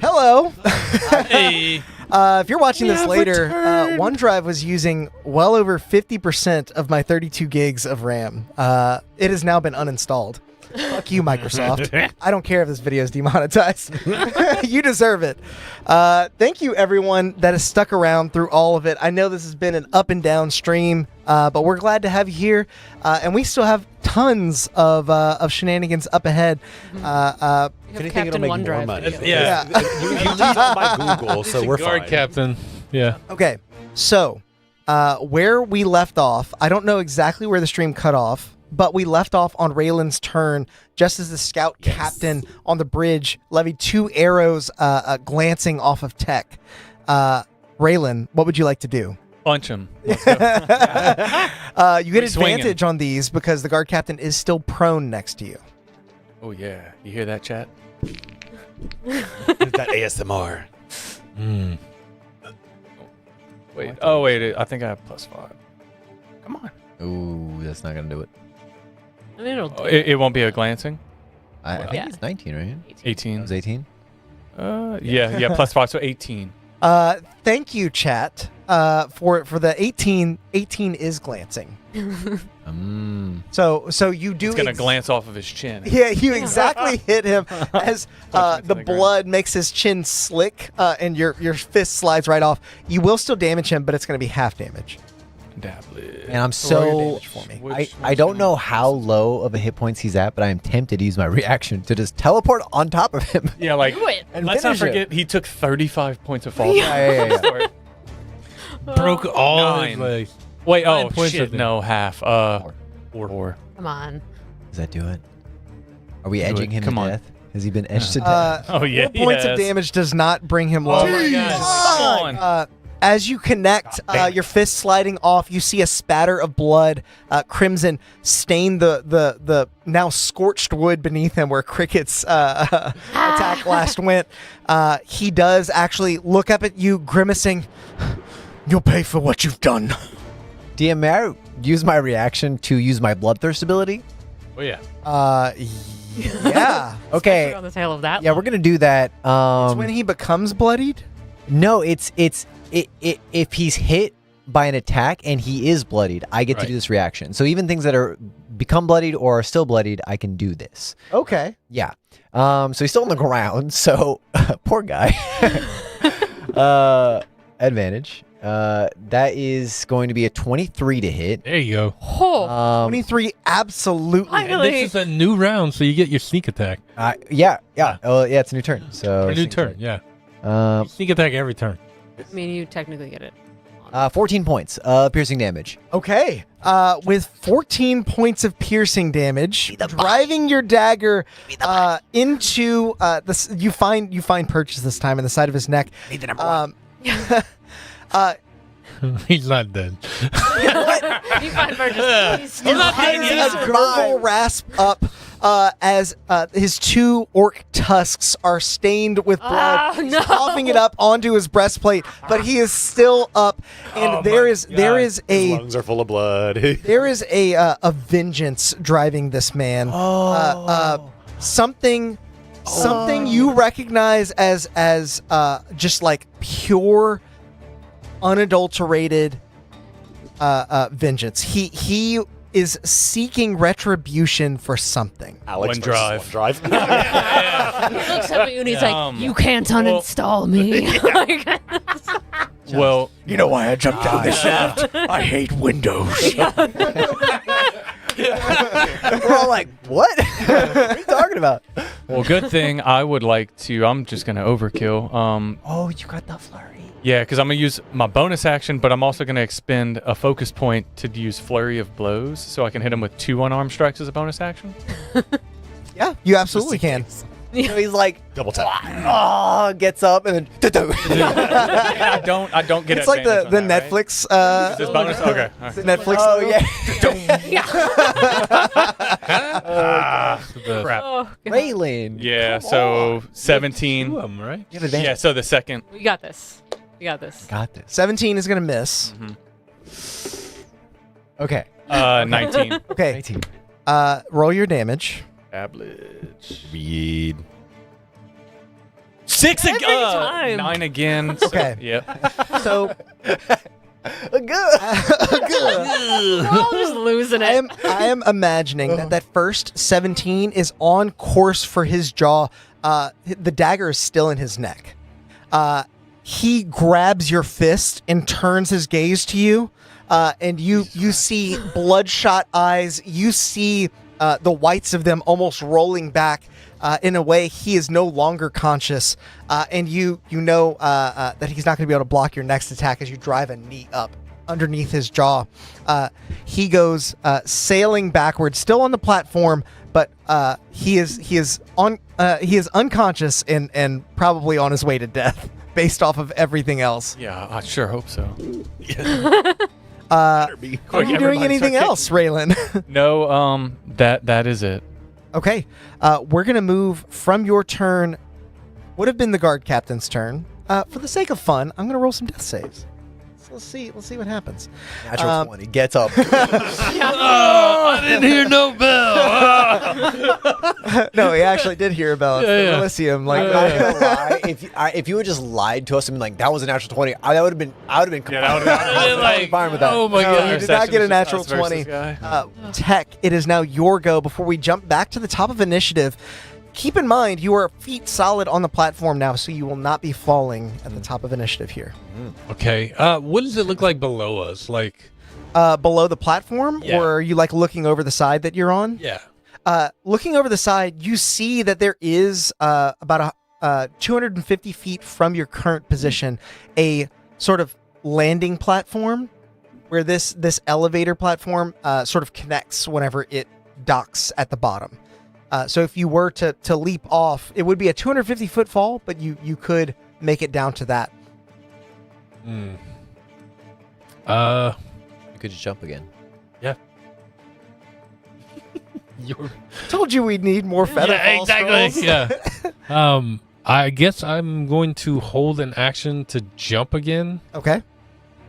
Hello. Hey. If you're watching this later, OneDrive was using well over 50% of my 32 gigs of RAM. It has now been uninstalled. Fuck you, Microsoft. I don't care if this video is demonetized. You deserve it. Thank you, everyone that has stuck around through all of it. I know this has been an up and down stream, but we're glad to have you here. And we still have tons of shenanigans up ahead. You have Captain OneDrive. Yeah. You used my Google, so we're Guard fine. captain. Yeah. Okay, so where we left off, I don't know exactly where the stream cut off, but we left off on Raylan's turn just as the scout captain on the bridge levied 2 arrows glancing off of Tech. Raylan, what would you like to do? Punch him. You get Swinging. advantage on these because the guard captain is still prone next to you. Oh, yeah. You hear that, chat? That ASMR. Wait. Oh, wait. I think I have +5. Come on. Ooh, that's not gonna do it. I mean, it'll do Oh, it won't be a glancing? I think Yeah. it's 19, right? 18. It was 18. Yeah, +5, so 18. Thank you, chat, for the 18. 18 is glancing. So you do. It's going to glance off of his chin. Yeah, you exactly hit him as Punch him the to the blood makes his chin slick, and your fist slides right off. You will still damage him, but it's going to be half damage. Dablet. And I'm Roll your so damage for me. I don't know how low of a hit points he's at, but I am tempted to use my reaction to just teleport on top of him. Yeah, like, Do it. And let's not finish forget, he took 35 points of fall. Yeah. Broke all his legs. Wait, 9 points shit, of it. no, half. Four. Come on. Does that do it? Are we Do edging it. him Come to on. death? Has he been edged to death? Oh, yeah. 4 points of yes. damage does not bring him low. Oh, my God. Come on. As you connect, your fist sliding off, you see a spatter of blood, crimson, stain the now scorched wood beneath him where Cricket's attack last went. He does actually look up at you, grimacing. You'll pay for what you've done. DM, may I use my reaction to use my bloodthirst ability? Oh, yeah. Yeah. Okay. On the tail of that Yeah, one. we're gonna do that. It's when he becomes bloodied? No, it's if he's hit by an attack and he is bloodied, I get to Right. do this reaction. So even things that are become bloodied or are still bloodied, I can do this. Okay. Yeah. So he's still on the ground. So poor guy. Advantage. That is going to be a 23 to hit. There you go. Oh, 23, absolutely. Finally. This is a new round, so you get your sneak attack. Yeah. Oh, yeah. It's a new turn. So A new turn, yeah. Sneak attack every turn. I mean, you technically get it. 14 points piercing damage. Okay. With 14 points of piercing damage, driving your dagger into this, you find Purchase this time in the side of his neck. He's not dead. You find Burgess. He's still Has a gurgle rasp up as his 2 orc tusks are stained with blood. Oh, He's no. coughing it up onto his breastplate, but he is still up, and there is His a lungs are full of blood. there is a vengeance driving this man. Something you recognize as just like pure, unadulterated vengeance. He is seeking retribution for something. Alex OneDrive. versus OneDrive. He looks at you and he's like, "You can't uninstall me." Well, You know why I jumped down the shaft? I hate windows. We're all like, what? What are you talking about? well, good thing I would like to. I'm just gonna overkill. Oh, you got the flurry. Yeah, because I'm gonna use my bonus action, but I'm also gonna expend a focus point to use Flurry of Blows, so I can hit him with 2 unarmed strikes as a bonus action. Yeah, you absolutely can. So he's like, Double tap. gets up and then. I don't get. It's like the advantage on that, right? Netflix. This bonus. Okay. all The right. Netflix. Oh yeah. Crap. Oh, God. Raylan. Yeah. So 17. Two of them, right? You have advantage. Yeah. So the second. We got this. We got this. Got this. 17 is gonna miss. Okay. 19. Okay. 19. Roll your damage. Tablet. Read. 6 again. time. 9 again. So, Okay. Yep. So Good. We're all just losing it. I am imagining that first 17 is on course for his jaw. The dagger is still in his neck. He grabs your fist and turns his gaze to you, and you see bloodshot eyes. You see the whites of them almost rolling back. In a way, he is no longer conscious, and you know that he's not going to be able to block your next attack as you drive a knee up underneath his jaw. He goes sailing backwards, still on the platform, but he is unconscious and probably on his way to death, based off of everything else. Yeah, I sure hope so. Are you doing anything else, Raylan? No, that is it. Okay, we're gonna move from your turn. Would have been the guard captain's turn. For the sake of fun, I'm gonna roll some death saves. So let's see what happens. Natural 20. Gets up. I didn't hear no bell. No, he actually did hear about Elysium. Like, I'm not gonna lie. If you had just lied to us and been like, that was a natural 20, I would have been Like, fine with that. oh my no, god. you did not get a natural Us versus 20. guy. Tech, it is now your go. Before we jump back to the top of initiative, keep in mind you are feet solid on the platform now, so you will not be falling at the top of initiative here. Okay. What does it look like below us? Like, Below the platform, Yeah. or are you like looking over the side that you're on? yeah. Looking over the side, you see that there is about 250 feet from your current position, a sort of landing platform where this elevator platform sort of connects whenever it docks at the bottom. So if you were to leap off, it would be a 250-foot fall, but you could make it down to that. You could just jump again. Told you we'd need more feather fall scrolls. Yeah. I guess I'm going to hold an action to jump again. Okay.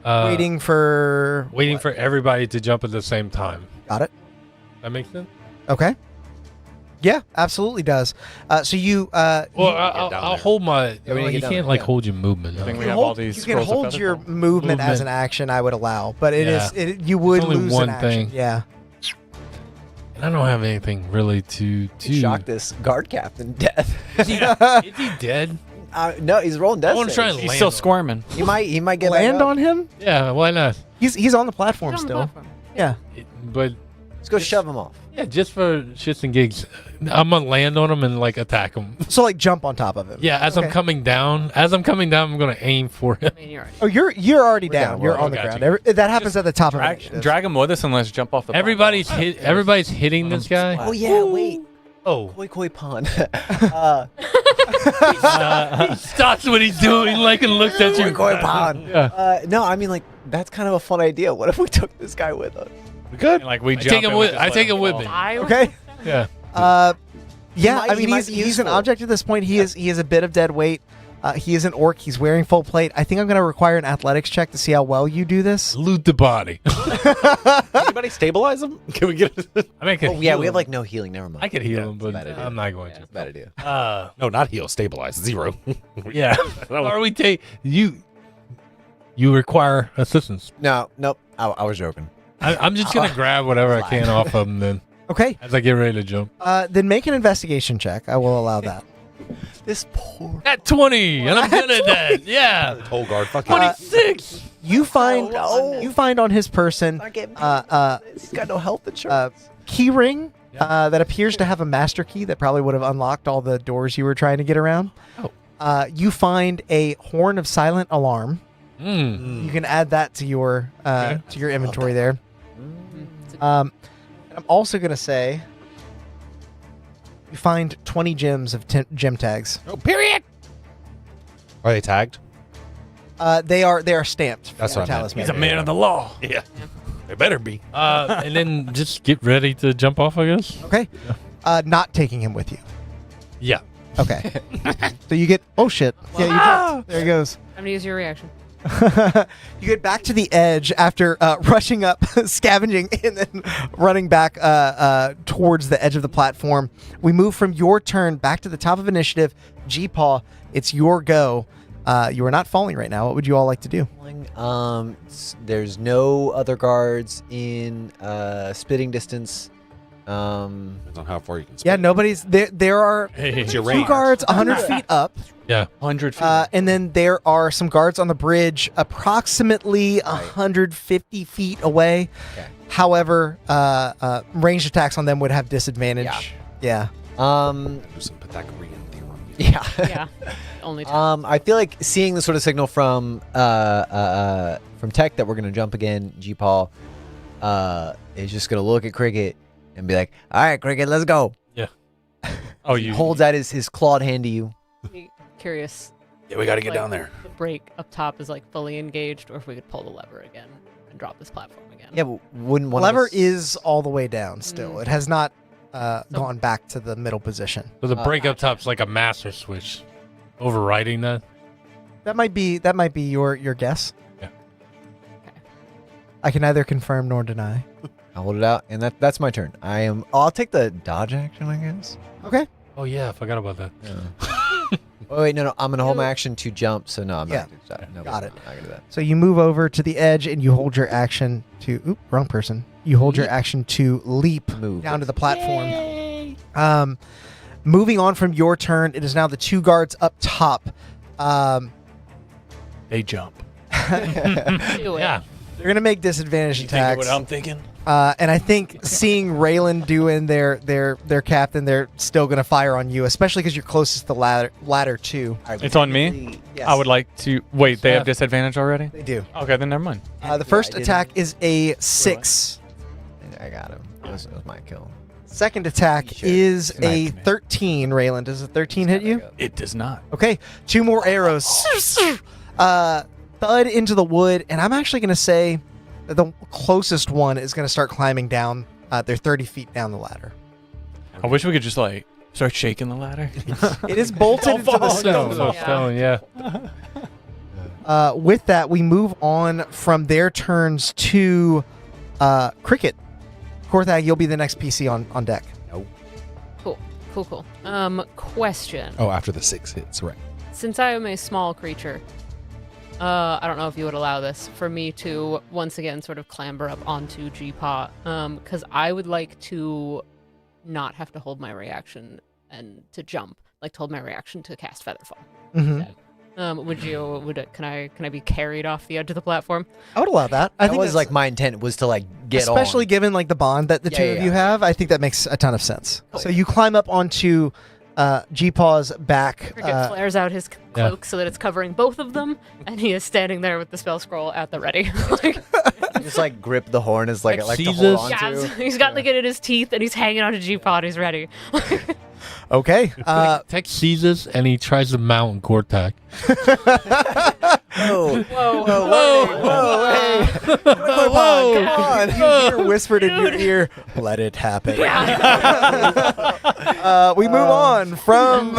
Waiting for For everybody to jump at the same time. Got it. That makes sense? Okay. Yeah, absolutely does. So you Well, down I'll there. hold my. Yeah, we you get down can't there, like yeah. hold your movement. I think No. we can have hold, all these you can scrolls of hold feather your fall. movement as Movement. an action. I would allow, but Yeah. you would only lose one an action. thing. Yeah. And I don't have anything really to do. Shock this guard captain death. Is he dead? No, he's rolling death. I want to try and saves. He's land still on him. squirming. He might get Land back up. on him. Yeah, why not? He's on the platform Get on the still. platform. Yeah. But Let's go shove him off. yeah, just for shits and gigs, I'm gonna land on him and like attack him. So like jump on top of him. Yeah, as Okay. I'm coming down, I'm gonna aim for him. I mean, you're right. Oh, you're already down. down, You're we're on the gotcha. ground. That happens at the top of initiative. Drag him with us and let's jump off the Everybody's hitting this guy. Oh yeah, wait. Oh, Koi pond. he stops what he's doing, like, and looks at you. Koi pond. Yeah, No, I mean like that's kind of a fun idea. What if we took this guy with us? Good. Like we I jump take him and we with. just I let take him him with fall. me. Okay. Yeah. Yeah. might- I he mean, might be he's an useful. object at this point. He is a bit of dead weight. He is an orc. He's wearing full plate. I think I'm going to require an athletics check to see how well you do this. Loot the body. Anybody stabilize him? Can we get I mean, I could Oh yeah, heal we have him. like no healing. Never mind. I could heal Yeah, him, but bad idea. I'm not going It's a bad idea. to. no, not heal, stabilize. 0. Yeah. Or we take you. You require assistance. No, nope. I was joking. I'm just gonna grab whatever I can off of him then Okay. as I get ready to jump. Then make an investigation check. I will allow that. This poor. At 20, and I'm good at that. Yeah. Toll guard, fuck you. 26. You find no. you find on his person Not getting. he's He's got no health insurance. key ring that appears to have a master key that probably would have unlocked all the doors you were trying to get around. Oh. You find a horn of silent alarm. You can add that to your inventory there. I'm also gonna say you find 20 gems of gem tags. Oh, period. Are they tagged? They are stamped. That's for what I meant. Talismyr. He's a Man of the law. Yeah. They better be. And then just get ready to jump off, I guess. Okay. Not taking him with you. Yeah. Okay. So you get shit. Yeah, you jumped. There he goes. I'm gonna use your reaction. You get back to the edge after rushing up, scavenging, and then running back towards the edge of the platform. We move from your turn back to the top of initiative. G-Paw, It's your go. You are not falling right now. What would you all like to do? There's no other guards in spitting distance. Depends on how far you can. Yeah, nobody's there. There are It's your two range. guards 100 feet up, 100 feet. and then there are some guards on the bridge approximately 150 feet away. Okay. However, ranged attacks on them would have disadvantage. Yeah. Do some Pythagorean theorem. Yeah. Yeah. Only time. I feel like seeing the sort of signal from Tech that we're gonna jump again. G-Paul is just gonna look at Cricket and be like, "All right, Cricket, let's go." Oh, you Holds out his clawed hand to you. Be curious. Yeah, we got to get like, down there. The brake up top is like fully engaged, or if we could pull the lever again and drop this platform again. Yeah, but wouldn't one Lever of us... is all the way down still. It has not gone back to the middle position. So the break up top's like a master switch, overriding that. That might be your guess. Yeah. Okay. I can neither confirm nor deny. I'll hold it out, and that's my turn. I'll take the dodge action, I guess. Okay. Oh yeah, I forgot about that. Oh wait, no, I'm gonna hold my action to jump. So no, I'm Yeah. not gonna do that. No, Got it. I'm not gonna do that. So you move over to the edge and you hold your action to. Oop, wrong person. You hold your action to leap Move. down to the platform. Moving on from your turn, it is now the two guards up top. they jump. Do it. Yeah. They're gonna make disadvantage attacks. what I'm thinking? And I think seeing Raylan doing their captain, they're still gonna fire on you, especially because you're closest to the ladder too. It's on me? Yes. I would like to... Wait, they Yeah. have disadvantage already? They do. Okay, then never mind. The first I didn't- attack is a 6. I got him. That was my kill. Second attack Sure. is Good night, a man. 13. Raylan, does a 13 hit you? It does not. Okay, 2 more arrows. Thud into the wood, and I'm actually going to say that the closest one is going to start climbing down. They're 30 feet down the ladder. I wish we could just, like, start shaking the ladder. It is bolted into the stone. So Yeah. stone, yeah. With that, we move on from their turns to Cricket. Korthag, you'll be the next PC on deck. Cool. Question. Oh, after the 6 hits, right? Since I am a small creature, I don't know if you would allow this for me to once again sort of clamber up onto G-Paw, because I would like to not have to hold my reaction and to jump, like to hold my reaction to cast Featherfall. Mm-hmm. Can I be carried off the edge of the platform? I would allow that. I That think was that's- like my intent was to like get especially on. given like the bond that the two of you have. I think that makes a ton of sense. So you climb up onto G-Paw's back. Cricket flares out his cloak so that it's covering both of them, and he is standing there with the spell scroll at the ready. Like, Just like grip the horn as like Like I like to Jesus. hold on yes, to. he's got like it in his teeth, and he's hanging onto G-Paw, and he's ready. Okay. Tech seizes and he tries to mount Gortak. Oh, Whoa, hey. Come on. You hear whispered in your ear, let it happen. We move on from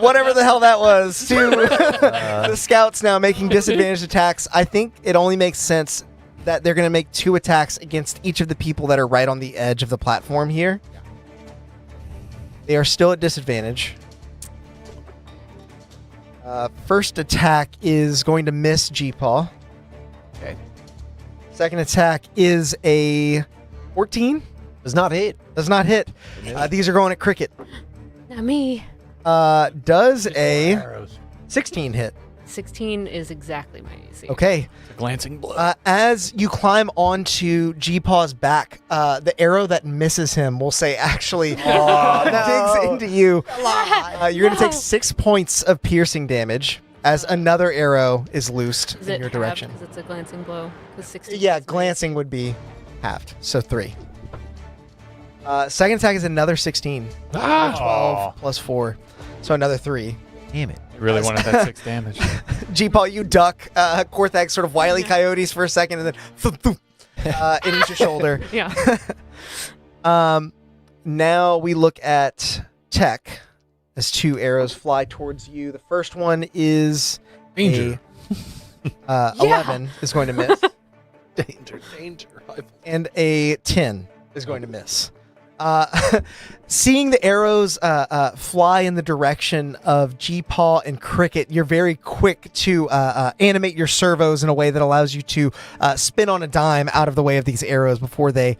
whatever the hell that was to the scouts now making disadvantaged attacks. I think it only makes sense that they're going to make 2 attacks against each of the people that are right on the edge of the platform here. They are still at disadvantage. First attack is going to miss G-Paw. Okay. Second attack is a 14. Does not hit. Does not hit. These are going at Cricket. Not me. Does a 16 hit. 16 is exactly my AC. Okay. It's a glancing blow. As you climb onto G-Paw's back, the arrow that misses him, we'll say, actually digs into you. You're going to take 6 points of piercing damage as another arrow is loosed Is in it your direction. Because it's a glancing blow. 'Cause 16 Yeah, is my glancing would be halved, so 3. Second attack is another 16. 12 plus 4, so another 3. Damn it. You really wanted that 6 damage. G-Paw, you duck. Korthag sort of wily coyotes for a second, and then thump, thump, it hits your shoulder. Yeah. Now we look at Tech as 2 arrows fly towards you. The first one is Danger. 11 is going to miss, Danger. and a 10 is going to miss. Seeing the arrows fly in the direction of G-Paw and Cricket, you're very quick to animate your servos in a way that allows you to spin on a dime out of the way of these arrows before they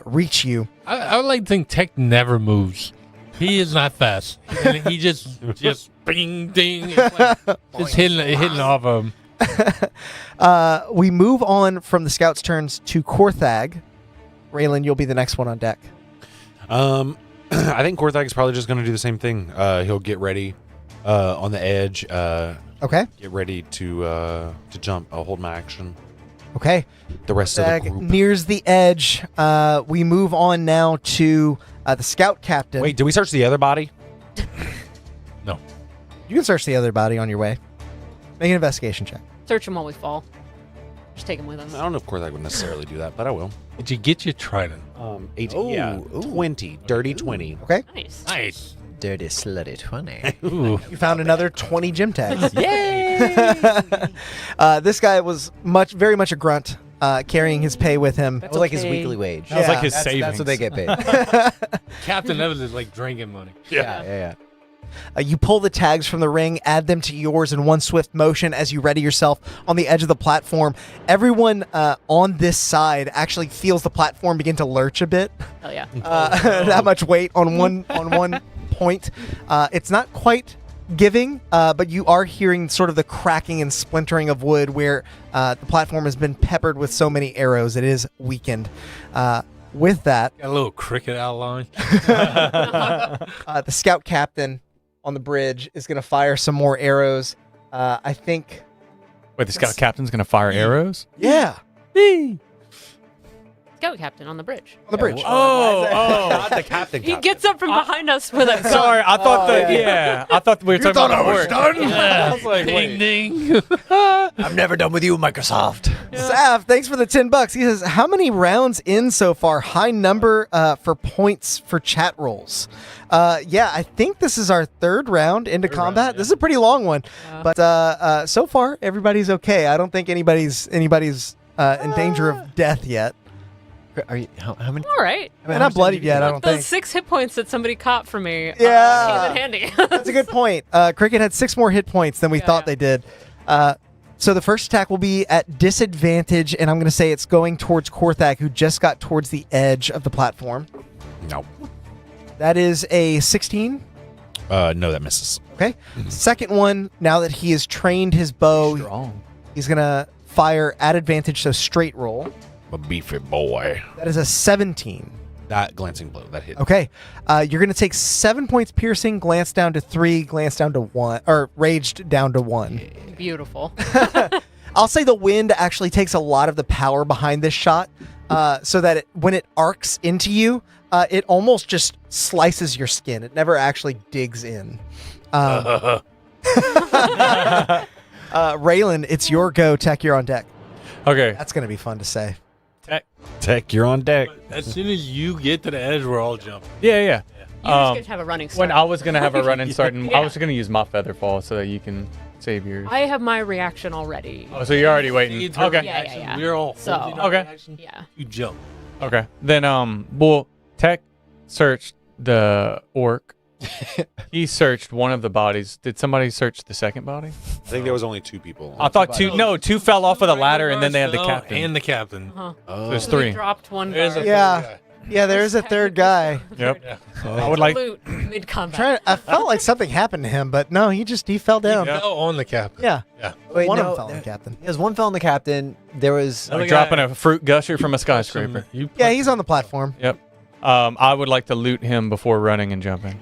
reach you. I would like to think Tech never moves. He is not fast. And he just bing ding. It's like, just hitting off of him. We move on from the scouts' turns to Korthag. Raylan, you'll be the next one on deck. I think Korthag's probably just going to do the same thing. He'll get ready on the edge. Okay. Get ready to jump. I'll hold my action. Okay. The rest of the Korthag group. nears the edge. We move on now to the scout captain. Wait, did we search the other body? No. You can search the other body on your way. Make an investigation check. Search him while we fall. Just take him with I us. don't know if Korthag would necessarily do that, but I will. Did you get your trident? 18. Yeah. 20. Dirty 20. Okay. Nice. Nice. Dirty slutty 20. Ooh. You found another 20 gym tags. Yay! This guy was very much a grunt, carrying his pay with him. That was like his okay. weekly wage. That was like his That's savings. what they get paid. Captain Evans is like drinking money. Yeah. You pull the tags from the ring, add them to yours in one swift motion as you ready yourself on the edge of the platform. Everyone on this side actually feels the platform begin to lurch a bit. Hell yeah. That much weight on one point. It's not quite giving, but you are hearing sort of the cracking and splintering of wood where the platform has been peppered with so many arrows. It is weakened. With that, Got a little cricket outline. the scout captain on the bridge is going to fire some more arrows. I think. Wait, the scout captain's going to fire arrows? Yeah. Scout captain on the bridge. On the bridge. Not the captain. He gets up from behind us with a gun. Sorry, I thought I thought we were talking thought about I was work. done? Yeah. I was like, Ding wait. ding. I'm never done with you, Microsoft. Sav, thanks for the $10. He says, how many rounds in so far? High number for points for chat rolls. Yeah, I think this is our third round into combat. This is a pretty long one. But so far, everybody's okay. I don't think anybody's in danger of death yet. Are you? How many? All right. They're not bloodied yet, I don't Those think. 6 hit points that somebody caught from me Yeah. came in handy. That's a good point. Cricket had 6 more hit points than we thought they did. So the first attack will be at disadvantage, and I'm going to say it's going towards Korthag, who just got towards the edge of the platform. No. That is a 16. No, that misses. Okay. Second one, now that he has trained his bow, Strong. he's going to fire at advantage, so straight roll. A beefy boy. That is a 17. That glancing blow, that hit. Okay. You're going to take 7 points piercing, glance down to 3, glance down to 1, or raged down to 1. Beautiful. I'll say the wind actually takes a lot of the power behind this shot, so that when it arcs into you, it almost just slices your skin. It never actually digs in. Raylan, it's your go. Tech, you're on deck. Okay. That's going to be fun to say. Tech, you're on deck. As soon as you get to the edge, we're all jumping. Yeah. You just get to have a running start. When I was going to have a running start, and I Yeah. was going to use my feather fall so that you can save yours. I have my reaction already. Oh, so you're already waiting. It's her Okay. Yeah, reaction. yeah. We're all So- holding our Okay. reaction. Yeah. You jump. Okay. Then, well, Tech searched the orc. He searched one of the bodies. Did somebody search the second body? I think there was only 2 people. I thought two fell off of the ladder, and then they had the captain. And the captain. Huh. There's So we 3. dropped one There's guard. a Yeah. third Yeah, there's a third guy. Yep. guy. I would like. Loot mid-combat. I felt like something happened to him, but no, he fell down. He fell on the captain. Yeah. Yeah. Wait, One no, of them fell on there- the captain. There's one fell on the captain. There was. Other Like guy- dropping a fruit gusher from a skyscraper. You Yeah, he's on the platform. Yep. I would like to loot him before running and jumping.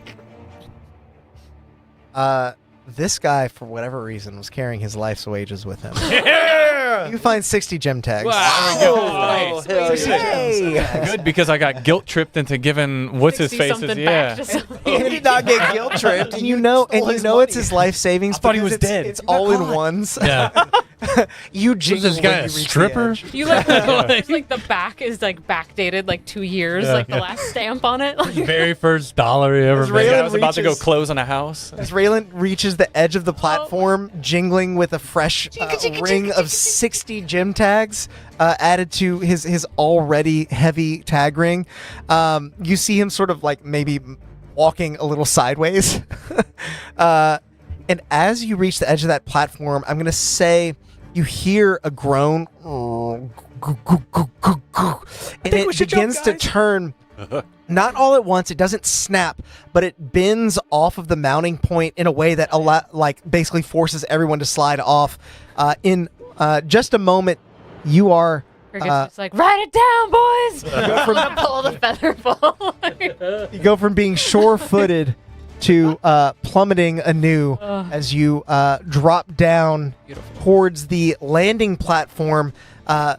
This guy, for whatever reason, was carrying his life's wages with him. Yeah. You find 60 gem tags. Wow. hell yeah. Good, because I got guilt tripped into giving what's his 60 face. something Yeah. back to something. He did not get guilt tripped, and you know it's his life savings. I thought he because was it's- dead. It's all in ones. Yeah. You Was jingle this guy when a you reach the stripper? edge. You like the back is like backdated like 2 years, Yeah. like the last stamp on it. Like, Very first dollar he ever As made. Raylan I was about to go reaches- close on a house. As Raylan reaches the edge of the platform, jingling with a fresh ring of 60 gem tags added to his already heavy tag ring, you see him sort of like maybe walking a little sideways. And as you reach the edge of that platform, I'm going to say you hear a groan. And it begins to turn. Not all at once. It doesn't snap, but it bends off of the mounting point in a way that basically forces everyone to slide off. In just a moment, you are. Cricket's just like, write it down, boys. I'm gonna pull the feather fall. You go from being sure-footed to plummeting anew as you drop down towards the landing platform,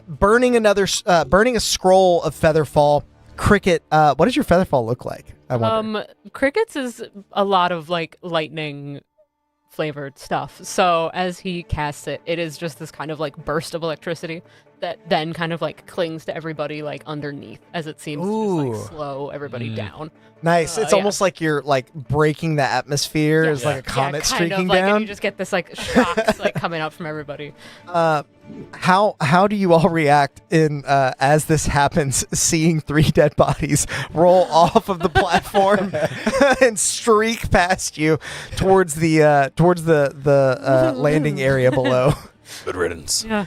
burning a scroll of Featherfall. Cricket, what does your Featherfall look like? I wonder. Cricket's is a lot of like lightning flavored stuff. So as he casts it, it is just this kind of like burst of electricity that then kind of like clings to everybody like underneath as it seems to just like slow everybody down. Nice. It's almost like you're like breaking the atmosphere. It's like a comet kind streaking of, like, down. And you just get this like shocks like coming up from everybody. How do you all react in as this happens, seeing 3 dead bodies roll off of the platform and streak past you towards the landing area below? Good riddance. Yeah.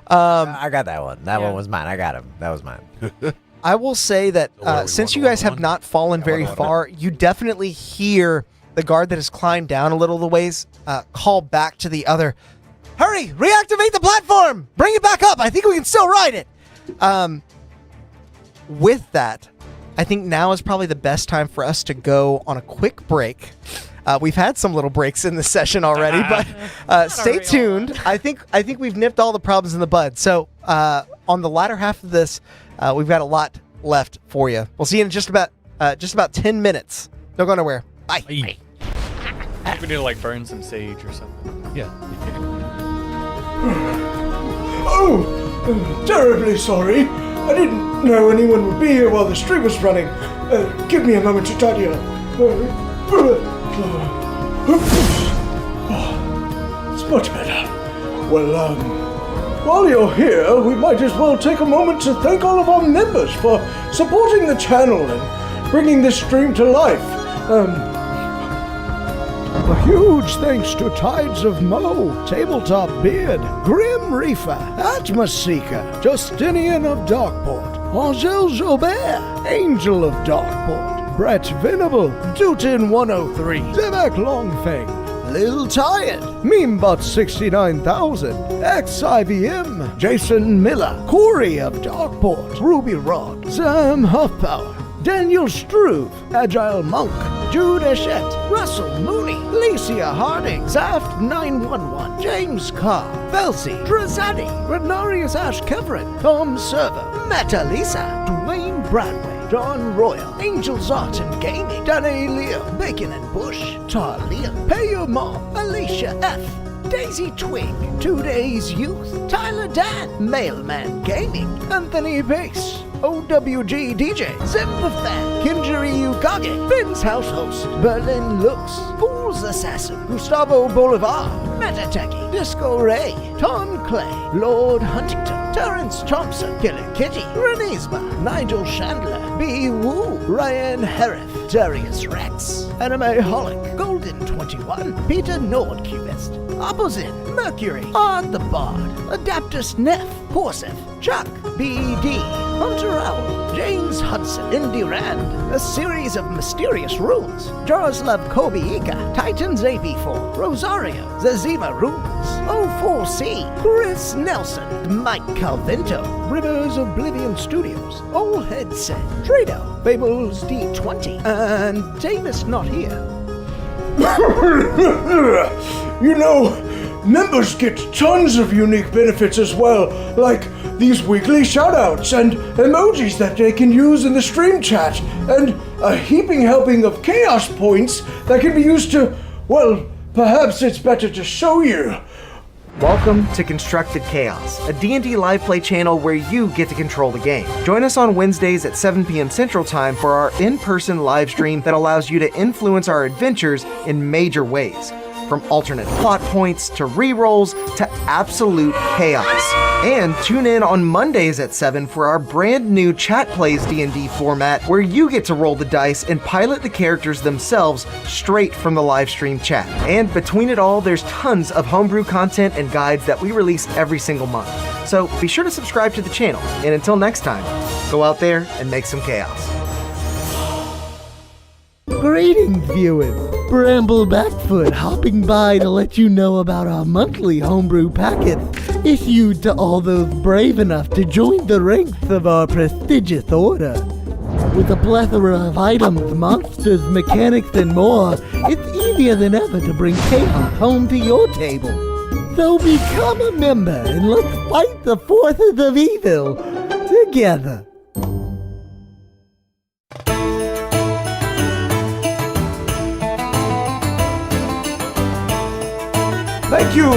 I got that one. That one was mine. I got him. That was mine. I will say that since you guys have not fallen very far, you definitely hear the guard that has climbed down a little of the ways call back to the other, "Hurry! Reactivate the platform! Bring it back up! I think we can still ride it!" With that, I think now is probably the best time for us to go on a quick break. We've had some little breaks in this session already, but stay tuned. I think we've nipped all the problems in the bud. So on the latter half of this, we've got a lot left for you. We'll see you in just about 10 minutes. Don't go nowhere. Bye. Hey. I think we need to like burn some sage or something. Yeah. Oh, terribly sorry. I didn't know anyone would be here while the stream was running. Give me a moment to tidy up. It's much better. Well, while you're here, we might as well take a moment to thank all of our members for supporting the channel and bringing this stream to life. A huge thanks to Tides of Mo, Tabletop Beard, Grim Reaper, Atmos Seeker, Justinian of Darkport, Angel Jobert, Angel of Darkport, Brett Venable, Dutin 103, Zebek Longfang, Lil Tired, Memebot 69000, XIVM, Jason Miller, Corey of Darkport, Ruby Rod, Sam Huffpower, Daniel Struve, Agile Monk, Jude Eshett, Russell Mooney, Licia Harding, Zaft 911, James Carr, Felsi, Drazani, Renarius Ash Keverin, Tom Server, Meta Lisa, Dwayne Bradway, John Royal, Angels Art and Gaming, Danny Leo, Bacon and Bush, Talia, Pay Your Mom, Alicia F, Daisy Twig, 2 Days Youth, Tyler Dan, Mailman Gaming, Anthony Bass, OWG DJ, Zempafan, Kinjiri Ukage, Finn's House Host, Berlin Lux, Fool's Assassin, Gustavo Bolivar, Metateki, Disco Ray, Ton Clay, Lord Huntington, Terrence Thompson, Killer Kitty, Renesma, Nigel Chandler, B. Woo, Ryan Herif, Darius Rex, Anime Holic, Golden 21, Peter Nordcubist, Opposite, Mercury, Ard the Bard, Adaptus Neff, Porsef, Chuck, BD, Hunter Owl, James Hudson, Indy Rand, A Series of Mysterious Runes, Jaroslav Kobiika, Titans AB4, Rosario, Zazima Runes, O4C, Chris Nelson, Mike Calvinto, Rivers Oblivion Studios, Old Headset, Trado, Fables D20, and Davis Not Here. You know, members get tons of unique benefits as well, like these weekly shoutouts and emojis that they can use in the stream chat, and a heaping helping of chaos points that can be used to, well, perhaps it's better to show you. Welcome to Constructed Chaos, a D&D live play channel where you get to control the game. Join us on Wednesdays at 7 p.m. Central Time for our in-person live stream that allows you to influence our adventures in major ways. From alternate plot points to rerolls to absolute chaos. And tune in on Mondays at 7 for our brand new Chat Plays D&D format where you get to roll the dice and pilot the characters themselves straight from the live stream chat. And between it all, there's tons of homebrew content and guides that we release every single month. So be sure to subscribe to the channel. And until next time, go out there and make some chaos. Greetings, viewers. Bramble Backfoot hopping by to let you know about our monthly homebrew packets issued to all those brave enough to join the ranks of our prestigious order. With a plethora of items, monsters, mechanics, and more, it's easier than ever to bring chaos home to your table. So become a member and let's fight the forces of evil together.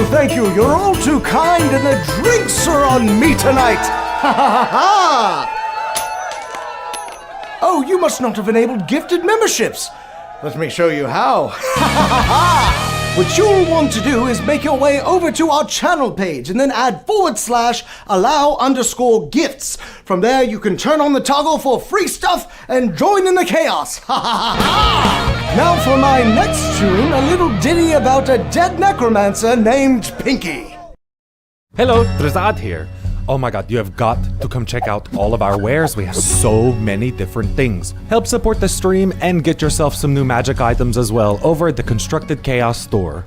Thank you. You're all too kind, and the drinks are on me tonight. Ha ha ha ha! Oh, you must not have enabled gifted memberships. Let me show you how. Ha ha ha ha! What you'll want to do is make your way over to our channel page and then add /allow_gifts. From there, you can turn on the toggle for free stuff and join in the chaos. Ha ha ha ha! Now for my next tune, a little ditty about a dead necromancer named Pinky. Hello, Drazad here. Oh my god, you have got to come check out all of our wares. We have so many different things. Help support the stream and get yourself some new magic items as well over at the Constructed Chaos store.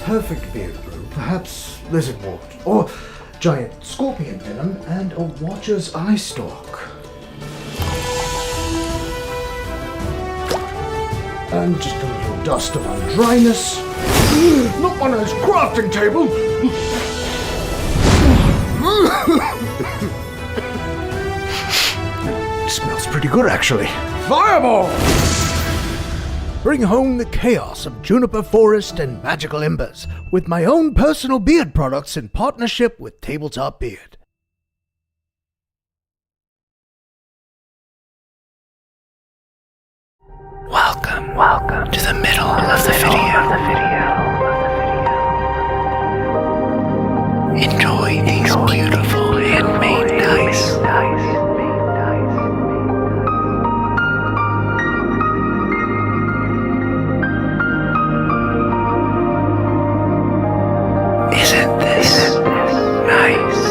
Perfect beard brew, perhaps lizard wart, or giant scorpion venom, and a watcher's eye stalk. And just a little dust of undryness. Not my nice crafting table! Smells pretty good, actually. Fireball! Bring home the chaos of juniper forest and magical embers with my own personal beard products in partnership with Tabletop Beard. Welcome to the middle of the video. Enjoy these beautiful handmade dice. Isn't this nice?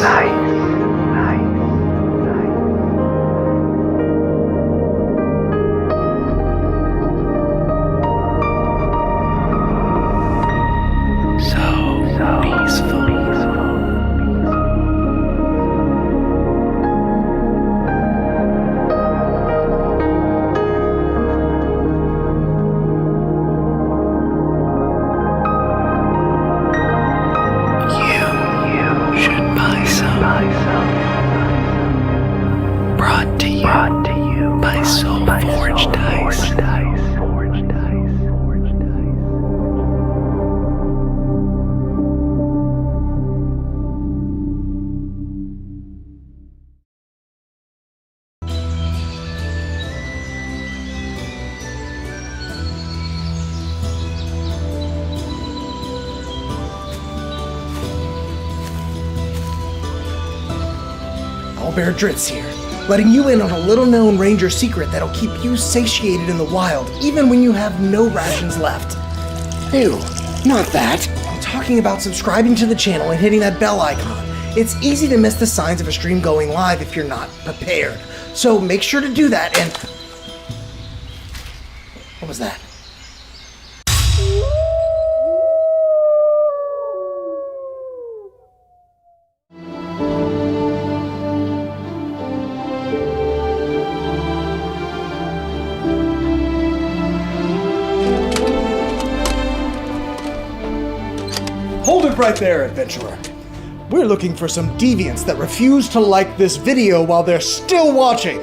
Brought to you by Soulforge Dice. Bear Dritz here, letting you in on a little-known ranger secret that'll keep you satiated in the wild, even when you have no rations left. Ew, not that. I'm talking about subscribing to the channel and hitting that bell icon. It's easy to miss the signs of a stream going live if you're not prepared. So make sure to do that and... What was that? Hold it right there, adventurer. We're looking for some deviants that refuse to like this video while they're still watching.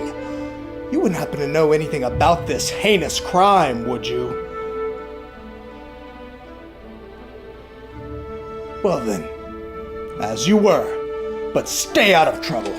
You wouldn't happen to know anything about this heinous crime, would you? Well then, as you were, but stay out of trouble.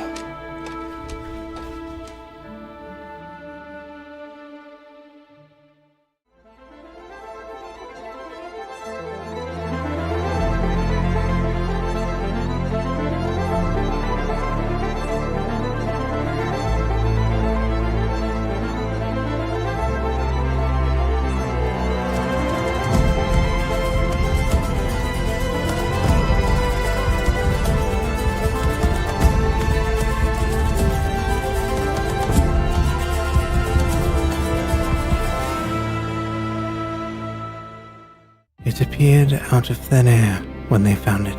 It appeared out of thin air when they found it,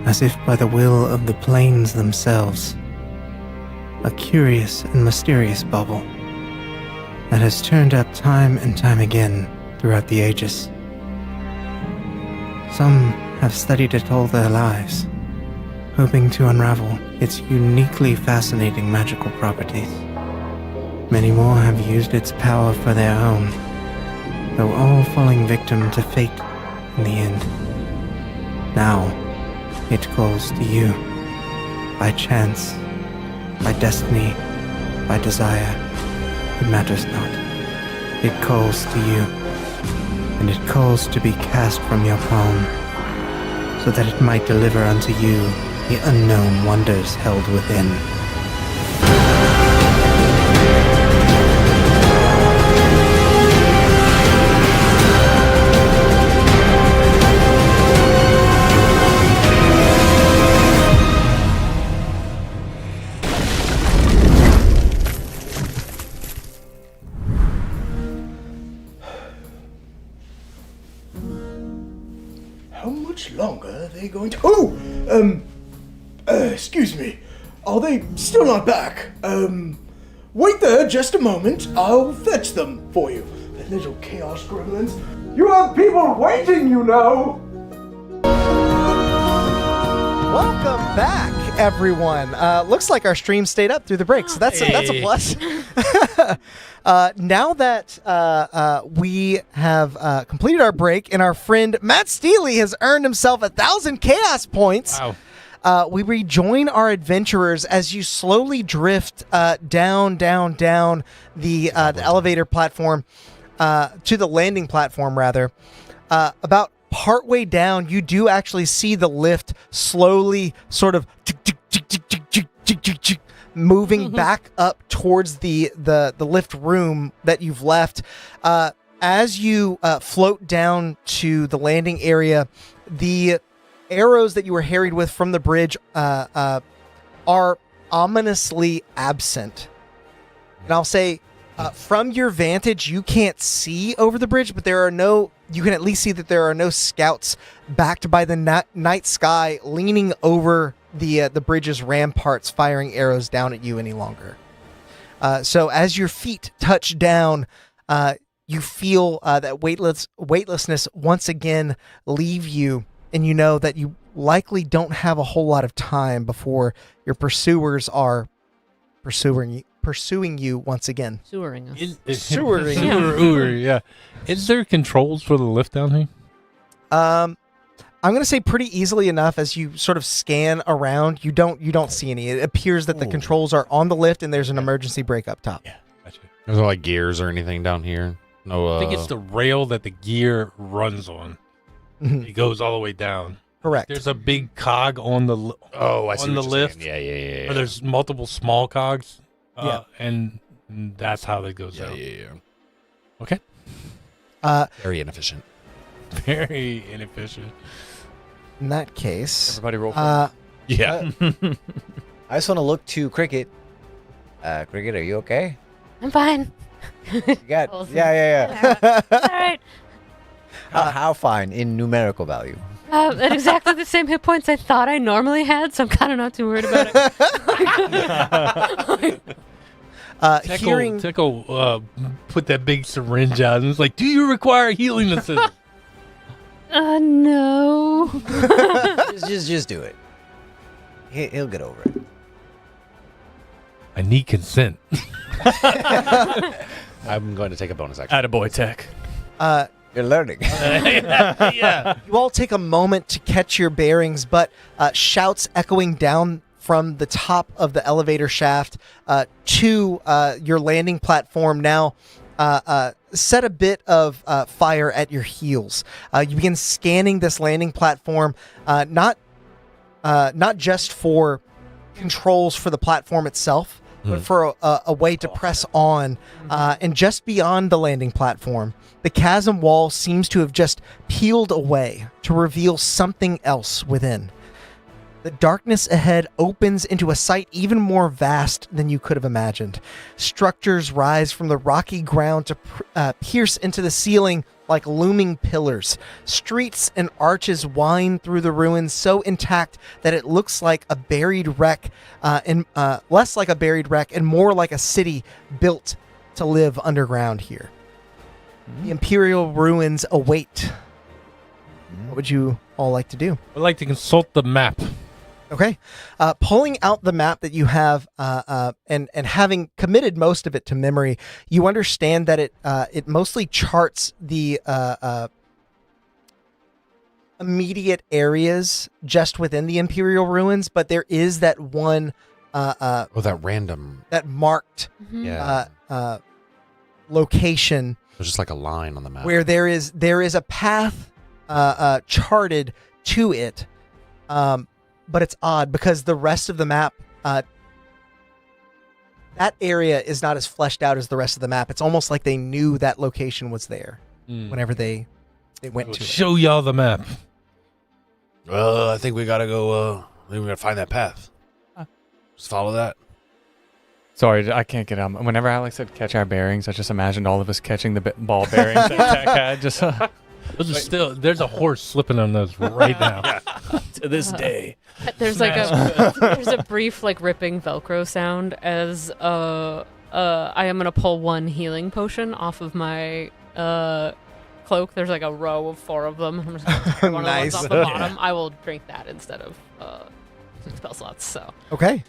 as if by the will of the plains themselves. A curious and mysterious bauble that has turned up time and time again throughout the ages. Some have studied it all their lives, hoping to unravel its uniquely fascinating magical properties. Many more have used its power for their own, though all falling victim to fate in the end. Now, it calls to you. By chance, by destiny, by desire, it matters not. It calls to you, and it calls to be cast from your palm, so that it might deliver unto you the unknown wonders held within. How much longer are they going to... excuse me. Are they still not back? Wait there just a moment. I'll fetch them for you. The little chaos gremlins. You have people waiting, you know! Welcome back, everyone. Looks like our stream stayed up through the break, so that's a plus. Now that we have completed our break and our friend Matt Steely has earned himself 1,000 chaos points, we rejoin our adventurers as you slowly drift down the elevator platform to the landing platform, rather. About partway down, you do actually see the lift slowly sort of moving back up towards the lift room that you've left. As you float down to the landing area, the arrows that you were harried with from the bridge are ominously absent. And I'll say, from your vantage, you can't see over the bridge, but you can at least see that there are no scouts backed by the night sky leaning over the bridge's ramparts, firing arrows down at you any longer. So as your feet touch down, you feel that weightlessness once again leave you, and you know that you likely don't have a whole lot of time before your pursuers are pursuing you once again. Sewering us. Yeah. Is there controls for the lift down here? I'm going to say pretty easily enough. As you sort of scan around, you don't see any. It appears that the controls are on the lift and there's an emergency brake up top. Yeah, gotcha. There's no like gears or anything down here. No. I think it's the rail that the gear runs on. It goes all the way down. Correct. There's a big cog on the I see on the what you're lift. saying. Yeah. Or there's multiple small cogs. Yeah. And that's how that goes out. Yeah. Okay. Very inefficient. Very inefficient. In that case, Everybody roll for Yeah. I just want to look to Cricket. Cricket, are you okay? I'm fine. You got, Awesome. yeah. All right. How fine in numerical value? At exactly the same hit points I thought I normally had, so I'm kind of not too worried about it. hearing Tickle put that big syringe out and was like, "Do you require healing assistance?" No. just do it. He'll get over it. I need consent. I'm going to take a bonus action. Attaboy Tech. You're learning. Yeah. You all take a moment to catch your bearings, but shouts echoing down from the top of the elevator shaft to your landing platform now set a bit of fire at your heels. You begin scanning this landing platform, not just for controls for the platform itself, but for a way to press on. And just beyond the landing platform, the chasm wall seems to have just peeled away to reveal something else within. The darkness ahead opens into a sight even more vast than you could have imagined. Structures rise from the rocky ground to pierce into the ceiling like looming pillars. Streets and arches wind through the ruins so intact that it looks like a buried wreck, and less like a buried wreck and more like a city built to live underground here. The Imperial ruins await. What would you all like to do? I'd like to consult the map. Okay. Pulling out the map that you have and having committed most of it to memory, you understand that it mostly charts the immediate areas just within the Imperial ruins, but there is that one that random. that marked Yeah. location There's just like a line on the map. where there is a path charted to it, but it's odd because the rest of the map, that area is not as fleshed out as the rest of the map. It's almost like they knew that location was there whenever they went to it. Show y'all the map. I think we gotta go. I think we gotta find that path. Just follow that. Sorry, I can't get out. Whenever Alex said catch our bearings, I just imagined all of us catching the ball bearings that Tech had. Just Those are still. There's a horse slipping on those right now. to this day. There's like a brief like ripping Velcro sound as I am gonna pull one healing potion off of my cloak. There's like a row of 4 of them. I'm just gonna take one Nice. of the ones off the bottom. I will drink that instead of spell slots. So Okay.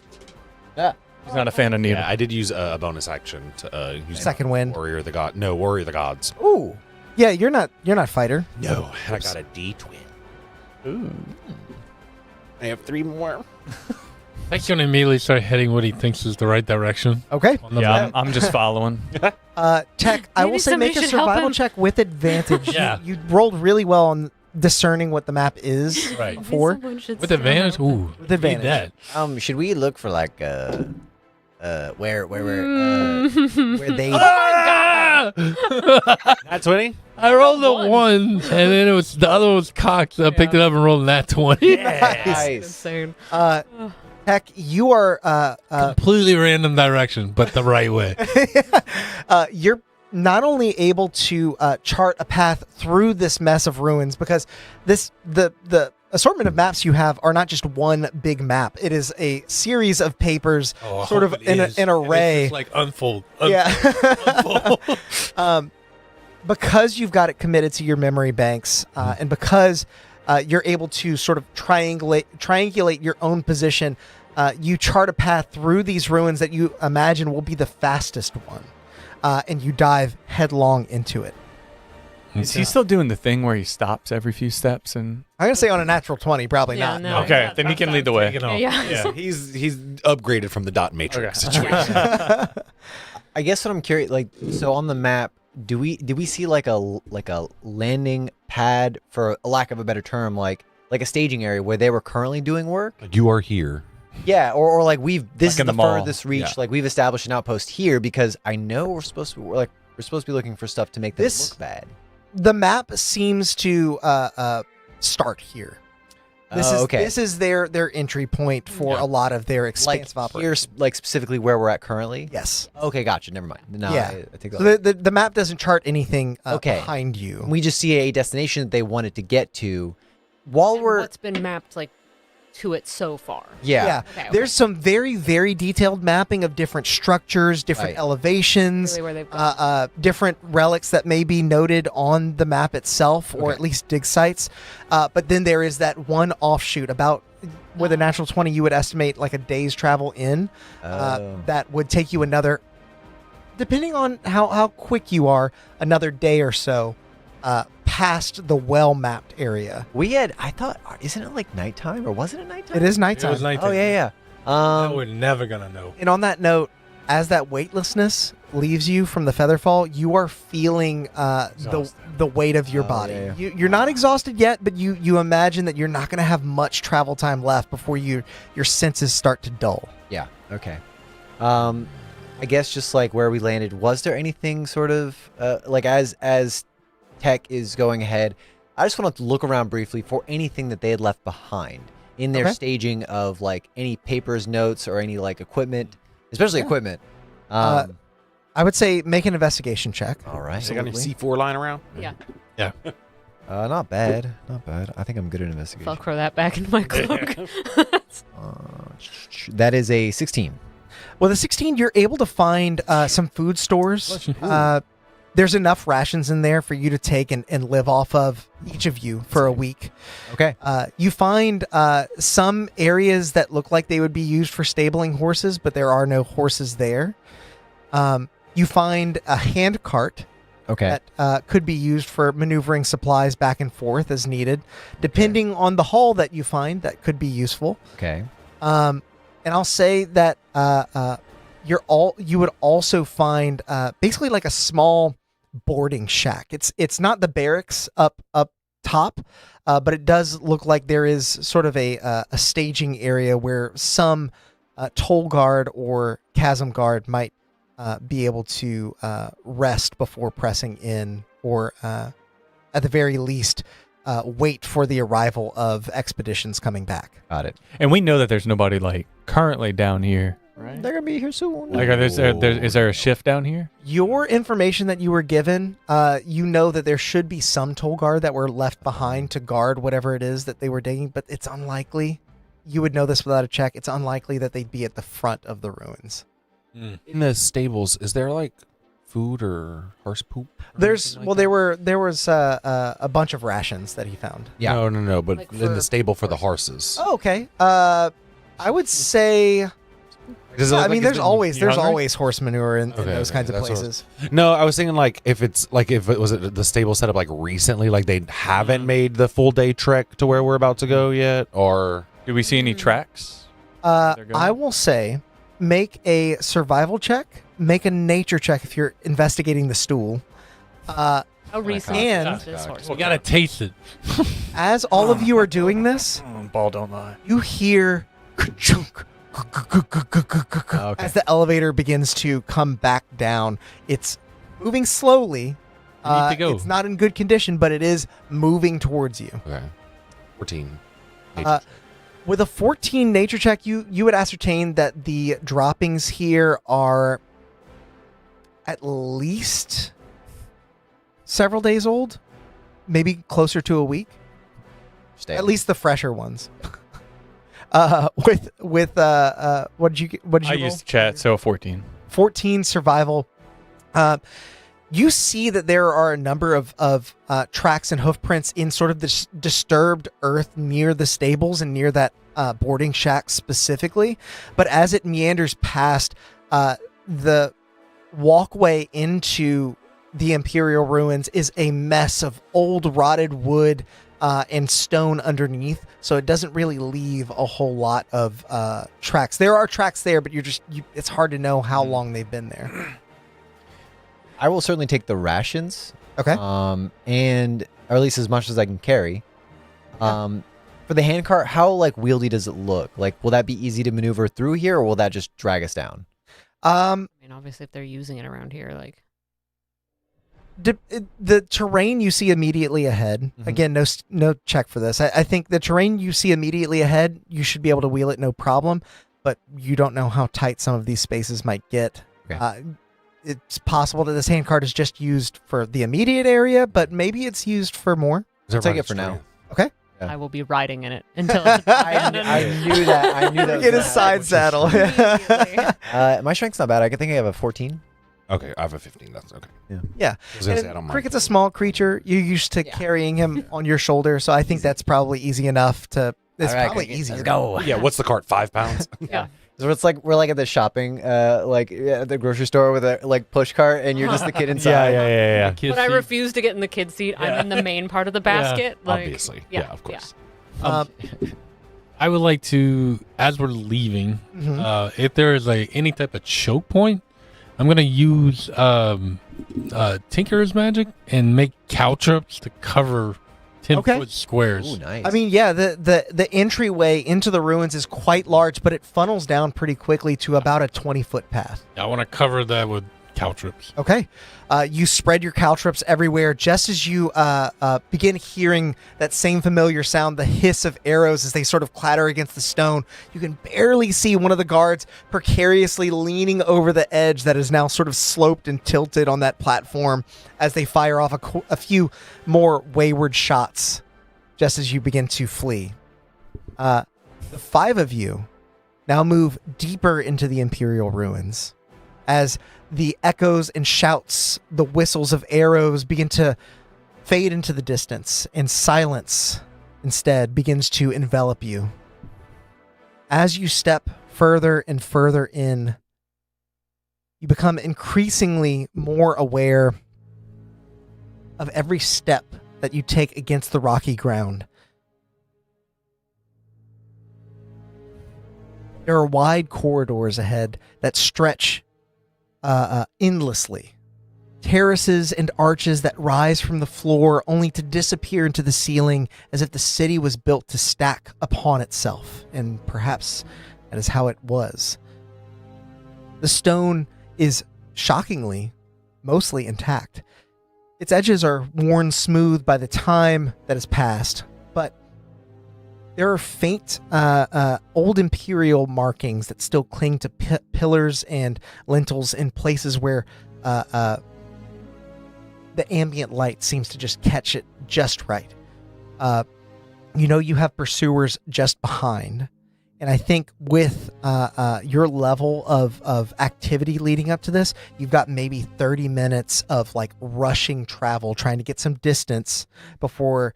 He's not a fan of needle. Yeah, I did use a bonus action to use Second wind. Warrior of the God. No, Warrior of the Gods. Ooh. Yeah, you're not fighter. No, and I got a D twin. Ooh. I have 3 more. Thanks gonna immediately start heading what he thinks is the right direction. Okay. On the Yeah, map. I'm just following. Tech, I will Maybe say make somebody a should help survival him. check with advantage. Yeah. You rolled really well on discerning what the map is Right. for. Someone should With stand advantage. up. Ooh. With advantage. Need that. Should we look for like where they That's 20? I rolled a 1, and then it was the other one was cocked. So I picked it up and rolled that 20. nice. Insane. Tech, you are Completely random direction, but the right way. you're not only able to chart a path through this mess of ruins, because the assortment of maps you have are not just one big map. It is a series of papers, Oh, I sort of hope it in is. an array. It's just like unfold. Yeah. Unfold. Because you've got it committed to your memory banks, and because you're able to sort of triangulate your own position, you chart a path through these ruins that you imagine will be the fastest one, and you dive headlong into it. Is he still doing the thing where he stops every few steps and? I'm gonna say on a natural 20, probably Yeah, not. no. Okay, Yeah, then he can lead the way. Take it off. Yeah. He's upgraded from the dot matrix Okay. situation. I guess what I'm curious, like, so on the map, do we see like a landing pad, for a lack of a better term, like a staging area where they were currently doing work? Like, you are here. Yeah, or like this Like is in the the mall. furthest reach. Yeah. Like we've established an outpost here because I know we're supposed to be looking for stuff to make this look bad. The map seems to start here. This is their entry point for a lot of their Like expansive here, operations. like specifically where we're at currently. Yes. Okay, gotcha. Never mind. No, Yeah. I take So that. the map doesn't chart anything Okay. behind you. We just see a destination that they wanted to get to. While And we're what's been mapped like to it so far. yeah. Okay, There's some very, very detailed mapping of different structures, different Right. elevations, Really where they've gone. different relics that may be noted on the map itself, or Okay. at least dig sites. But then there is that one offshoot about with a natural 20, you would estimate like a day's travel in. That would take you another, depending on how quick you are, another day or so past the well-mapped area. I thought, isn't it like nighttime or wasn't it nighttime? It is nighttime. It was nighttime. Oh, yeah. We're never gonna know. And on that note, as that weightlessness leaves you from the featherfall, you are feeling the weight of your body. yeah. You're not exhausted yet, but you imagine that you're not going to have much travel time left before your senses start to dull. Yeah. Okay. I guess just like where we landed, was there anything sort of like as Tech is going ahead? I just want to look around briefly for anything that they had left behind in their staging of like any papers, notes, or any like equipment, especially equipment. I would say make an investigation check. All right. So got any C4 lying around? Yeah. Not bad. Not bad. I think I'm good at investigation. Velcro that back into my cloak. That is a 16. Well, the 16, you're able to find some food stores. There's enough rations in there for you to take and live off of, each of you, for a week. Okay. You find some areas that look like they would be used for stabling horses, but there are no horses there. You find a hand cart Okay. that could be used for maneuvering supplies back and forth as needed. Depending on the haul that you find, that could be useful. Okay. And I'll say that you would also find basically like a small boarding shack. It's not the barracks up top, but it does look like there is sort of a staging area where some toll guard or chasm guard might be able to rest before pressing in, or at the very least wait for the arrival of expeditions coming back. Got it. And we know that there's nobody like currently down here, right? They're gonna be here soon. Like, is there a shift down here? Your information that you were given, you know that there should be some toll guard that were left behind to guard whatever it is that they were digging, but it's unlikely. You would know this without a check. It's unlikely that they'd be at the front of the ruins. In the stables, is there like food or horse poop? Or There was a bunch of rations that he found. Yeah. No, but Like in the stable for the horses. Oh, okay. I would say. Does it look I like mean, it's there's been- always you hungry? horse manure in those kinds of that's what I places. No, I was thinking like if it was the stable set up like recently, like they haven't made the full day trek to where we're about to go yet, or Do we see any tracks? They're going? I will say, make a survival check. Make a nature check if you're investigating the stool. How recent And- is this horse? You gotta taste it. As all of you are doing this, Ball don't lie. you hear ka-chunk, Okay. as the elevator begins to come back down. It's moving slowly. You need to go. It's not in good condition, but it is moving towards you. okay, 14. With a 14 nature check, you would ascertain that the droppings here are at least several days old, maybe closer to a week. At least the fresher ones. What did you I roll? used chat, so a 14. 14 survival. You see that there are a number of tracks and hoof prints in sort of this disturbed earth near the stables and near that boarding shack specifically. But as it meanders past, the walkway into the Imperial ruins is a mess of old rotted wood and stone underneath. So it doesn't really leave a whole lot of tracks. There are tracks there, but it's hard to know how long they've been there. I will certainly take the rations. Okay. And or at least as much as I can carry. For the handcart, how like wieldy does it look? Like, will that be easy to maneuver through here, or will that just drag us down? I mean, obviously, if they're using it around here, like. The terrain you see immediately ahead. Mhm. Again, no check for this. I think the terrain you see immediately ahead, you should be able to wheel it no problem. But you don't know how tight some of these spaces might get. Okay. It's possible that this handcart is just used for the immediate area, but maybe it's used for more. I'll take it for now. Okay. I will be riding in it until it's abandoned. I knew that. I knew that. was Get a gonna side saddle. Immediately. My strength's not bad. I think I have a 14. Okay, I have a 15. That's okay. Yeah. I was gonna And say, I don't mind. Cricket's a small creature. You're used to carrying him on your shoulder, so I think that's probably easy enough to It's All right, probably Cricket, easier. Let's go. Yeah, what's the cart? 5 pounds? Yeah. So it's like we're like at the shopping, at the grocery store with a like push cart, and you're just the kid inside. yeah. Kids But I see- refuse to get in the kid seat. I'm in the main part of the basket. Like, Obviously. yeah, Yeah, of course. I would like to, as we're leaving, if there is any type of choke point, I'm gonna use Tinker's magic and make caltrops to cover 10-foot squares. Ooh, nice. I mean, yeah, the entryway into the ruins is quite large, but it funnels down pretty quickly to about a 20-foot path. I want to cover that with caltrops. Okay. You spread your caltrops everywhere just as you begin hearing that same familiar sound, the hiss of arrows as they sort of clatter against the stone. You can barely see one of the guards precariously leaning over the edge that is now sort of sloped and tilted on that platform as they fire off a few more wayward shots just as you begin to flee. The 5 of you now move deeper into the Imperial ruins as the echoes and shouts, the whistles of arrows begin to fade into the distance, and silence instead begins to envelop you. As you step further and further in, you become increasingly more aware of every step that you take against the rocky ground. There are wide corridors ahead that stretch endlessly. Terraces and arches that rise from the floor only to disappear into the ceiling as if the city was built to stack upon itself. And perhaps that is how it was. The stone is shockingly mostly intact. Its edges are worn smooth by the time that has passed, but there are faint old imperial markings that still cling to pillars and lintels in places where the ambient light seems to just catch it just right. You have pursuers just behind. And I think with your level of activity leading up to this, you've got maybe 30 minutes of like rushing travel, trying to get some distance before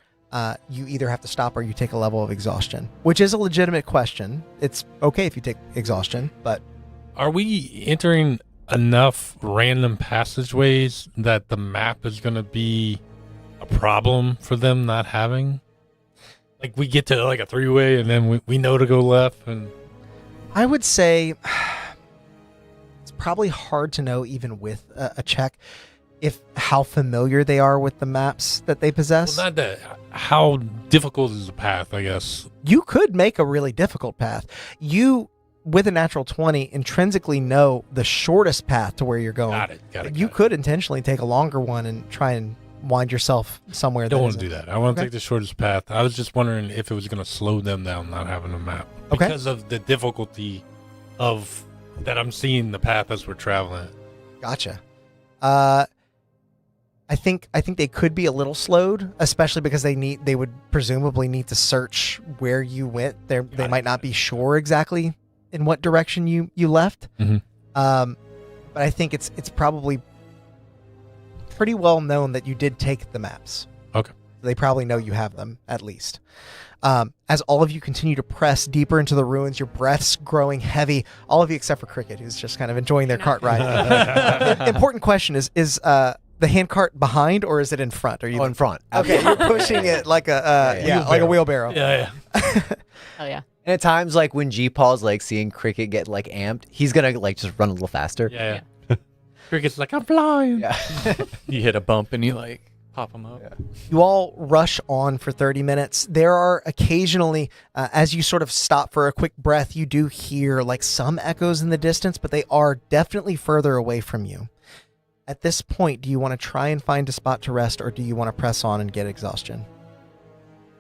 you either have to stop or you take a level of exhaustion, which is a legitimate question. It's okay if you take exhaustion, but... Are we entering enough random passageways that the map is going to be a problem for them not having? Like we get to like a 3-way and then we know to go left. And I would say it's probably hard to know even with a check if how familiar they are with the maps that they possess. well, not that. How difficult is the path, I guess? You could make a really difficult path. You, with a natural 20, intrinsically know the shortest path to where you're going. Got it. You could intentionally take a longer one and try and wind yourself somewhere. I don't that want to isn't. do that. I want to Okay. take the shortest path. I was just wondering if it was going to slow them down not having a map. Okay. Because of the difficulty of that I'm seeing the path as we're traveling. Gotcha. I think they could be a little slowed, especially because they would presumably need to search where you went. They might not be sure exactly in what direction you left. Mhm. But I think it's probably pretty well known that you did take the maps. Okay. They probably know you have them at least. As all of you continue to press deeper into the ruins, your breaths growing heavy. All of you except for Cricket, who's just kind of enjoying their cart ride. Important question is the hand cart behind or is it in front? Are you in front. Okay, you're pushing it like a like a wheelbarrow. Yeah. Oh yeah. And at times, like when G-Paw's like seeing Cricket get like amped, he's gonna like just run a little faster. Yeah. Cricket's like, I'm flying. Yeah. You hit a bump and you like pop them up. You all rush on for 30 minutes. There are occasionally, as you sort of stop for a quick breath, you do hear like some echoes in the distance, but they are definitely further away from you. At this point, do you want to try and find a spot to rest, or do you want to press on and get exhaustion?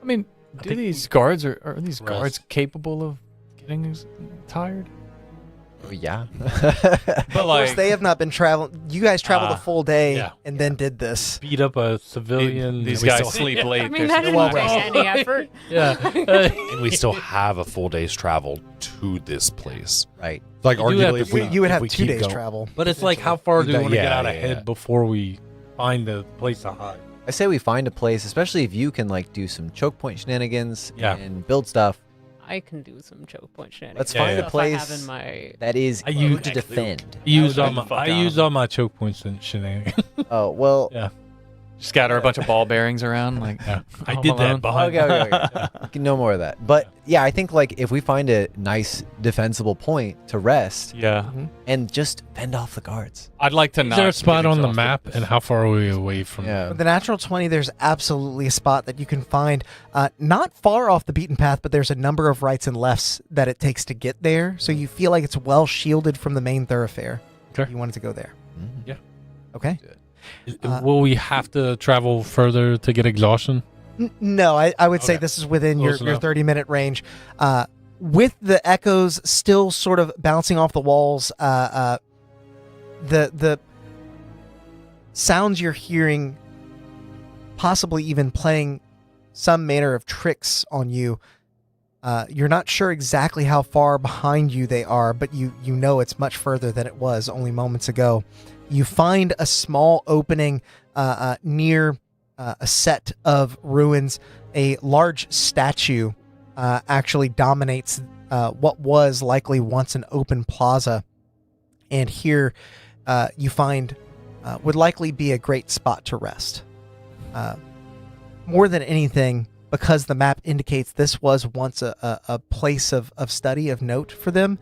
I mean, think these guards are these rest. guards capable of getting tired? Yeah. But Of course, like they have not been traveling. You guys traveled a full day yeah. and then did this. Beat up a civilian. these We guys still- sleep late. I mean, They're that still didn't up. take any effort. Yeah. And we still have a full day's travel to this place. Right. Like, You do have arguably, to if we You would if have we 2 keep days going- travel. But it's like, how far do we want to Yeah, get out yeah, ahead yeah. before we find a place to hide? I say we find a place, especially if you can like do some choke point shenanigans Yeah. and build stuff. I can do some choke point shenanigans. Let's Yeah, find yeah. a Stuff I have place in my. that is I easy use- to defend. I used all my choke points and shenanigans. Oh well. Yeah. Scatter a bunch of ball bearings around. Like, Yeah. I Home did that Alone. behind. Okay. No more of that. But yeah, I think like if we find a nice defensible point to rest yeah. and just fend off the guards. I'd like to Is not. there a spot get on the exhausted map, with and this. how far are we away from? Yeah. With the natural 20, there's absolutely a spot that you can find not far off the beaten path, but there's a number of rights and lefts that it takes to get there. So you feel like it's well shielded from the main thoroughfare. Okay. If you wanted to go there. Yeah. Okay. Will we have to travel further to get exhaustion? No, I would say Okay. this is within your Close enough. 30-minute range. With the echoes still sort of bouncing off the walls, the sounds you're hearing possibly even playing some manner of tricks on you. You're not sure exactly how far behind you they are, but you know it's much further than it was only moments ago. You find a small opening near a set of ruins. A large statue actually dominates what was likely once an open plaza. And here you find would likely be a great spot to rest. More than anything, because the map indicates this was once a place of study, of note for them,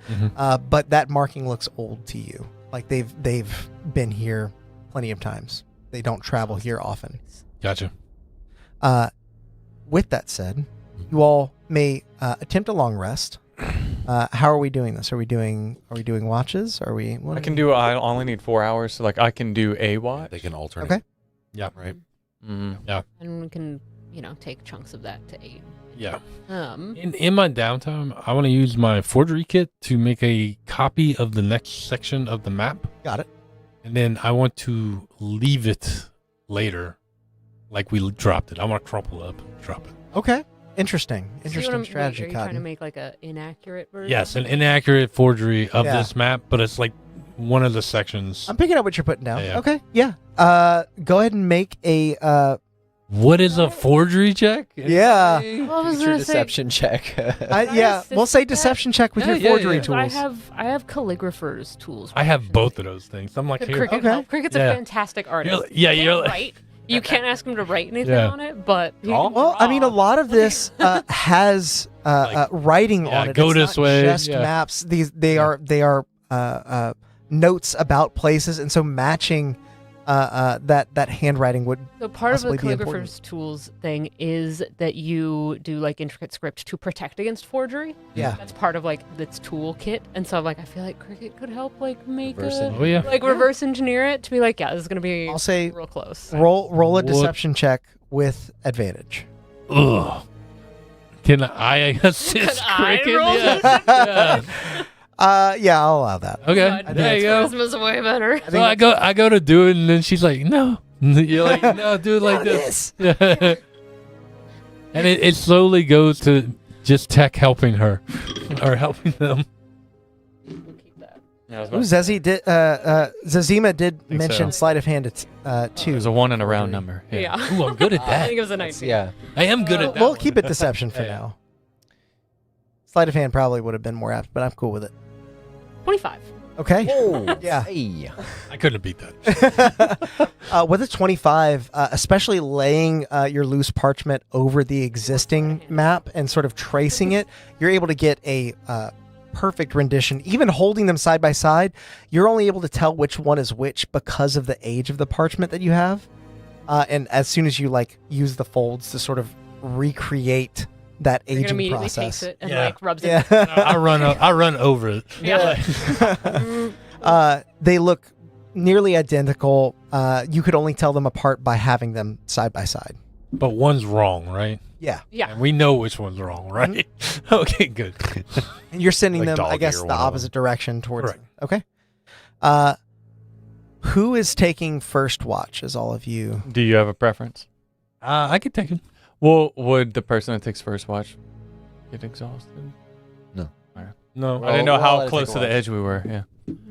but that marking looks old to you. Like they've been here plenty of times. They don't travel here often. Gotcha. With that said, you all may attempt a long rest. How are we doing this? Are we doing watches? Are we? I can do. I only need 4 hours, so like I can do a watch. They can alternate. Okay. Yeah. Right. And we can, take chunks of that to 8. Yeah. Um, In my downtime, I want to use my forgery kit to make a copy of the next section of the map, Got it. and then I want to leave it later, like we dropped it. I want to crumple up and drop it. Okay. Interesting. so you Interesting wanna- strategy, Are you trying to Cotton. make like a inaccurate version? Yes, an inaccurate forgery of Yeah. this map, but it's like one of the sections. I'm picking up what you're putting down. Yeah. Okay. Yeah. Go ahead and make a. What is a forgery check? Yeah. Well, I was Future gonna say, deception check. Yeah. We'll say deception check with Yeah, your yeah, forgery yeah. tools. I have calligrapher's tools. I have both of those things. I'm like, Could here. Cricket Okay. help? Cricket's Yeah. a fantastic artist. You're He can't like- write. You can't ask him to write anything Yeah. on it, but he Oh, can Well, I mean, a draw. lot of this has Like, writing yeah, on it. go It's this not way, Just yeah. maps. They are notes about places, and so matching that handwriting would. So part of the possibly be important. calligrapher's tools thing is that you do like intricate script to protect against forgery. Yeah. That's part of like its toolkit, and so like I feel like Cricket could help like make Reverse a Oh yeah. like reverse engineer it to be like, yeah, this is gonna be I'll say real close. roll a What? deception check with advantage. Ugh. Can I assist Can I Cricket? roll Yeah. Yeah. Yeah, I'll allow that. Okay. God, There you go. Charisma's way better. So I go to do it, and then she's like, "No." You're like, "No, do it like this." Yeah. And it slowly goes to just tech helping her, or helping them. We'll keep that. Yeah, I was Ooh, about- Zezzy did. Zazima did Think mention so. sleight of hand too. There's a 1 and a round number. Yeah. Ooh, I'm good at I that. think it was a 19. Yeah. I am good at that. We'll one. keep it deception for Yeah. now. Sleight of hand probably would have been more apt, but I'm cool with it. 25. Okay. Oh, Yeah. Hey. I couldn't beat that. With a 25, especially laying your loose parchment over the existing map and sort of tracing it, you're able to get a perfect rendition. Even holding them side by side, you're only able to tell which one is which because of the age of the parchment that you have. And as soon as you like use the folds to sort of recreate that Cricket aging immediately process. takes it and Yeah. like rubs it. Yeah. I run over it. Yeah. They look nearly identical. You could only tell them apart by having them side by side. But one's wrong, right? Yeah. Yeah. And we know which one's wrong, right? okay, good. And you're sending Like them, I dog guess, ear, the one of them. opposite direction towards Correct. them. Okay. Who is taking first watch as all of you? Do you have a preference? I could take it. Well, would the person that takes first watch get exhausted? No. I didn't know Well, how I'll close take to a the watch. edge we were. Yeah.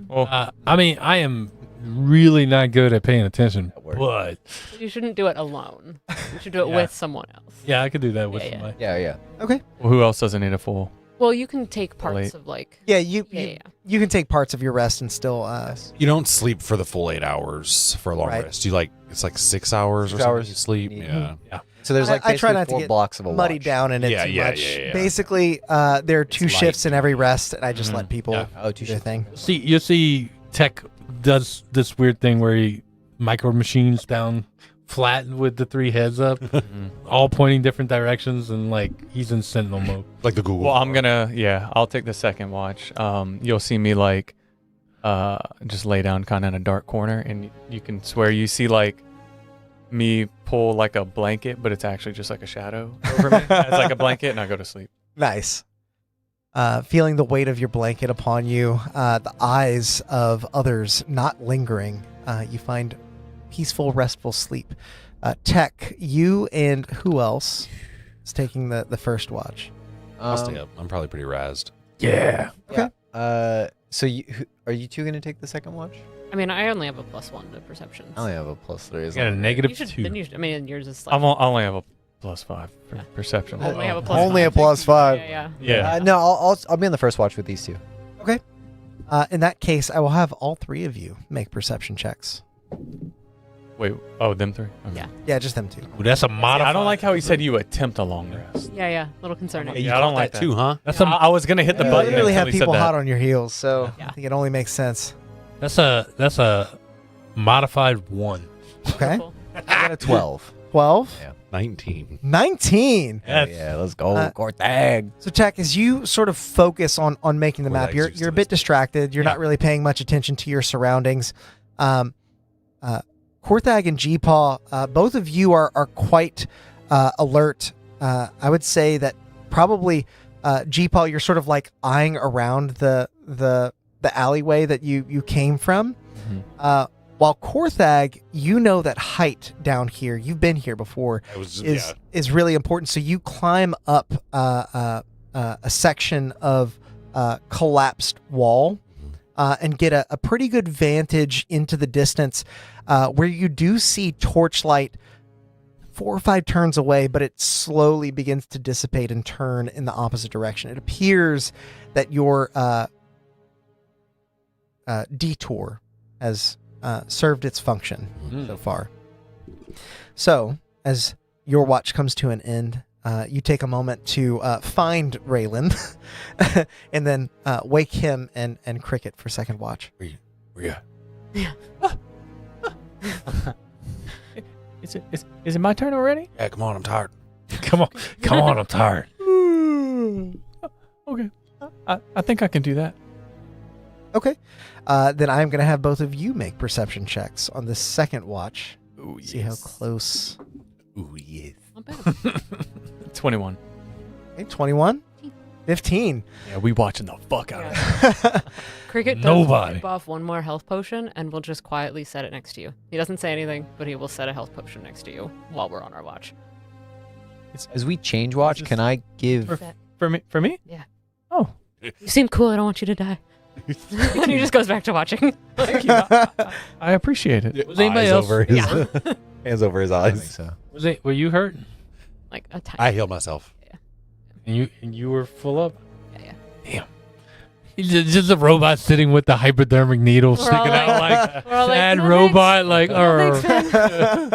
Well, I mean, I am really not good at paying attention, That works. but You shouldn't do it alone. You should do it Yeah. with someone else. yeah, I could do that with Yeah, yeah. somebody. Yeah, yeah. Okay. who else doesn't need a full Well, you can take parts Late. of like. Yeah, Yeah. you can take parts of your rest and still. You don't sleep for the full 8 hours for a long Right. rest. You it's like 6 hours 6 or something hours you sleep. you need. Yeah. So there's like I try basically not to 4 get blocks of a muddy watch. down in it Yeah, too yeah, much. yeah, yeah. Basically, there are 2 It's shifts light. in every rest, and I just let people Yeah. Oh, do 2 their shifts. thing. See, you see, Tech does this weird thing where he micro machines down flat with the 3 heads up, all pointing different directions, and like he's in sentinel mode. Like the Google. Well, I'll take the second watch. You'll see me like just lay down kind of in a dark corner, and you can swear you see like me pull like a blanket, but it's actually just like a shadow over me. It's like a blanket, and I go to sleep. Nice. Feeling the weight of your blanket upon you, the eyes of others not lingering, you find peaceful, restful sleep. Tech, you and who else is taking the first watch? I'll stay up. I'm probably pretty razzed. Yeah. So are you 2 going to take the second watch? I mean, I only have a +1 to perception. I only have a +3. You got a negative You should. 2. Then you should. I mean, yours is like. I only have a +5 for Yeah. perception. I only have a +5. Only a +5. Yeah. Yeah. No, I'll be on the first watch with these 2. In that case, I will have all 3 of you make perception checks. Wait. Oh, them 3. Okay. Yeah. Yeah, just them 2. Ooh, that's a modified. I don't like how he said you attempt a long rest. Yeah. A little concerning. Yeah, I don't like that too, huh? That's I was gonna hit the You button. literally until have he said people that. hot on your heels, so Yeah. I think it only makes sense. That's a modified 1. Okay. Cool. I got a 12. 12. Yeah. 19. 19. Oh, yeah, let's go, Uh, Cortag. So, Tech, as you sort of focus on making the Well, map, that you're used a to bit be- distracted. You're not really paying much attention to your surroundings. Korthag and G-Paw, both of you are quite alert. I would say that probably G-Paw, you're sort of like eyeing around the alleyway that you came from. While Korthag, you know that height down here, you've been here before, I was is really important. So you climb up a section of collapsed wall and get a pretty good vantage into the distance where you do see torchlight 4 or 5 turns away, but it slowly begins to dissipate and turn in the opposite direction. It appears that your detour has served its function so far. So, as your watch comes to an end, you take a moment to find Raylan and then wake him and Cricket for second watch. Yeah. Is it my turn already? Yeah, come on, I'm tired. Come on, I'm tired. Okay. I think I can do that. Okay. Then I'm going to have both of you make perception checks on the second watch. Ooh, See how close. Ooh, yes. Not bad. 21. Okay, 21? 15. Yeah, we watching the fuck out of it. Cricket does Nobody. rip off 1 more health potion and will just quietly set it next to you. He doesn't say anything, but he will set a health potion next to you while we're on our watch. As we change watch, can I give... For me? Yeah. Oh. You seem cool. I don't want you to die. And he just goes back to watching. Thank you. I appreciate it. Was anybody Eyes else? over his, Yeah. hands over his I think eyes. so. Were you hurt? Like a tiny. I healed myself. And you were full up? Yeah. Damn. He's just a robot sitting with the hypodermic needle We're sticking all out like- like we're all like, sad "No, robot, like, No, thanks, man.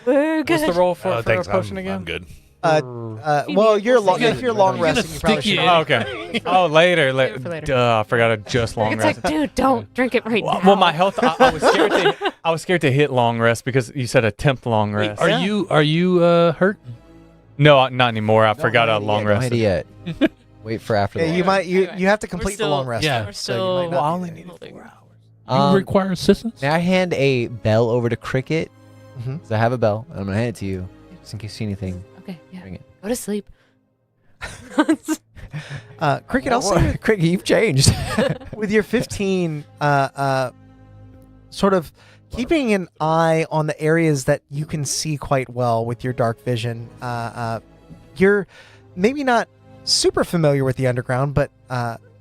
We're What's the good. roll for a Thanks, potion I'm again? good. Well, you're if you're long You're gonna resting, you probably stick should. it. Oh, okay. Oh, later. Save it for later. Duh, I forgot to just long It's rest. like, dude, don't drink it right now. Well, my health. I was scared to. I was scared to hit long rest because you said attempt long Wait, rest. are you hurt? No, not anymore. I forgot a long Don't rest. hit it yet. Wait for after Yeah, the you long might Anyway, you have to we're complete the still- long rest. Yeah. We're so you still might not Well, I be only there. needed 4 hours. You require assistance? May I hand a bell over to Cricket? Mhm. Because I have a bell, and I'm going to hand it to you, just in case you see anything. Okay, yeah. Bring it. Go to sleep. Cricket, also Cricket, you've changed. with your 15, sort of keeping an eye on the areas that you can see quite well with your dark vision. You're maybe not super familiar with the underground, but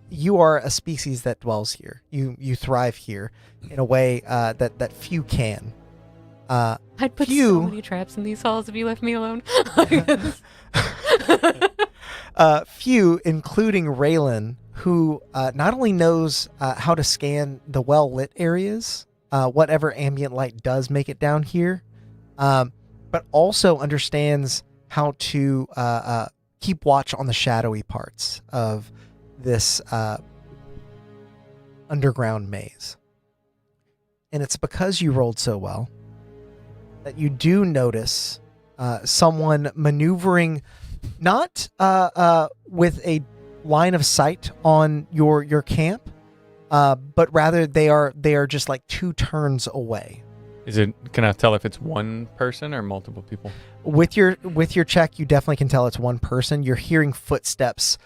you are a species that dwells here. You thrive here in a way that few can. I'd put You- so many traps in these halls if you left me alone. few, including Raylan, who not only knows how to scan the well-lit areas, whatever ambient light does make it down here, but also understands how to keep watch on the shadowy parts of this underground maze. And it's because you rolled so well that you do notice someone maneuvering, not with a line of sight on your camp, but rather they are just like 2 turns away. Can I tell if it's one person or multiple people? With your check, you definitely can tell it's one person. You're hearing footsteps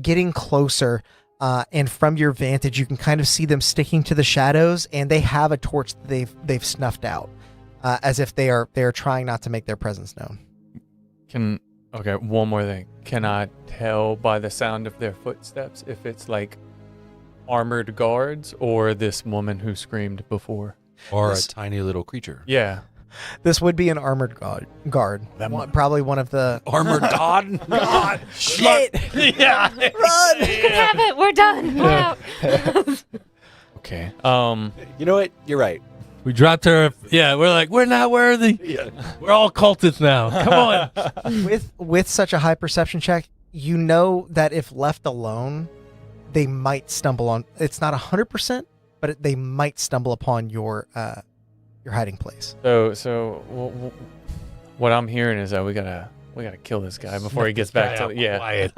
getting closer, and from your vantage, you can kind of see them sticking to the shadows, and they have a torch that they've snuffed out, as if they are trying not to make their presence known. Okay, one more thing. Can I tell by the sound of their footsteps if it's like armored guards or this woman who screamed before? Or a tiny little creature. Yeah. This would be an armored guard. Probably one of the Armored god? God, shit! Yeah. Run! You can have it. We're done. We're out. Okay. You know what? You're right. We dropped her. Yeah, we're like, we're not worthy. Yeah. We're all cultists now. Come on. With such a high perception check, you know that if left alone, they might stumble on. It's not 100%, but they might stumble upon your hiding place. So what I'm hearing is that we gotta kill this guy before he gets back to Quiet.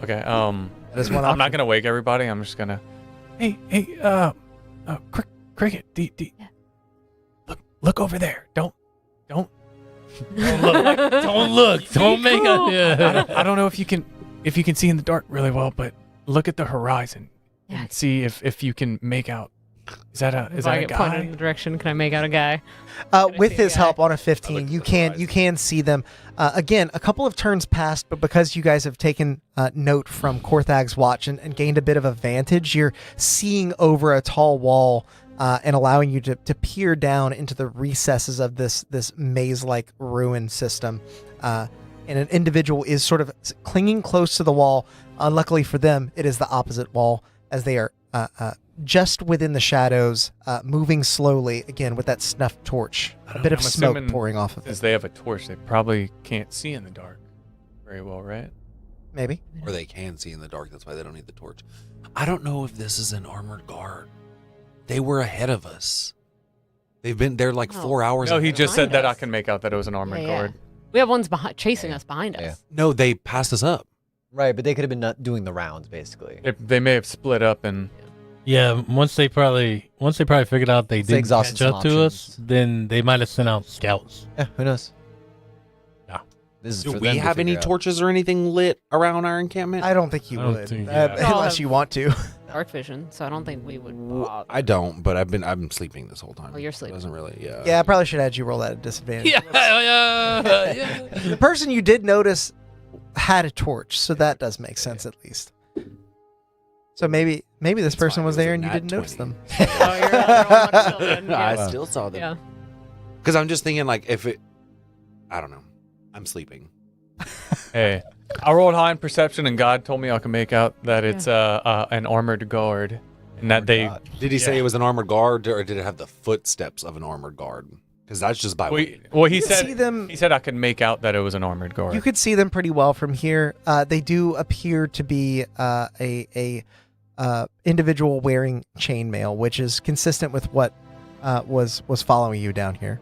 Okay. That is one I'm option. not gonna wake everybody. I'm just gonna. Hey, Cricket, look over there. Don't. Don't look. Don't make cool. it. I don't know if you can see in the dark really well, but look at the horizon Yeah. and see if you can make out. Is that a If I get pointed in guy? the direction, can I make out a guy? With see the his guy? help on a 15, you can see them. Again, a couple of turns passed, but because you guys have taken note from Korthag's watch and gained a bit of a vantage, you're seeing over a tall wall and allowing you to peer down into the recesses of this maze-like ruin system. And an individual is sort of clinging close to the wall. Unluckily for them, it is the opposite wall, as they are just within the shadows, moving slowly, again, with that snuff torch. A bit of I'm smoke assuming pouring off of Since it. they have a torch, they probably can't see in the dark very well, right? Maybe. Or they can see in the dark. That's why they don't need the torch. I don't know if this is an armored guard. They were ahead of us. They've been there like No. 4 hours. No, he ahead. just said Behind that I us. can make out that it was an armored Yeah. guard. We have ones chasing us behind us. Yeah. No, they passed us up. Right, but they could have been not doing the rounds basically. They may have split up and Yeah, once they probably figured out they They didn't exhausted catch some up to us, options. then they might have sent out scouts. Yeah, who knows? Yeah. This is Do for we them to have any figure out. torches or anything lit around our encampment? I don't think you I don't would, think- yeah. We all unless have- you want to. Dark vision, so I don't think we would bother. I don't, but I'm sleeping this whole time. Oh, you're sleeping. Doesn't really, yeah. Yeah, I probably should have had you roll that at disadvantage. Yeah. The person you did notice had a torch, so that does make sense at least. So maybe this It's person fine, was it was there a and you nat didn't notice 20. them. Oh, you're on children. I Yeah. still saw them. Yeah. Because I'm just thinking, like, if it, I don't know. I'm sleeping. hey, I rolled high in perception, and God told me I can make out that it's an armored guard, and that they. Did he say it was an armored guard, or did it have the footsteps of an armored guard? Because that's just by weight. Well, he You can said see them- he said I could make out that it was an armored guard. You could see them pretty well from here. They do appear to be a individual wearing chainmail, which is consistent with what was following you down here.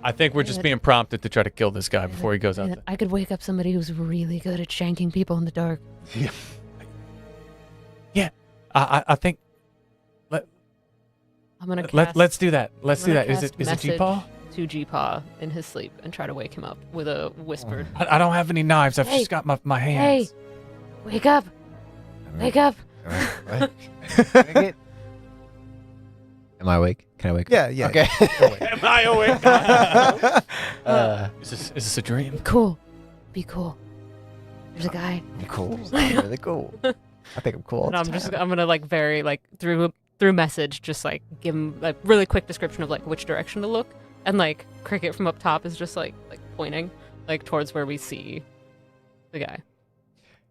I think we're just being prompted to try to kill this guy before he goes out there. I could wake up somebody who's really good at shanking people in the dark. I think I'm gonna cast let's do that. Let's do I'm gonna that. Is cast it message G-Paw? to G-Paw in his sleep and try to wake him up with a whispered, I don't have any knives. I've Hey. just got my "Hey, hands. wake up! Wake up!" Am I awake? Can I wake? Yeah, yeah. Okay. Am I awake? Is this a dream? Be cool. Be cool. There's a guy. cool. Really cool. I think I'm cool. all And the time. I'm gonna like very like through message just like give him a really quick description of like which direction to look, and like Cricket from up top is just like pointing. like towards where we see the guy.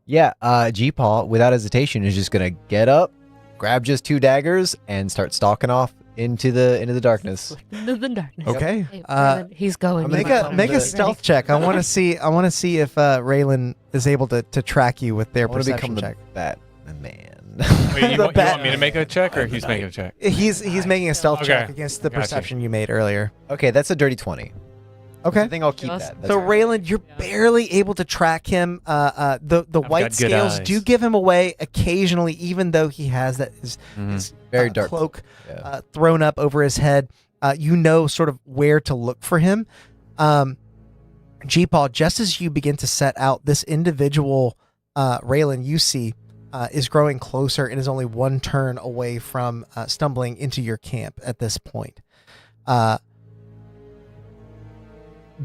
Yeah, G-Paw, without hesitation, is just gonna get up, grab just 2 daggers, and start stalking off into the darkness. Into the darkness. Okay. Hey, Raylan, he's going. Make a stealth check. I want to see if Raylan is able to track you with their I want to perception become check. the Batman. Wait, you want me to make a check, or he's making a check? He's making a stealth check Okay. against the Gotcha. perception you made earlier. Okay, that's a dirty 20. Okay. I think I'll keep Just- that. That's So right. Raylan, you're barely able to track him. The white got good scales eyes. do give him away occasionally, even though he has his Very dark cloak Yeah. thrown up over his head. You know sort of where to look for him. G-Paw, just as you begin to set out, this individual, Raylan, you see, is growing closer and is only 1 turn away from stumbling into your camp at this point.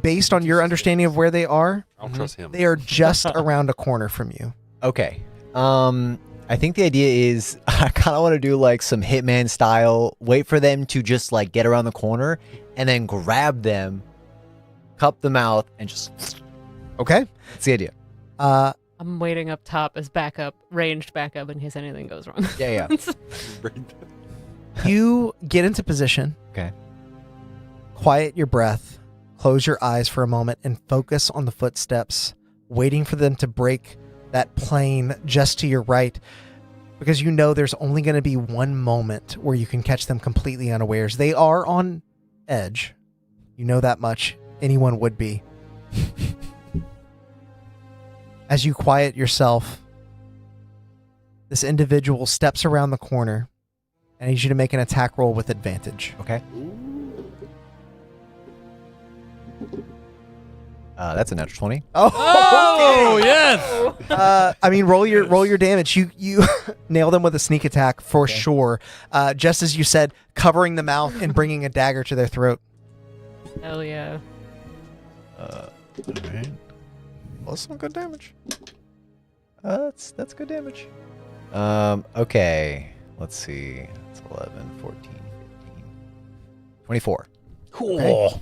Based on your understanding of where they are, I don't trust him. they are just around a corner from you. Okay. I think the idea is I kind of want to do like some Hitman style, wait for them to just like get around the corner and then grab them, cup the mouth, and just. Okay. That's the idea. I'm waiting up top as backup, ranged backup, in case anything goes wrong. Yeah. You get into position. Okay. Quiet your breath. Close your eyes for a moment and focus on the footsteps, waiting for them to break that plane just to your right, because you know there's only going to be one moment where you can catch them completely unawares. They are on edge. You know that much. Anyone would be. As you quiet yourself, this individual steps around the corner. I need you to make an attack roll with advantage. Okay. That's a natural 20. Oh, yes. I mean, roll your damage. You nail them with a sneak attack for sure. Just as you said, covering the mouth and bringing a dagger to their throat. Hell yeah. Alright. Well, some good damage. That's good damage. Okay. Let's see. It's 11, 14, 15, 24. Cool. Okay.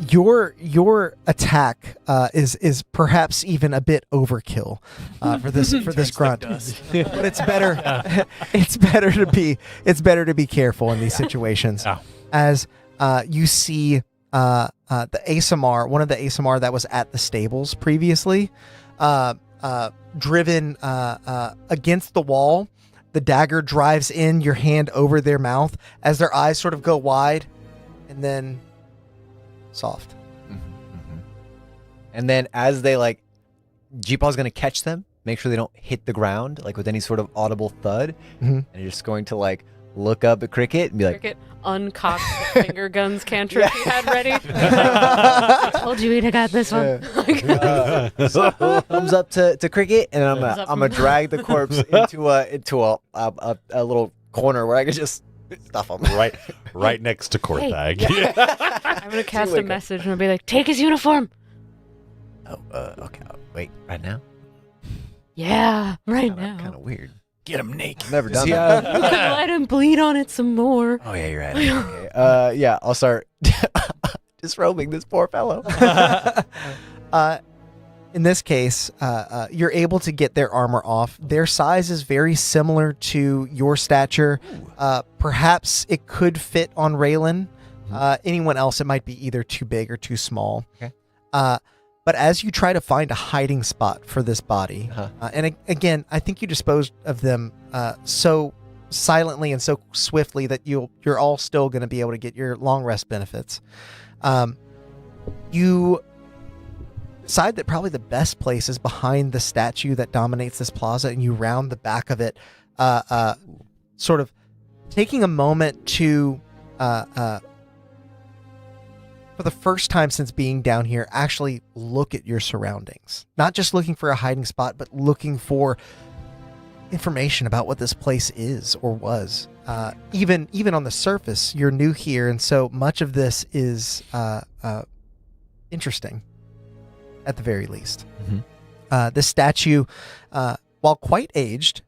Your attack is perhaps even a bit overkill for this grunt, but it's better. It's better to be careful in these situations. Yeah. As you see the ASMR, one of the ASMR that was at the stables previously, driven against the wall. The dagger drives in, your hand over their mouth as their eyes sort of go wide and then soft. And then as they like, G-Paw's going to catch them, make sure they don't hit the ground like with any sort of audible thud. Mhm. And you're just going to like look up at Cricket and be like, Cricket uncocked the finger guns cantrip he had ready. I told you we'd have got this one. thumbs up to Cricket, and I'm Thumbs up. gonna drag the corpse into a little corner where I can just stuff him. right next to Korthag. I'm gonna cast a wake up. message and I'll be like, take his uniform. Oh, okay. Wait, right now? Yeah, right now. Kind of weird. Get him naked. I've never done he, that. You can let him bleed on it some more. Oh yeah, you're right. Okay. Yeah, I'll start disrobing this poor fellow. In this case, you're able to get their armor off. Their size is very similar to your stature. Perhaps it could fit on Raylan. Anyone else, it might be either too big or too small. Okay. But as you try to find a hiding spot for this body, and again, I think you disposed of them so silently and so swiftly that you're all still going to be able to get your long rest benefits. You decide that probably the best place is behind the statue that dominates this plaza, and you round the back of it, sort of taking a moment to, for the first time since being down here, actually look at your surroundings. Not just looking for a hiding spot, but looking for information about what this place is or was. Even on the surface, you're new here, and so much of this is interesting, at the very least. Mhm. The statue, while quite aged,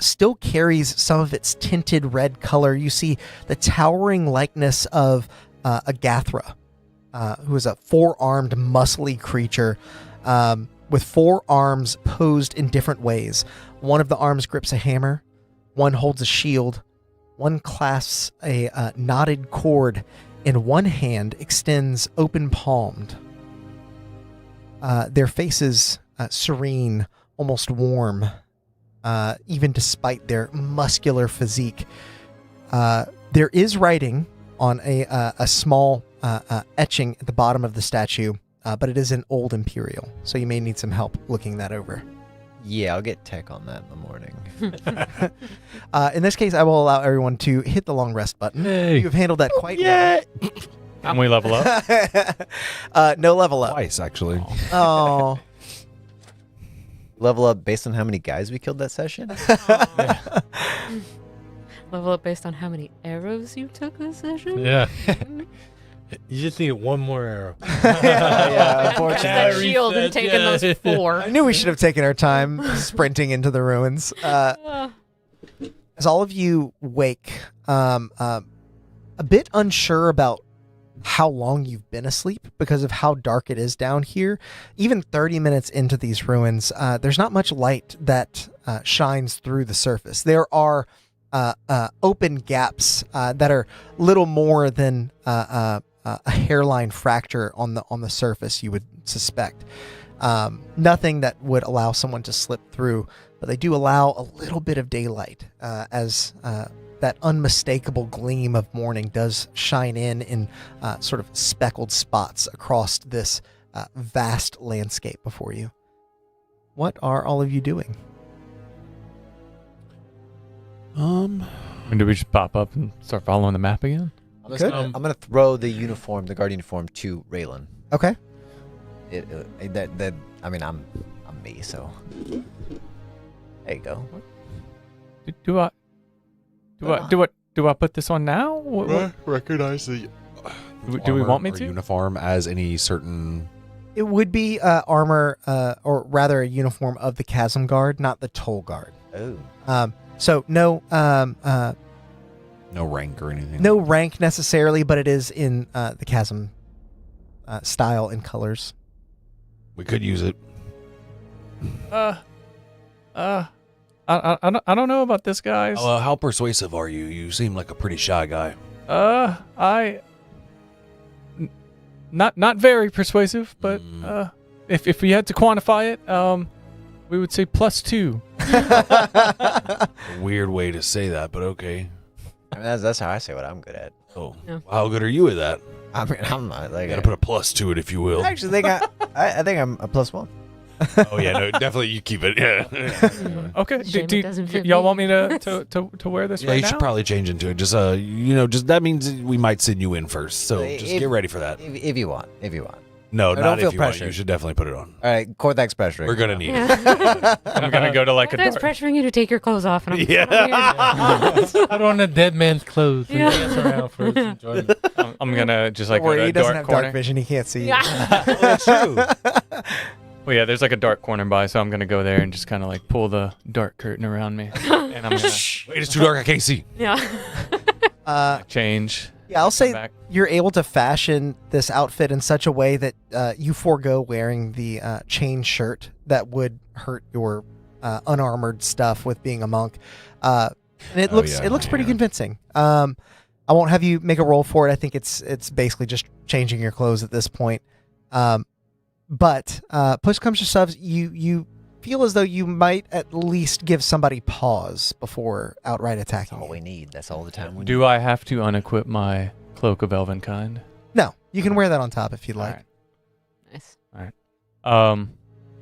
still carries some of its tinted red color. You see the towering likeness of Agathra, who is a four-armed, muscly creature with four arms posed in different ways. One of the arms grips a hammer, one holds a shield, one clasps a knotted cord, and one hand extends open-palmed. Their faces serene, almost warm, even despite their muscular physique. There is writing on a small etching at the bottom of the statue, but it is an old imperial, so you may need some help looking that over. Yeah, I'll get tech on that in the morning. In this case, I will allow everyone to hit the long rest button. Hey. You've handled that quite well. Can we level up? No level up. Twice, actually. Oh. Level up based on how many guys we killed that session? Level up based on how many arrows you took this session? Yeah. You just need one more arrow. Yeah, Catch that shield and taken those I 4. knew we should have taken our time sprinting into the ruins. As all of you wake, a bit unsure about how long you've been asleep because of how dark it is down here. Even 30 minutes into these ruins, there's not much light that shines through the surface. There are open gaps that are little more than a hairline fracture on the surface, you would suspect. Nothing that would allow someone to slip through, but they do allow a little bit of daylight as that unmistakable gleam of morning does shine in sort of speckled spots across this vast landscape before you. What are all of you doing? And do we just pop up and start following the map again? I'm gonna throw the uniform, the guard uniform, to Raylan. Okay. I'm me, so there you go. Do I put this on now? Recognize the. Do we want me or to? uniform as any certain? It would be armor, or rather a uniform of the Chasm Guard, not the Toll Guard. Oh. So no, No rank or anything. no rank necessarily, but it is in the Chasm style and colors. We could use it. I don't know about this, guys. How persuasive are you? You seem like a pretty shy guy. Not very persuasive, but if we had to quantify it, we would say +2. A weird way to say that, but okay. I mean, that's how I say what I'm good at. Oh, Yeah. how good are you at that? I mean, I'm not like. You gotta put a plus to it, if you will. Actually, I think I'm a +1. Oh yeah, no, definitely you keep it. Yeah. Okay. Shame it doesn't fit Y'all me. want me to wear this Yeah, right you now? should probably change into it. Just just that means we might send you in first. So just get ready for that. If you want. No, don't not feel if you want. pressured. You should definitely put it on. All right, Corthax pressure. We're gonna need it. Yeah. I'm gonna go to like a That's dark. pressuring you to take your clothes off. And I'm Yeah. Put on a dead man's clothes and Yeah. dance around for us. Enjoy it. I'm gonna just like Don't worry, go to he a doesn't dark have corner. dark vision. He can't see. Yeah. That's true. Well, yeah, there's like a dark corner by, so I'm gonna go there and just kind of like pull the dark curtain around me, and I'm gonna Wait, it's too dark. I can't see. Yeah. change. Yeah, I'll say back. you're able to fashion this outfit in such a way that you forego wearing the chain shirt that would hurt your unarmored stuff with being a monk. And it Oh, looks yeah, it looks pretty yeah. convincing. I won't have you make a roll for it. I think it's basically just changing your clothes at this point. But push comes to shove, you feel as though you might at least give somebody pause before outright That's attacking. all you. we need. That's all the time we need. Do I have to unequip my cloak of elven kind? No, you can wear that on top if you'd like. Alright. Nice.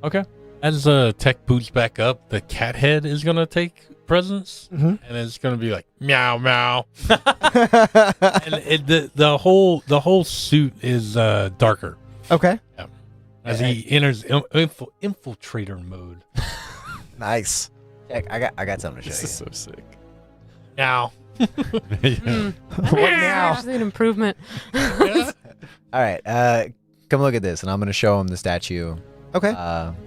Okay. As tech boots back up, the cat head is gonna take presence, Mhm. and it's gonna be like meow meow. And the whole suit is darker Okay. as he enters infiltrator mode. Nice. Check, I got something to show you. so sick. Meow. What now? Actually, an improvement. All right, come look at this, and I'm gonna show him the statue. Okay.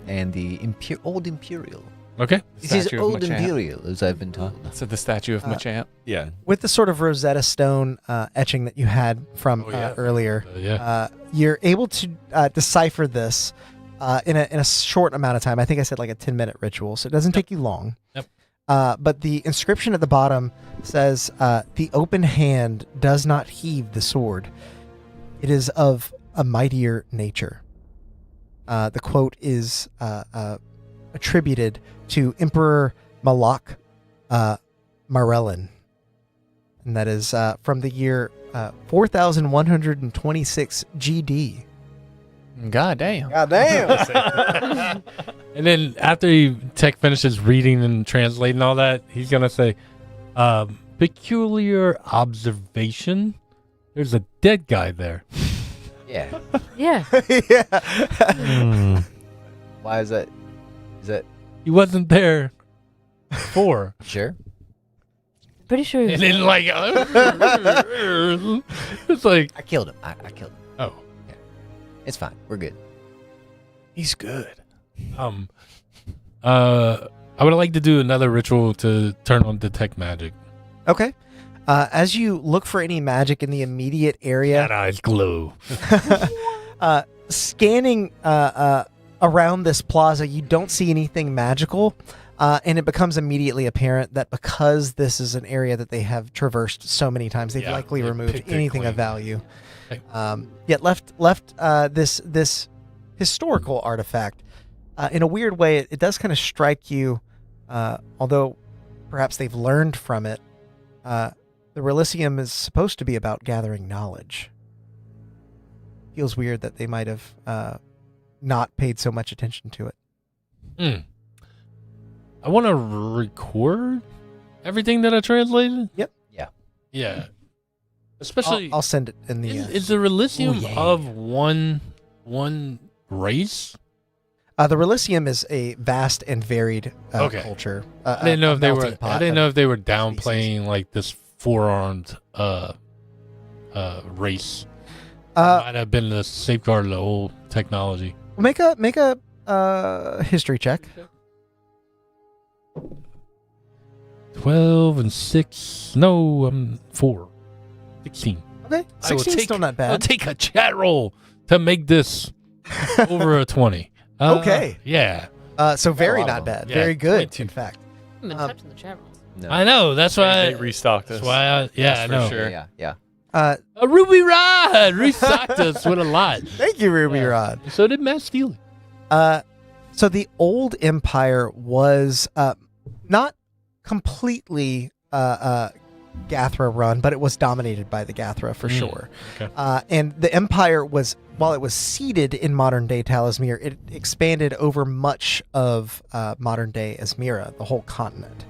And the old imperial. Okay. This is Statue of old Machamp. imperial, as I've been told. So the statue of Machamp. Yeah. With the sort of Rosetta Stone etching that you had from earlier, Yeah. you're able to decipher this in a short amount of time. I think I said like a 10-minute ritual, so it doesn't take you long. Yep. But the inscription at the bottom says, "The open hand does not heave the sword. It is of a mightier nature." The quote is attributed to Emperor Malak Marellin, and that is from the year 4126 GD. God damn. God damn! And then after Tech finishes reading and translating all that, he's gonna say, "Peculiar observation. There's a dead guy there." Yeah. Yeah. Yeah. Why is that? Is that He wasn't there before. sure? Pretty sure. And then like, it's like, I killed him. I killed him. oh, It's fine. We're good. He's good. I would like to do another ritual to turn on detect magic. Okay. As you look for any magic in the immediate area, That eyes glow. scanning around this plaza, you don't see anything magical, and it becomes immediately apparent that because this is an area that they have traversed so many times, they've Yeah, likely they removed picked it anything of clean. value. Okay. Yet left this historical artifact. In a weird way, it does kind of strike you, although perhaps they've learned from it. The Relicium is supposed to be about gathering knowledge. Feels weird that they might have not paid so much attention to it. I want to record everything that I translated. Yep. Yeah. Yeah. Especially, I'll send it in the. is the Relicium yeah. of one race? The Relicium is a vast and varied Okay. culture. I didn't know if they were. melting pot I didn't of know if they were species. downplaying like this four-armed race. Uh, Might have been the safeguard of the old technology. make a history check. 12 and 6. No, 4. 16. Okay, I will 16 still not I'll bad. take a chat roll to make this over a 20. Okay. Yeah. So very lot of not them. bad. Yeah, very good, 22. in fact. I've been Um, touching the chat rolls. No. I know. That's why. They restocked us. That's why. I That's for know. sure. Yeah. A Ruby Rod restocked us with a lot. Thank you, Ruby Yeah. Rod. So did Matt Steele. So the old empire was not completely Gathra run, but it was dominated by the Gathra for sure. okay. And the empire was, while it was seated in modern day Talismyr, it expanded over much of modern day Esmyra, the whole continent.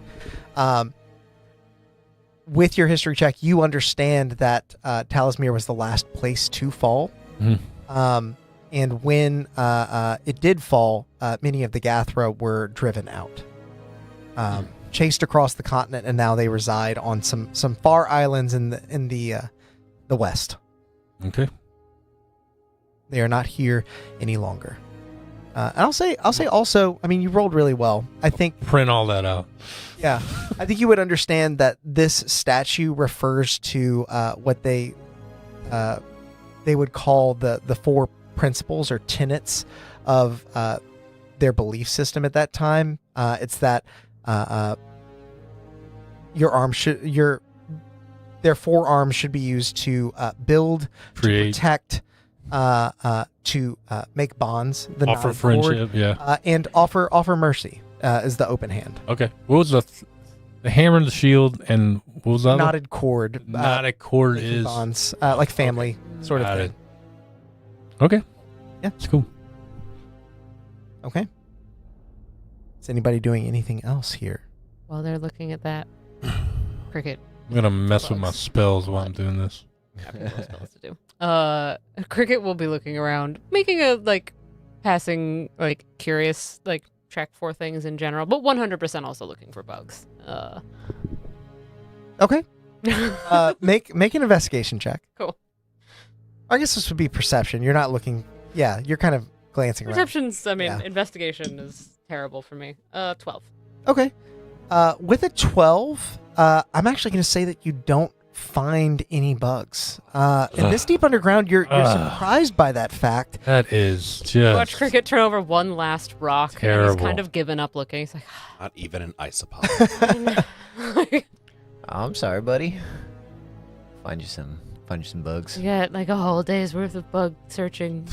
With your history check, you understand that Talismyr was the last place to fall. And when it did fall, many of the Gathra were driven out, chased across the continent, and now they reside on some far islands in the west. Okay. They are not here any longer. And I'll say also, I mean, you rolled really well. I think, Print all that out. yeah, I think you would understand that this statue refers to what they would call the four principles or tenets of their belief system at that time. It's that their forearms should be used to build, Create. to protect, to make bonds, the Offer knotted cord, friendship. Yeah. and offer mercy is the open hand. Okay. What was the hammer and the shield, and what was the other? Knotted cord, Knotted cord making is bonds, like family sort of Got thing. it. Okay. Yeah. It's cool. Okay. Is anybody doing anything else here? While they're looking at that, Cricket. I'm gonna mess with my spells while I'm doing this. Spells to do. Cricket will be looking around, making a passing curious check for things in general, but 100% also looking for bugs. Okay. Make an investigation check. Cool. I guess this would be perception. You're not looking. Yeah, you're kind of glancing around. Perception's, Yeah. investigation is terrible for me. 12. Okay. With a 12, I'm actually going to say that you don't find any bugs. In this deep underground, you're surprised by that fact. That is Watch just Cricket turn over one last rock. And terrible. he's kind of given up looking. He's like, Not even an isopod. I'm sorry, buddy. Find you some bugs. you get like a whole day's worth of bug searching.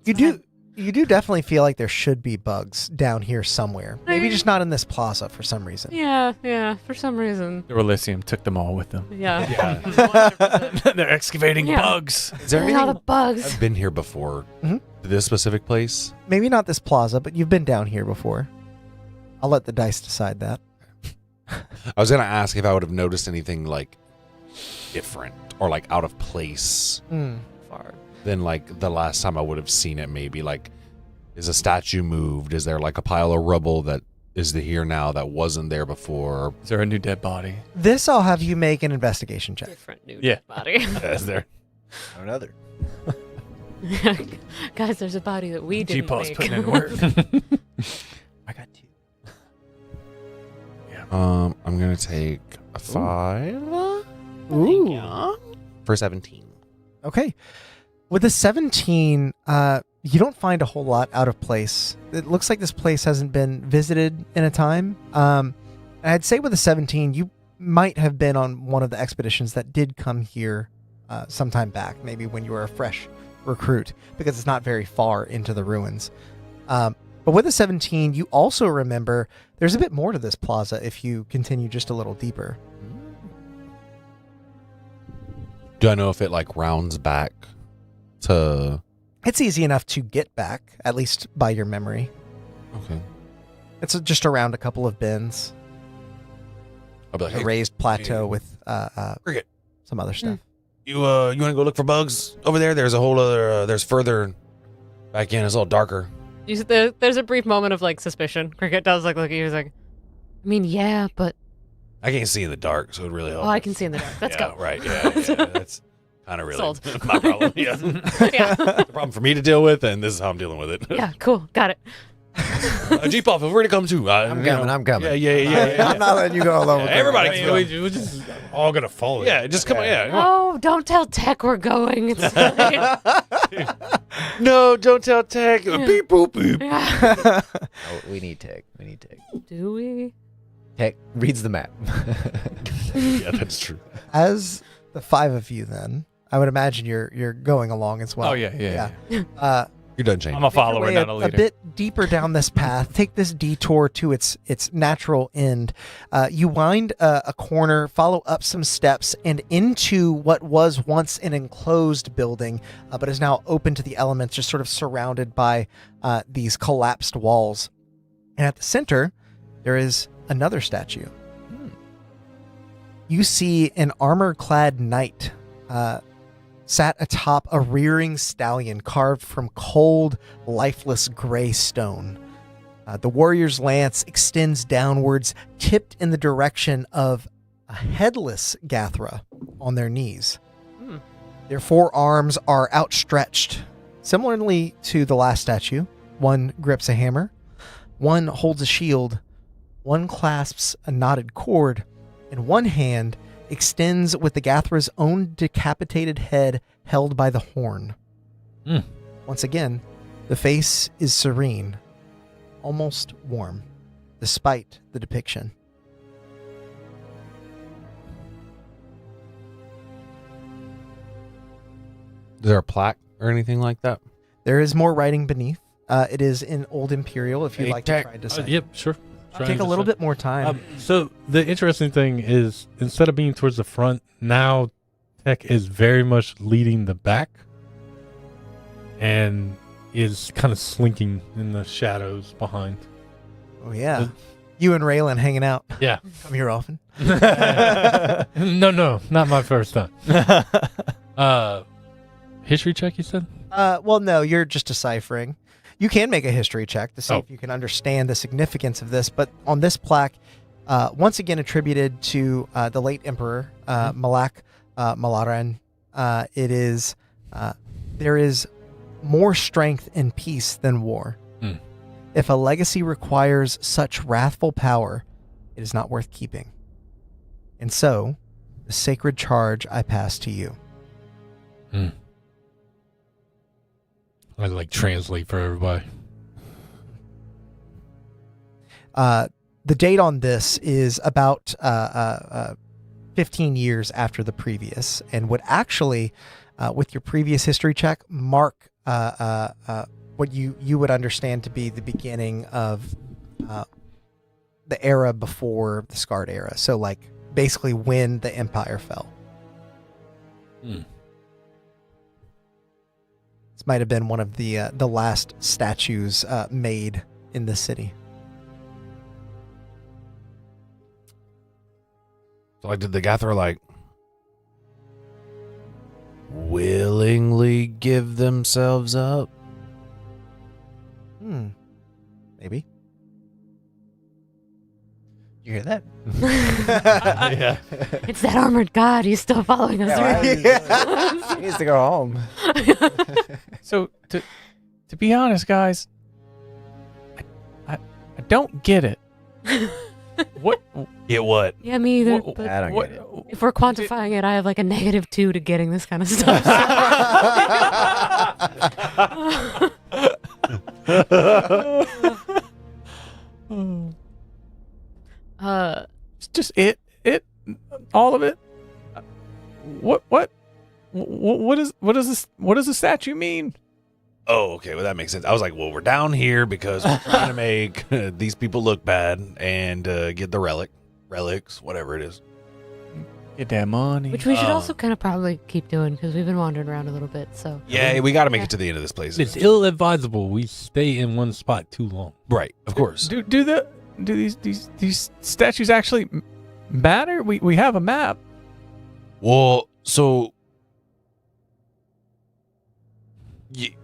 You do definitely feel like there should be bugs down here somewhere. Maybe just not in this plaza for some reason. Yeah, for some reason. The Rolysium took them all with them. Yeah. 100%. They're excavating Yeah. bugs. Is there A lot anything? of bugs. I've been here before. Mhm. To this specific place. Maybe not this plaza, but you've been down here before. I'll let the dice decide that. I was gonna ask if I would have noticed anything like different or like out of place Far. than like the last time I would have seen it. Maybe like, is a statue moved? Is there like a pile of rubble that is here now that wasn't there before? Is there a new dead body? This I'll have you make an investigation check. Different new Yeah. body. Is there? Another. Guys, there's a body that we didn't G-Paw's make. putting in work. I got 2. I'm gonna take a 5 Ooh. for 17. Okay. With a 17, you don't find a whole lot out of place. It looks like this place hasn't been visited in a time. I'd say with a 17, you might have been on one of the expeditions that did come here sometime back, maybe when you were a fresh recruit, because it's not very far into the ruins. But with a 17, you also remember there's a bit more to this plaza if you continue just a little deeper. Do I know if it like rounds back to? It's easy enough to get back, at least by your memory. Okay. It's just around a couple of bends, I'll be like, a hey, raised plateau with Cricket, some other stuff. you want to go look for bugs over there? There's a whole other. There's further back in. It's a little darker. There's a brief moment of like suspicion. Cricket does like look at you. He's like, I mean, yeah, but I can't see in the dark, so it really helps. I can see in the dark. Let's yeah, go. Right. Yeah. That's kind of really Sold. my problem. Yeah. Yeah. The problem for me to deal with, and this is how I'm dealing with it. Yeah, cool. Got it. G-Pop, feel free to come too. I'm coming. Yeah. I'm not letting you go alone. with that. Everybody I can mean, go. we're just all gonna follow. Yeah, you. just come on. Yeah. Come on. Oh, don't tell Tech we're going. It's fine. No, don't tell Tech. Beep, boop, beep. Yeah. Oh, we need tech. Do we? Tech reads the map. Yeah, that's true. As the 5 of you, then I would imagine you're going along as well. Oh, yeah. You're done, Shane. I'm a follower, Way not a a leader. bit deeper down this path. Take this detour to its natural end. You wind a corner, follow up some steps, and into what was once an enclosed building, but is now open to the elements, just sort of surrounded by these collapsed walls. And at the center, there is another statue. You see an armor-clad knight sat atop a rearing stallion carved from cold, lifeless gray stone. The warrior's lance extends downwards, tipped in the direction of a headless Gathra on their knees. Their forearms are outstretched. Similarly to the last statue, one grips a hammer, one holds a shield, one clasps a knotted cord, and one hand extends with the Gathra's own decapitated head held by the horn. Once again, the face is serene, almost warm, despite the depiction. Is there a plaque or anything like that? There is more writing beneath. It is in Old Imperial, if you'd Hey, like to Tech. try to say. Yep, sure. Take a little bit more time. So the interesting thing is, instead of being towards the front, now Tech is very much leading the back, and is kind of slinking in the shadows behind. Oh, yeah. You and Raylan hanging out. Yeah. Come here often. No, not my first time. History check, you said? Well, no, you're just deciphering. You can make a history check to see if you can understand the significance of this, but on this plaque, once again attributed to the late Emperor, Malak Malaran, it is, there is more strength in peace than war. If a legacy requires such wrathful power, it is not worth keeping. And so, the sacred charge I pass to you. I like translate for everybody. The date on this is about 15 years after the previous, and would actually, with your previous history check, mark what you would understand to be the beginning of the era before the Scarred era. So, like, basically when the Empire fell. This might have been one of the last statues made in the city. So, like, did the Gathra, like, willingly give themselves up? Maybe. You hear that? Yeah. It's that armored god. He's still following us around. He needs to go home. So to be honest, guys, I don't get it. What? Get what? Yeah, me either. What- But I don't get it. if we're quantifying it, I have like a -2 to getting this kind of stuff. It's just it, all of it. What does the statue mean? Oh, okay. Well, that makes sense. I was like, well, we're down here because we're trying to make these people look bad and get the relics, whatever it is. Get that money. Which we should also kind of probably keep doing because we've been wandering around a little bit. So Yeah, we got to make it to the end of this place. It's ill-advisable we stay in one spot too long. Right, of course. Do these statues actually matter? We have a map. Well, so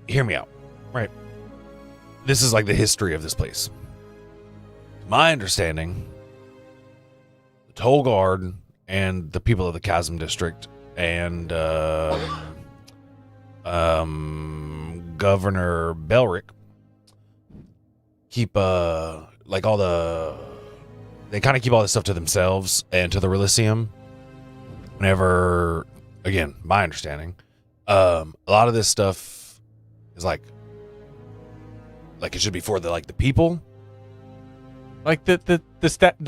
hear me out, right? This is like the history of this place. My understanding, the Toll Guard and the people of the Chasm District and Governor Belric keep like all they kind of keep all this stuff to themselves and to the Relicium. Whenever, again, my understanding, a lot of this stuff is like it should be for the people, Like the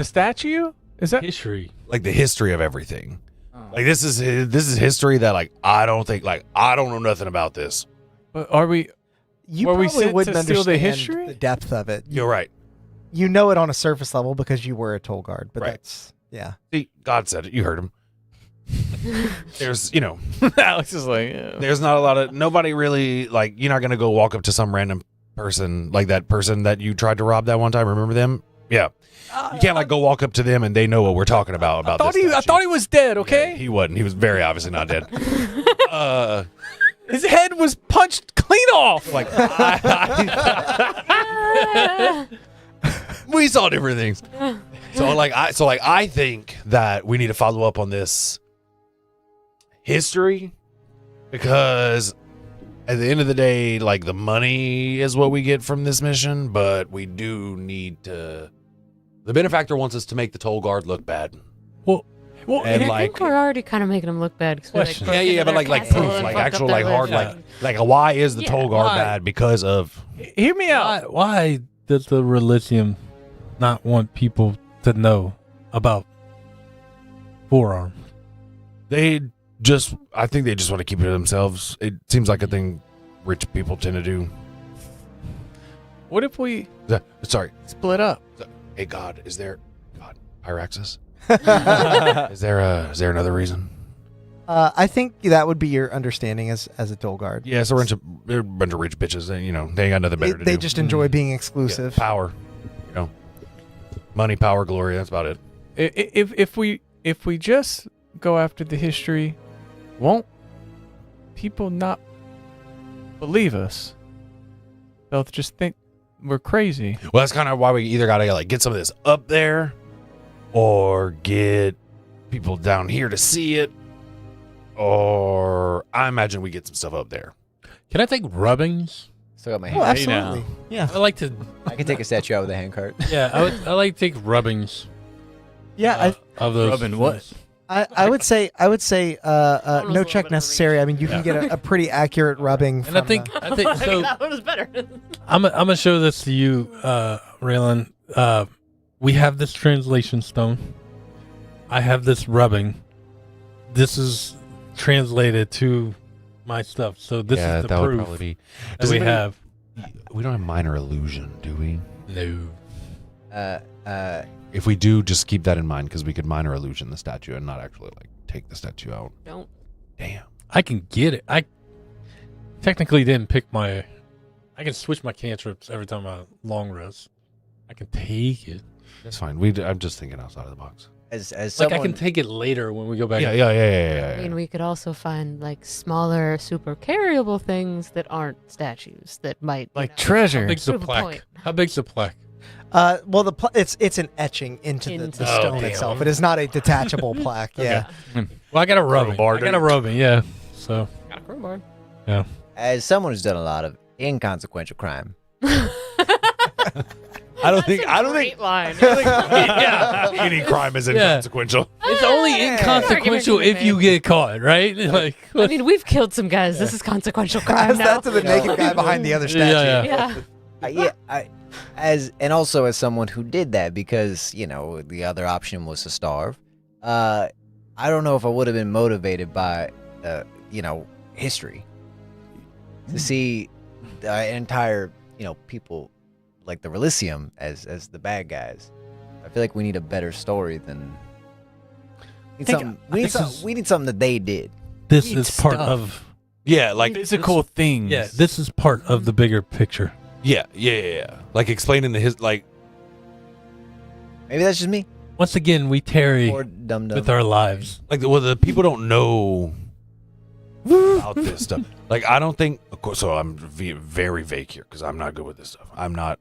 statue? Is that History. like the history of everything. Like this is history that I don't know nothing about this. But are we? You Were we probably sent wouldn't to steal the understand history? the depth of it. You're right. You know it on a surface level because you were a toll guard, but Right. that's yeah. See, God said it. You heard him. There's, Alex is like, yeah. there's not a lot of nobody really like. You're not gonna go walk up to some random person like that person that you tried to rob that one time. Remember them? Yeah. You can't like go walk up to them and they know what we're talking about. I thought this I thought he was dead. Okay, Yeah, he wasn't. He was very obviously not dead. his head was punched clean off. Like we saw different things. So I think that we need to follow up on this history because at the end of the day, like the money is what we get from this mission, but we do need to. The benefactor wants us to make the toll guard look bad. Well, And I like, think we're already kind of making them look bad. 'Cause we, Question. broke yeah, into but their like castle proof, and like fucked actual, up like their hard, lives. like why is the Yeah. toll guard Why? bad? Because of hear me out. Why does the Relicium not want people to know about Forearm? I think they just want to keep it to themselves. It seems like a thing rich people tend to do. What if we Sorry. split up? Hey, God, Pyraxis? Is there another reason? I think that would be your understanding as a toll guard. Yeah, it's they're a bunch of rich bitches. And, they ain't got nothing better to do. They just enjoy being Yeah, exclusive. power, money, power, glory. That's about it. If we just go after the history, won't people not believe us? They'll just think we're crazy. Well, that's kind of why we either got to get some of this up there, or get people down here to see it, or I imagine we get some stuff up there. Can I take rubbings? Still got my Oh, hand. Hey, now. absolutely. Yeah. I like to. I can take a statue out with a handcart. Yeah, I like to take rubbings. Yeah, Of those. Rubbing what? I would say know, no it's a little check bit of a necessary. I mean, you can get a pretty accurate rubbing. And I from, think so. that one was better. I'm gonna show this to you, Raylan. We have this translation stone. I have this rubbing. This is translated to my stuff. So this is the that would proof probably be. that we anybody- have. We don't have minor illusion, do we? No. If we do, just keep that in mind because we could minor illusion the statue and not actually like take the statue out. Don't. Damn. I can get it. I technically didn't pick my. I can switch my cantrips every time I long rest. I can take it. That's fine. I'm just thinking outside of the box. As Like someone, I can take it later when we go back. Yeah. I mean, we could also find like smaller, super carryable things that aren't statues that might Like you know, How treasure. big's the Prove a plaque? point. How big's the plaque? well, it's an etching into Into the the stone stone. itself. It is not a detachable plaque. Yeah. Well, I got a rubbing. Crowbar, I got a rubbing. Yeah. So got a crowbar. as someone who's done a lot of inconsequential crime, I don't think. Great line. Yeah. Any crime is Yeah. inconsequential. it's only inconsequential Forgive me, if you get caught, right? Like, I mean, we've killed some guys. This is consequential crime Ask now. that to the naked guy behind the other statue. Yeah. as someone who did that because the other option was to starve. I don't know if I would have been motivated by history to see the entire people like the Relicium as the bad guys. I feel like we need a better story than. We need something that they did. this Neat is part stuff. of. Yeah, like Physical things. Yeah, this is part of the bigger picture. yeah. Like explaining like Maybe that's just me. Once again, we tarry Or dumb dumb. with our lives. like the people don't know about this stuff. Like I don't think. Of course, so I'm very vague here because I'm not good with this stuff. I'm not.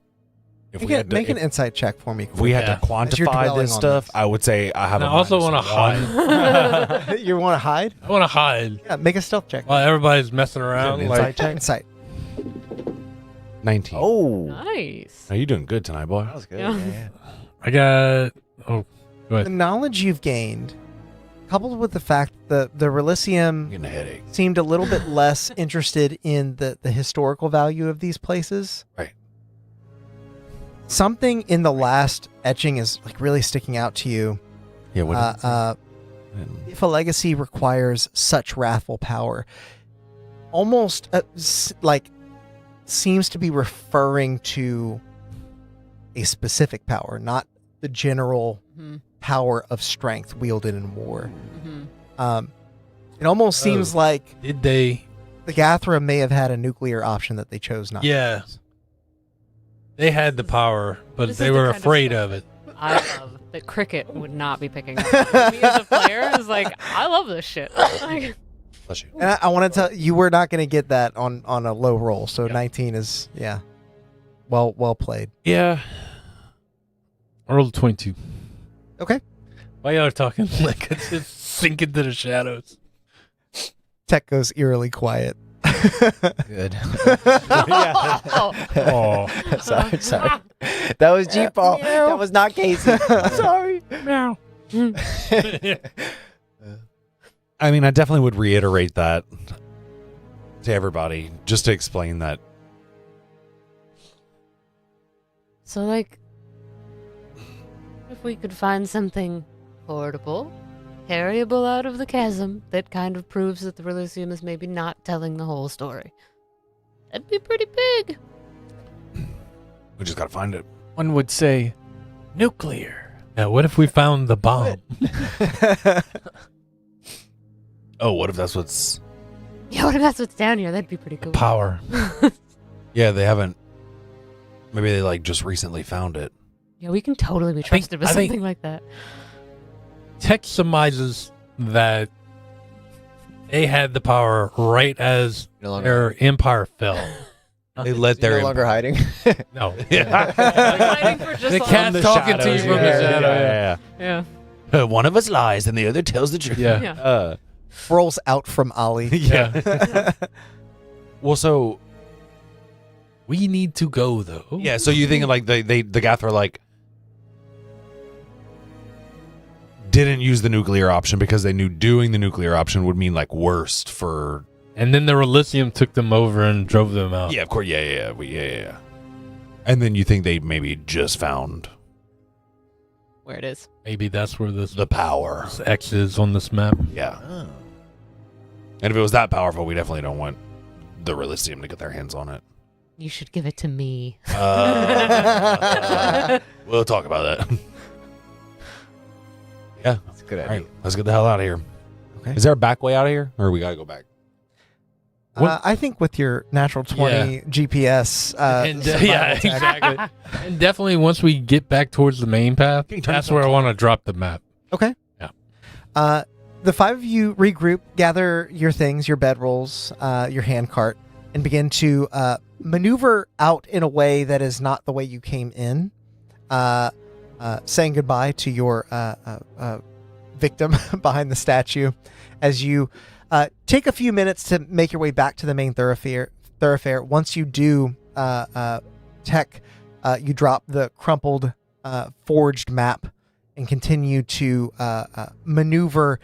If we had to, Make an insight check for me. if we had Yeah. to As you're quantify dwelling this on stuff, this. I would say I have. And a I also want to hide. You want to hide? I want to hide Yeah, make a stealth check. while everybody's messing around. Insight Like, check? Insight. 19. Oh, Nice. Are you doing good tonight, boy? that was good. Yeah. Yeah. I got. Oh, go The ahead. knowledge you've gained, coupled with the fact that the I'm Relicium getting a headache. seemed a little bit less interested in the historical value of these places. Right. Something in the last etching is like really sticking out to you. Yeah. What? If a legacy requires such wrathful power, almost like seems to be referring to a specific power, not the general Mhm. power of strength wielded in war. Mhm. It almost seems like Did they? the Gathra may have had a nuclear option that they chose not. Yeah. They had the power, but This they is the were kind of afraid stuff of it. I love that Cricket would not be picking up. On. Me as a player is like, I love this shit. Like, Bless you. And I want to tell you, we're not going to get that on a low roll. So Yep. 19 is well played. Yeah. I rolled a 22. Okay. Why y'all are talking like it's just sink into the shadows? Tech goes eerily quiet. Good. oh, Oh, sorry. That was G Paul. That was not Casey. Sorry. meow. I mean, I definitely would reiterate that to everybody just to explain that. So, like, if we could find something portable, carryable out of the chasm that kind of proves that the Relicium is maybe not telling the whole story, that'd be pretty big. We just gotta find it. One would say nuclear. Yeah, what if we found the bomb? Oh, what if that's what's? Yeah, what if that's what's down here? That'd be pretty cool. Power. Yeah, they haven't. Maybe they like just recently found it. Yeah, we can totally be think- trusted with I think- something like that. Tech surmises that they had the power right as No longer, their empire fell. They let their no longer hiding. No. Yeah. Hiding for just The a cat's little- talking to you from the shadow. Yeah. One of us lies and the other tells the truth. Yeah. Yeah. Rolls out from Ollie. Yeah. Well, so We need to go though. Yeah, so you think like the Gathra like didn't use the nuclear option because they knew doing the nuclear option would mean like worst for. And then the Rollslist took them over and drove them out. Yeah, of course. Yeah. And then you think they maybe just found Where it is. Maybe that's where the power. this X is on this map. Yeah. Oh. And if it was that powerful, we definitely don't want the Rollslist to get their hands on it. You should give it to me. We'll talk about that. Yeah. That's a good All idea. right, let's get the hell out of here. Okay. Is there a back way out of here, or we gotta go back? I think with your natural 20 GPS, Yeah, exactly. And definitely once we get back towards the main path, Can you turn that's this where I on? want to drop the map. Okay. Yeah. The five of you regroup, gather your things, your bedrolls, your hand cart, and begin to maneuver out in a way that is not the way you came in. Saying goodbye to your victim behind the statue as you take a few minutes to make your way back to the main thoroughfare. Once you do, Tech, you drop the crumpled forged map and continue to maneuver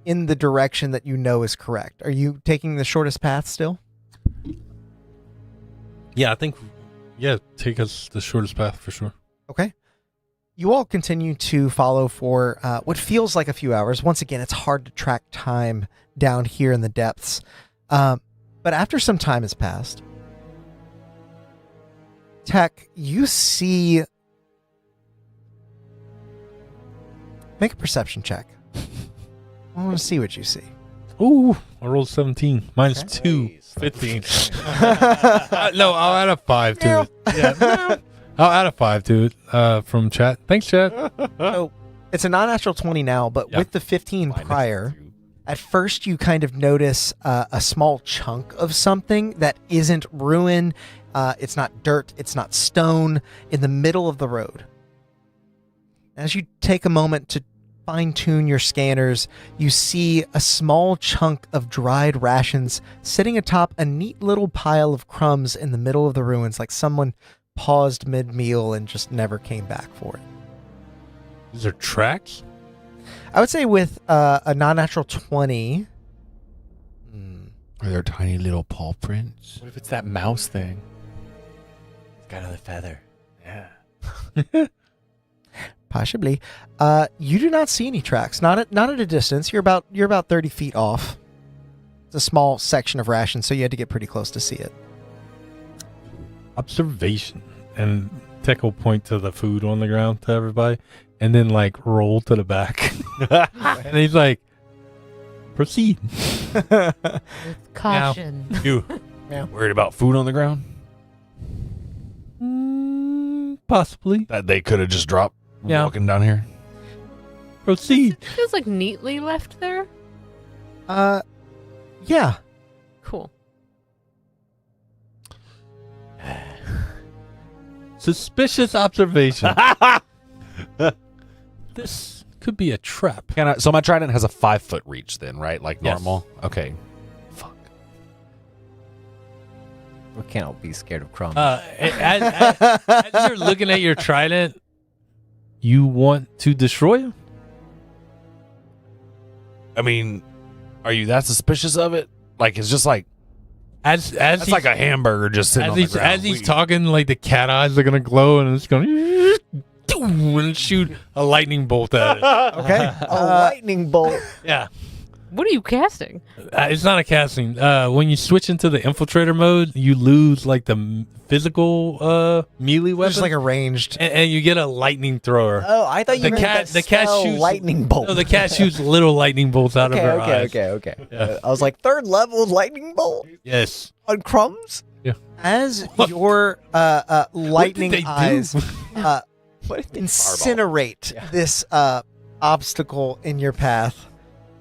in the direction that you know is correct. Are you taking the shortest path still? Yeah, I think. Yeah, take us the shortest path for sure. Okay. You all continue to follow for what feels like a few hours. Once again, it's hard to track time down here in the depths. But after some time has passed, Tech, you see... Make a perception check. I want to see what you see. Ooh, I rolled 17. Mine's 2. 15. No, I'll add a 5 to it. Yeah. I'll add a 5 to it from chat. Thanks, chat. So it's a non-natural 20 now, but Yeah. with the 15 prior, at first you kind of notice a small chunk of something that isn't ruin. It's not dirt. It's not stone in the middle of the road. As you take a moment to fine-tune your scanners, you see a small chunk of dried rations sitting atop a neat little pile of crumbs in the middle of the ruins, like someone paused mid-meal and just never came back for it. Is there tracks? I would say with a non-natural 20... Are there tiny little paw prints? What if it's that mouse thing? It's got another feather. Yeah. Possibly. You do not see any tracks. Not at a distance. You're about 30 feet off. It's a small section of ration, so you had to get pretty close to see it. Observation. And Tech will point to the food on the ground to everybody and then like roll to the back. And he's like, proceed. With caution. You worried about food on the ground Possibly. that they could have just dropped Yeah. walking down here? Proceed. It feels like neatly left there. Yeah. Cool. Suspicious observation. This could be a trap. So my trident has a 5-foot reach then, right? Like Yes. normal? Okay. Fuck. We can't all be scared of crumbs. As you're looking at your trident, you want to destroy him? I mean, are you that suspicious of it? Like, it's just like, As it's like a hamburger just sitting on the ground. as he's talking, like the cat eyes are gonna glow, and it's gonna and shoot a lightning bolt at it. Okay. a lightning bolt. Yeah, What are you casting? it's not a casting. When you switch into the infiltrator mode, you lose like the physical melee weapon, Just like a ranged. and you get a lightning thrower. Oh, I thought you The meant cat- the the cat spell shoots- lightning bolt. No, the cat shoots little lightning bolts out of her eyes. Okay. Yeah. I was like, 3rd level lightning bolt Yes. on crumbs? As your lightning they do? eyes What if they incinerate this obstacle in your path,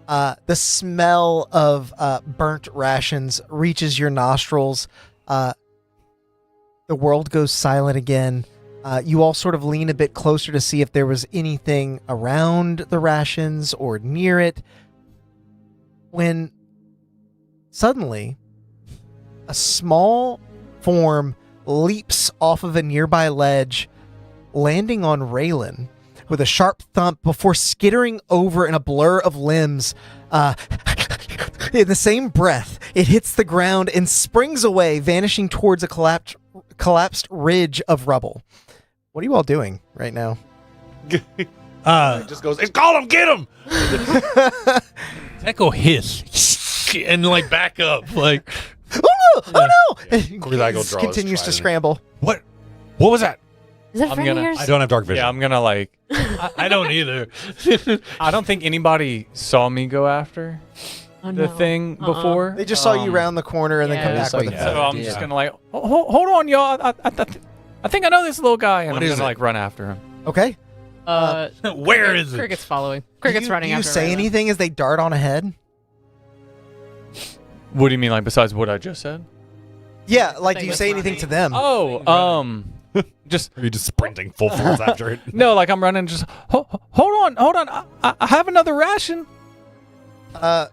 the smell of burnt rations reaches your nostrils. The world goes silent again. You all sort of lean a bit closer to see if there was anything around the rations or near it, when suddenly a small form leaps off of a nearby ledge, landing on Raylan with a sharp thump before skittering over in a blur of limbs. In the same breath, it hits the ground and springs away, vanishing towards a collapsed ridge of rubble. What are you all doing right now? It just goes, it's call him, get him! Echo hiss and like back up, like Oh no! Oh no! Korthag will draw his Continues to trident. scramble. What was that? Is that a I'm friend of gonna- yours? I don't have dark vision. Yeah, I'm gonna like. I don't either. I don't think anybody saw me go after Oh, the no. thing before. They just saw you round the corner and then come Yeah. back with a Yeah. So I'm Yeah. just gonna like, hold on, y'all. I think I know this little guy, and What I'm is gonna it? like run after him. Okay. Where is it? Cricket's following. Cricket's do running you after say Raylan. anything as they dart on ahead? What do you mean, like besides what I just said? Yeah, like do They you was say anything running. to them? Oh, just Are you just sprinting full force after it? no, like I'm running. Just hold on. I have another ration.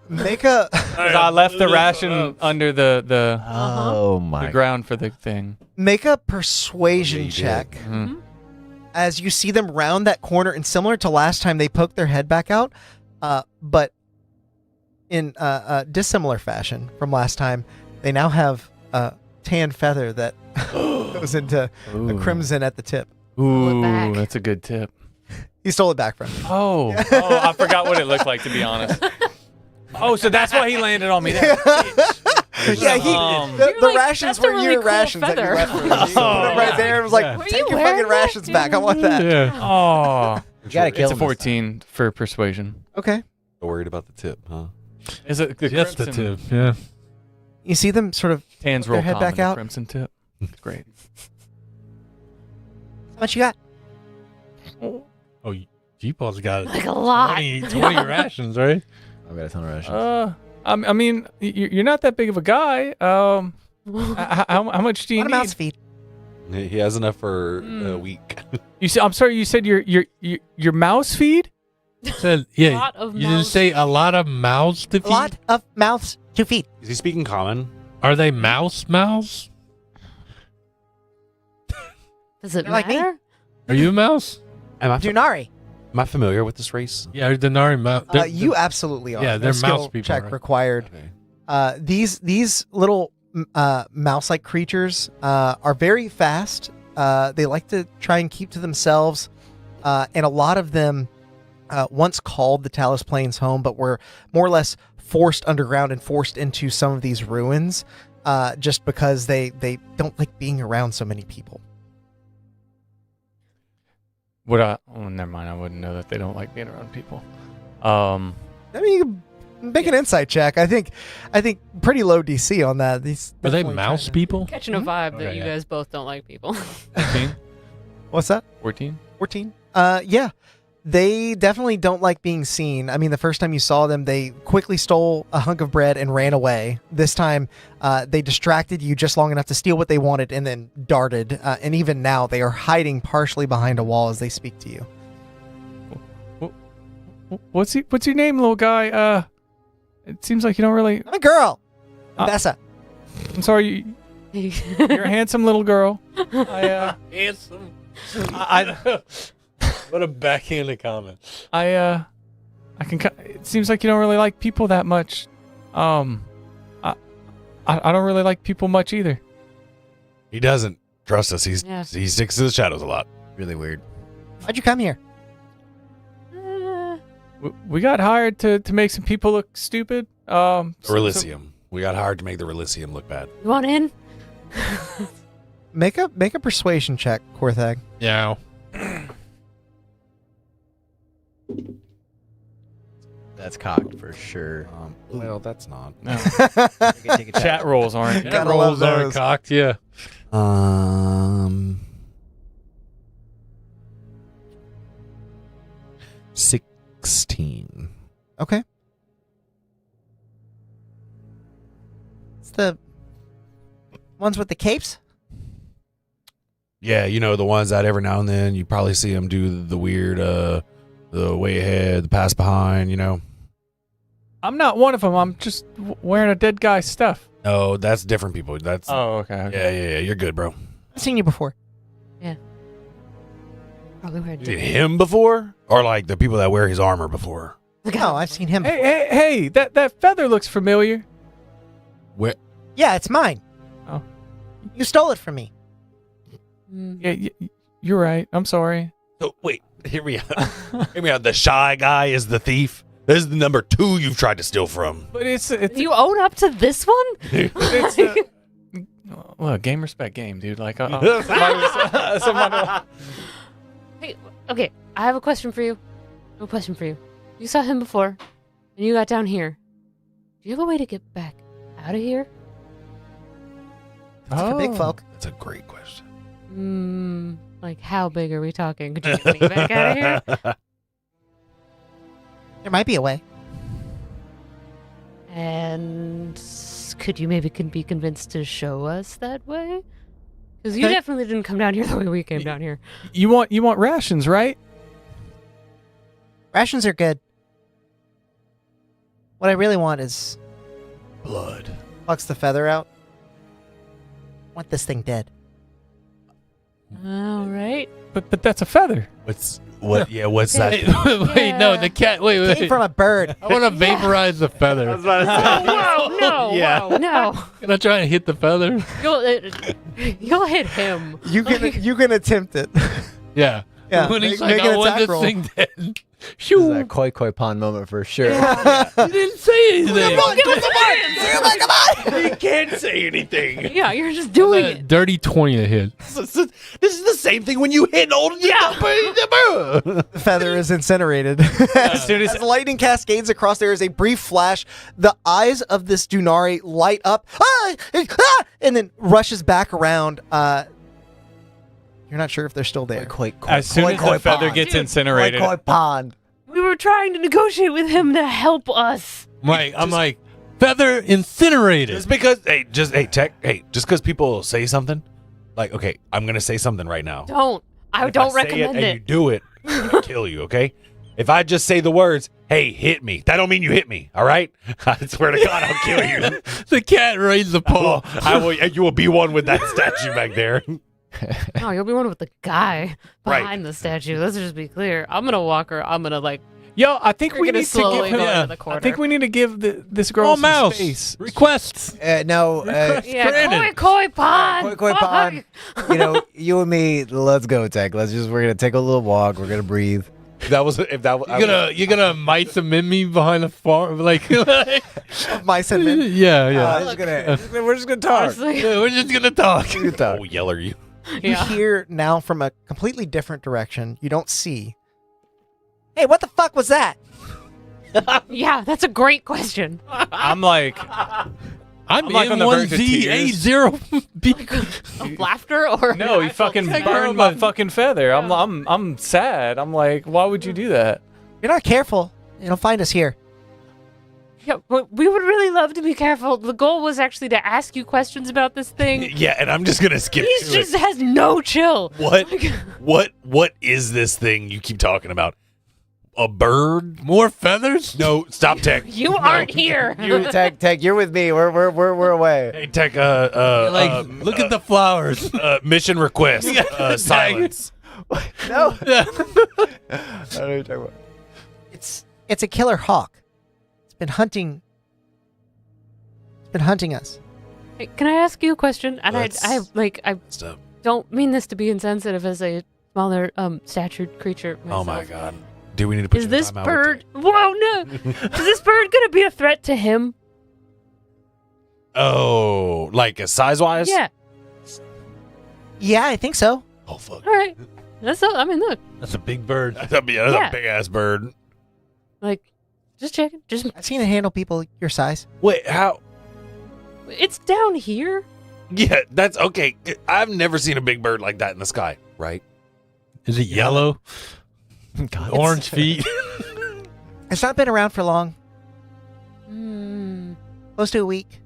Make a 'Cause I left the ration under the Oh my. ground for the thing. make a persuasion Yeah, you did. check Mhm. as you see them round that corner, and similar to last time, they poked their head back out, but in dissimilar fashion from last time, they now have a tan feather that goes into a crimson at the tip. Pull it back. Ooh, that's a good tip. He stole it back from you. Oh, I forgot what it looked like, to be honest. Oh, so that's why he landed on me. Yeah, the You're like, rations "That's a were really your cool rations feather." that you left for me. He put them right there and was like, Yeah. Were take you your wearing fucking that? rations back. I want that. Yeah. Oh, You gotta kill it's a him this 14 for persuasion. Okay. Worried about the tip, huh? Is it the That's the crimson? tip. Yeah. You see them sort of, Tan's Their roll head common, back the out. crimson tip. Great. how much you got? Oh, G-Paul's got Like a lot. 20 rations, right? I've got a ton of rations. I mean, you're not that big of a guy. How much do you What a need? mouse feed. He has enough for a week. You said, I'm sorry. You said your mouse feed. Said, yeah. Lot of You didn't mouths. say a lot of mouths to A feed? lot of mouths to feed. Is he speaking common? Are they mouse mouths? Does it You're like me. matter? Are you a mouse? Am I, Dunari. am I familiar with this race? Yeah, Denari mouse. You absolutely are. Yeah, No they're skill mouse people, check right? required. Okay. These little mouse-like creatures are very fast. They like to try and keep to themselves, and a lot of them once called the Talus Plains home, but were more or less forced underground and forced into some of these ruins, just because they don't like being around so many people. Oh, never mind. I wouldn't know that they don't like being around people. I mean, you can make an insight check. I think pretty low DC on that. These Are they definitely mouse trying to- people? Catching a vibe that Okay, you yeah. guys both don't like people. 14. What's that? 14. 14. Yeah. They definitely don't like being seen. I mean, the first time you saw them, they quickly stole a hunk of bread and ran away. This time, they distracted you just long enough to steal what they wanted and then darted. And even now, they are hiding partially behind a wall as they speak to you. What's your name, little guy? It seems like you don't really. I'm a girl. Uh, Vessa. I'm sorry. You're a handsome little girl. Handsome. I What a backhanded comment. I can. It seems like you don't really like people that much. I don't really like people much either. He doesn't. Trust us. Yeah. He sticks to the shadows a lot. Really weird. Why'd you come here? We got hired to make some people look stupid. Relicium. We got hired to make the Relicium look bad. You want in? Make a persuasion check, Korthag. Yeah. That's cocked for sure. Well, that's not. No. Take a Chat rolls aren't. Gotta That love rolls are those. cocked, yeah. 16. Okay. It's the ones with the capes? Yeah, you know, the ones that every now and then you probably see them do the weird, the way ahead, the pass behind, you know. I'm not one of them. I'm just wearing a dead guy's stuff. No, that's different people. That's Oh, okay. yeah. You're good, bro. I've seen you before. Probably where You seen him before, or like the people that wear his armor before? No, I've seen him. Hey, that feather looks familiar. Where? Yeah, it's mine. Oh. You stole it from me. Yeah, you're right. I'm sorry. So wait, hear me out. Hear me out. The shy guy is the thief. This is the number 2 you've tried to steal from. But it's You own up to this one? well, game respect game, dude. Like, somebody, Hey, okay, I have a question for you. You saw him before, and you got down here. Do you have a way to get back out of here? It's for big folk. That's a great question. Like how big are we talking? Could you get me back out of here? There might be a way. And could you maybe be convinced to show us that way? Because you Okay. definitely didn't come down here the way we came down here. you want rations, right? Rations are good. What I really want is Blood. plucks the feather out. I want this thing dead. All right. But that's a feather. What's that? Wait, no, the cat. Wait, It came wait. from a bird. I want to vaporize the feather. Whoa, no, Yeah. whoa, no. Can I try and hit the feather? You'll hit him. You can attempt it. Yeah. Yeah, When he's make like, an I want attack this roll. thing dead. This is Shoo. that koi koi pond moment for sure. You didn't say anything. He can't say anything. Yeah, you're just doing That it. dirty 20 to hit. This is the same thing when you hit an old. Yeah. The feather is incinerated. As soon as lightning cascades across, there is a brief flash. The eyes of this Dunari light up, and then rushes back around. You're not sure if they're still there. Koi koi. As soon as the feather gets incinerated, Koi koi pond. We were trying to negotiate with him to help us. Right. I'm like, feather incinerated. Just because, just because people say something, like, okay, I'm gonna say something right now. Don't. I If don't say recommend and it. you do it, I'm gonna kill you. Okay. If I just say the words, "Hey, hit me," that don't mean you hit me. All right. I swear to God, I'll kill you. The cat raised the paw. I will. You will be one with that statue back there. No, you'll be one with the guy Right. behind the statue. Let's just be clear. I'm gonna walk her. I'm gonna like. yo, I think We're we gonna need to slowly give go him. into the corner. I think we need to give this girl Oh, some mouse. space. Requests. No, Yeah, Granted. koi pond. koi koi Fuck. pond. You and me, let's go, Tech. We're gonna take a little walk. We're gonna breathe. That was if that. You're gonna mice him in me behind the farm, like, Mice and men. yeah. We're just gonna talk. Honestly, Yeah, we're just gonna talk. Oh, yeller you. You yeah. hear now from a completely different direction. You don't see. Hey, what the fuck was that? Yeah, that's a great question. I'm like, I'm like on the verge of tears. M1Z80B. Of laughter or no, you fucking Take burned my- my fucking feather. I'm sad. I'm like, why would you do that? You're not careful. You'll find us here. Yeah, but we would really love to be careful. The goal was actually to ask you questions about this thing. Yeah, and I'm just gonna skip He to just it. has no chill. What is this thing you keep talking about? A bird? More feathers? No, stop, Tech. You aren't here. Tech, you're with me. We're away. Hey, Tech. Look at the flowers. Mission request. Silence. No. Yeah. I don't know what you're talking about. It's a killer hawk. It's been hunting us. Hey, can I ask you a question? And I Stop. don't mean this to be insensitive as a smaller statured creature Oh my myself. God. Do we need to put Is you in this timeout with bird? Whoa, no! Is this bird gonna be a threat to him? Tech? Oh, like size wise? Yeah. Yeah, I think so. Oh fuck. All right. That's all. I mean, look, That's a big bird. That's Yeah. a big ass bird. like, just checking. Just I've seen it handle people your size. Wait, how? it's down here. Yeah, that's okay. I've never seen a big bird like that in the sky. Right? Is it yellow? Orange feet? It's not been around for long. Hmm. Close to a week.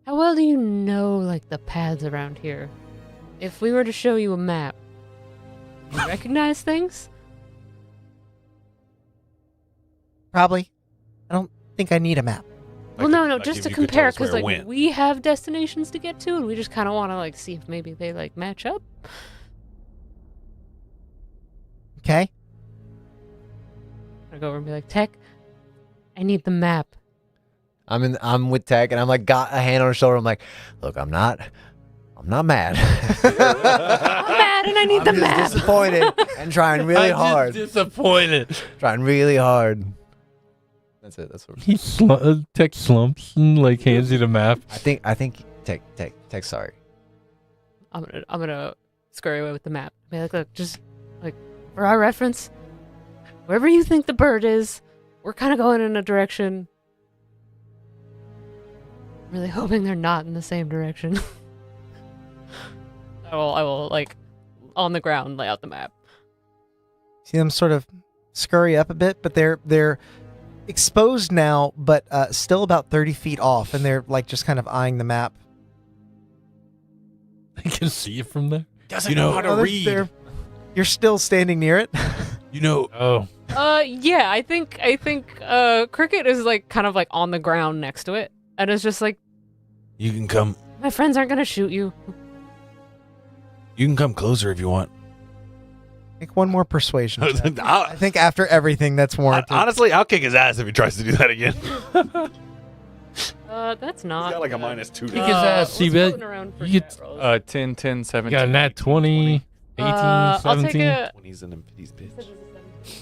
How well do you know, like, the paths around here? If we were to show you a map, you recognize things? Probably. I don't think I need a map. Well, no, Like, just if to you could tell compare, us where because it went. we have destinations to get to, and we just kind of want to see if maybe they match up. Okay. I go over and be like, Tech, I need the map. I'm with Tech, and I'm like, got a hand on her shoulder. I'm like, look, I'm not mad. I'm mad, and I need the I'm just map. disappointed and trying really hard. Disappointed. Trying really hard. That's it. That's what He Tech slumps and like hands you the map. I think Tech. Sorry. I'm gonna scurry away with the map. Be like, look, just for our reference, wherever you think the bird is, we're kind of going in a direction. Really hoping they're not in the same direction. I will on the ground lay out the map. See them sort of scurry up a bit, but they're exposed now, but still about 30 feet off, and they're just kind of eyeing the map. I can see it from there. You know how to read. You're still standing near it. You know. Oh. Yeah, I think Cricket is kind of on the ground next to it, and it's just You can come. my friends aren't gonna shoot you. You can come closer if you want. Make one more persuasion check. I I- think after everything, that's warranted. Honestly, I'll kick his ass if he tries to do that again. That's not. He's got like a good. -2. Kick his ass, What's C-bet. floating around for You stat get- rolls? 10, 10, You 17. got a nat 20, 18, I'll 17. take a When he's in his bitch.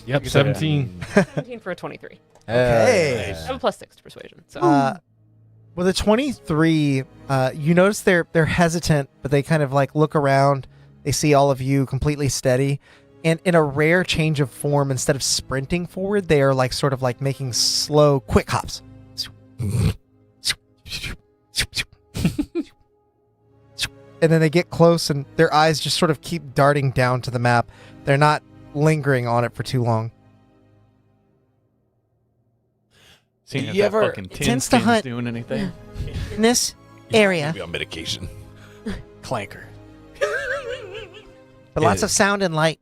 Yep, 17. 17 for a 23. Okay. I have a +6 to persuasion. So With a 23, you notice they're hesitant, but they kind of look around. They see all of you completely steady. And in a rare change of form, instead of sprinting forward, they are sort of making slow, quick hops. And then they get close, and their eyes just sort of keep darting down to the map. They're not lingering on it for too long. Seeing if You that ever- fucking It tin tends to skin's hunt- doing anything. In this area, Be on medication. Clanker. but lots of sound and light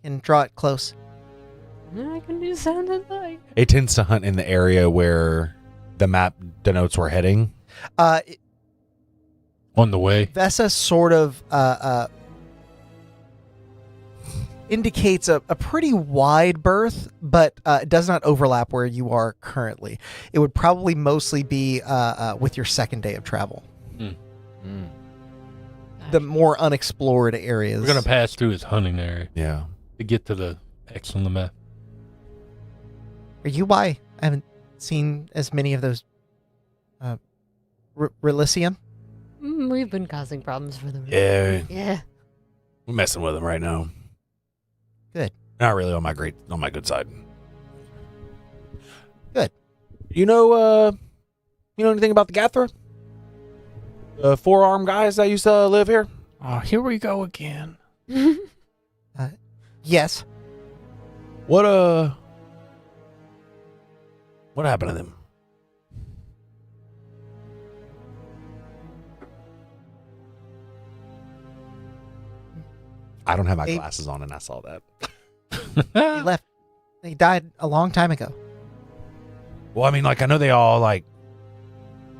can draw it close. I can do sound and light. It tends to hunt in the area where the map denotes we're heading. On the way. Vessa sort of indicates a pretty wide berth, but it does not overlap where you are currently. It would probably mostly be with your second day of travel. The more unexplored areas. We're going to pass through his hunting area Yeah. to get to the X on the map. Are you why I haven't seen as many of those Relicium? We've been causing problems for them. Yeah. Yeah. We're messing with him right now. Good. Not really on my good side. Good. You know anything about the Gathra? The 4-armed guys that used to live here? Oh, here we go again. Yes. What happened to them? I don't have my They- glasses on, and I saw that. They left. They died a long time ago. Well, I mean, I know they all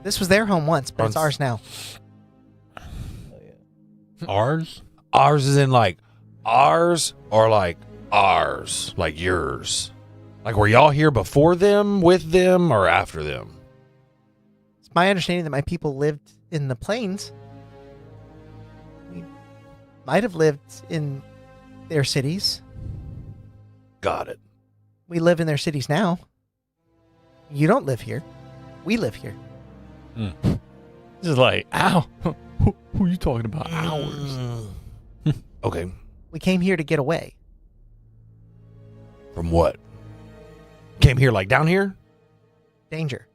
This was their home once, but it's ours now. Ours? ours is in ours or ours, like yours. Were y'all here before them, with them, or after them? It's my understanding that my people lived in the plains. We might have lived in their cities. Got it. We live in their cities now. You don't live here. We live here. Just ow. Who are you talking about? Ours. Okay. We came here to get away. From what? Came here down here? Danger.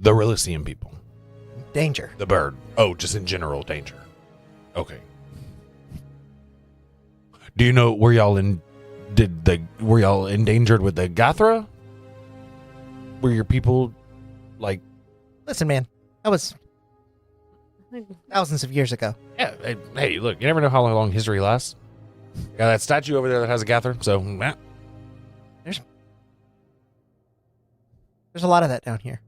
The Relicium people. Danger. The bird. Oh, just in general danger. Okay. Do you know were y'all endangered with the Gathra? Were your people Listen, man. That was thousands of years ago. Yeah, hey, look, you never know how long history lasts. Got that statue over there that has a Gathra, so There's There's a lot of that down here.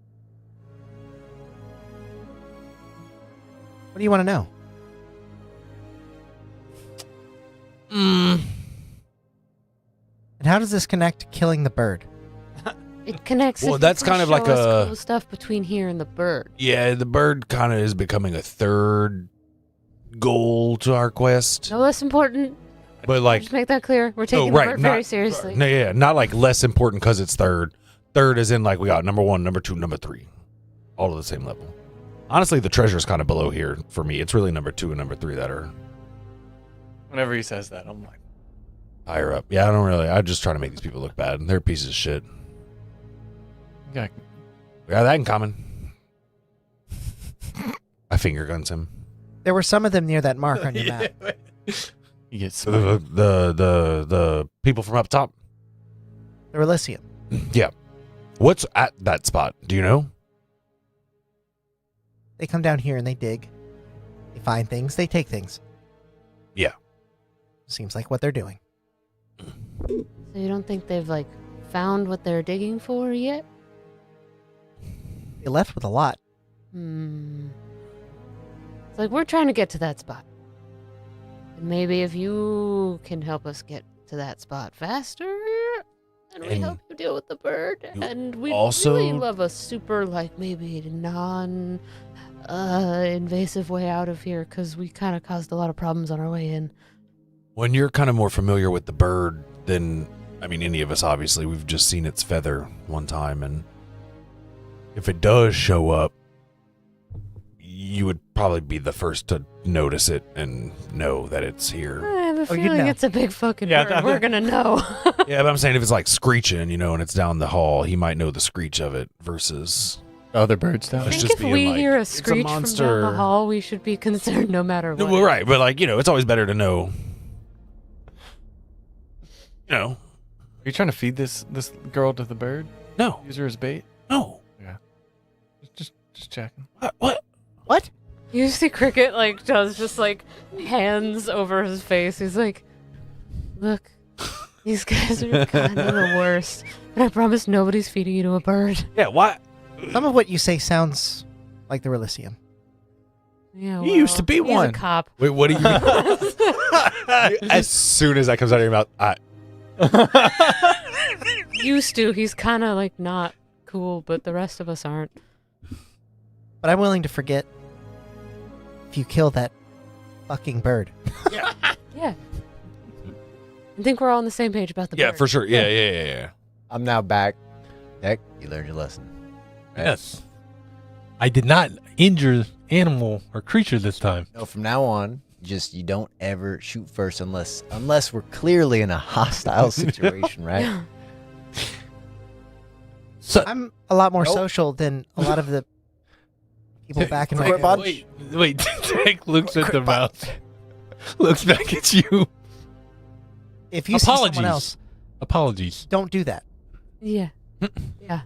What do you want to know? And how does this connect to killing the bird? It connects. Well, if that's you can kind of show like us a- cool stuff between here and the bird. Yeah, the bird kind of is becoming a third goal to our quest. No less important. But like, Just make that clear. We're taking right, the bird not- very seriously. no, yeah, not like less important because it's third. Third is in like we got number 1, number 2, number 3, all at the same level. Honestly, the treasure's kind of below here for me. It's really number 2 and number 3 that are Whenever he says that, I'm like, higher up. Yeah, I'm just trying to make these people look bad. They're pieces of shit. yeah, We got that in common. I finger guns him. There were some of them near that mark on your map. he gets So smoked. the people from up top. The Elysium. Yeah. What's at that spot? Do you know? They come down here and they dig. They find things. They take things. Yeah. Seems like what they're doing. So you don't think they've like found what they're digging for yet? They left with a lot. It's like we're trying to get to that spot. And maybe if you can help us get to that spot faster, and we And help you deal with the bird, you and we also- really love a super like maybe non invasive way out of here because we kind of caused a lot of problems on our way in. When you're kind of more familiar with the bird than, I mean, any of us, obviously, we've just seen its feather one time. And if it does show up, you would probably be the first to notice it and know that it's here. I have a Oh, you'd feeling know. it's a big fucking Yeah, bird. that- We're gonna know. Yeah, but I'm saying if it's like screeching, and it's down the hall, he might know the screech of it versus. The other birds down. I It's think just if being we like, hear a "It's a screech from down monster." the hall, we should be concerned no matter No, what. well, right, but like, it's always better to know. Are you trying to feed this girl to the bird? No, Use her as bait? no. Just checking. What? What? You see Cricket like does just like hands over his face. He's like, "Look, these guys are kind of the worst, but I promise nobody's feeding you to a bird." Yeah, what? Some of what you say sounds like the Elysium. Yeah, You used to be he's one. a cop. Wait, what do you mean? As soon as that comes out of your mouth, Used to. He's kind of like not cool, but the rest of us aren't. But I'm willing to forget if you kill that fucking bird. Yeah. I think we're all on the same page about the yeah, bird. for sure. Yeah. I'm now back. Heck, you learned your lesson. Right? Yes. I did not injure animal or creature this time. No, from now on, you don't ever shoot first unless we're clearly in a hostile situation, right? So I'm a lot more Nope. social than a lot of the people back in my Quick, bud. village. wait. Tank looks at the mouse. Looks back at you. If you see Apologies. someone else, Apologies. don't do that. Yeah. Yeah.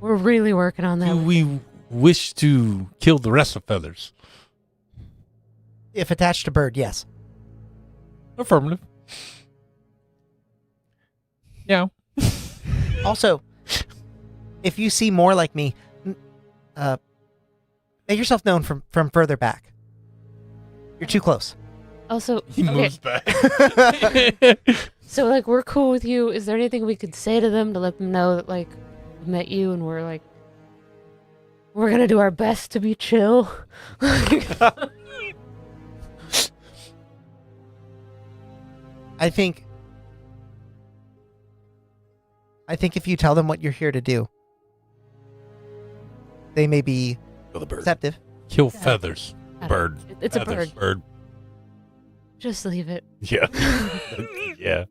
We're really working on that. Do we wish to kill the rest of feathers? If attached to bird, yes. Affirmative. Yeah. Also, if you see more like me, make yourself known from further back. You're too close. Also, He okay, moves back. so like we're cool with you. Is there anything we could say to them to let them know that like we met you and we're gonna do our best to be chill? I think if you tell them what you're here to do, they may be Kill the bird. receptive. Kill feathers. Bird. It's a Feathers. bird. Bird. Just leave it. Yeah. Yeah.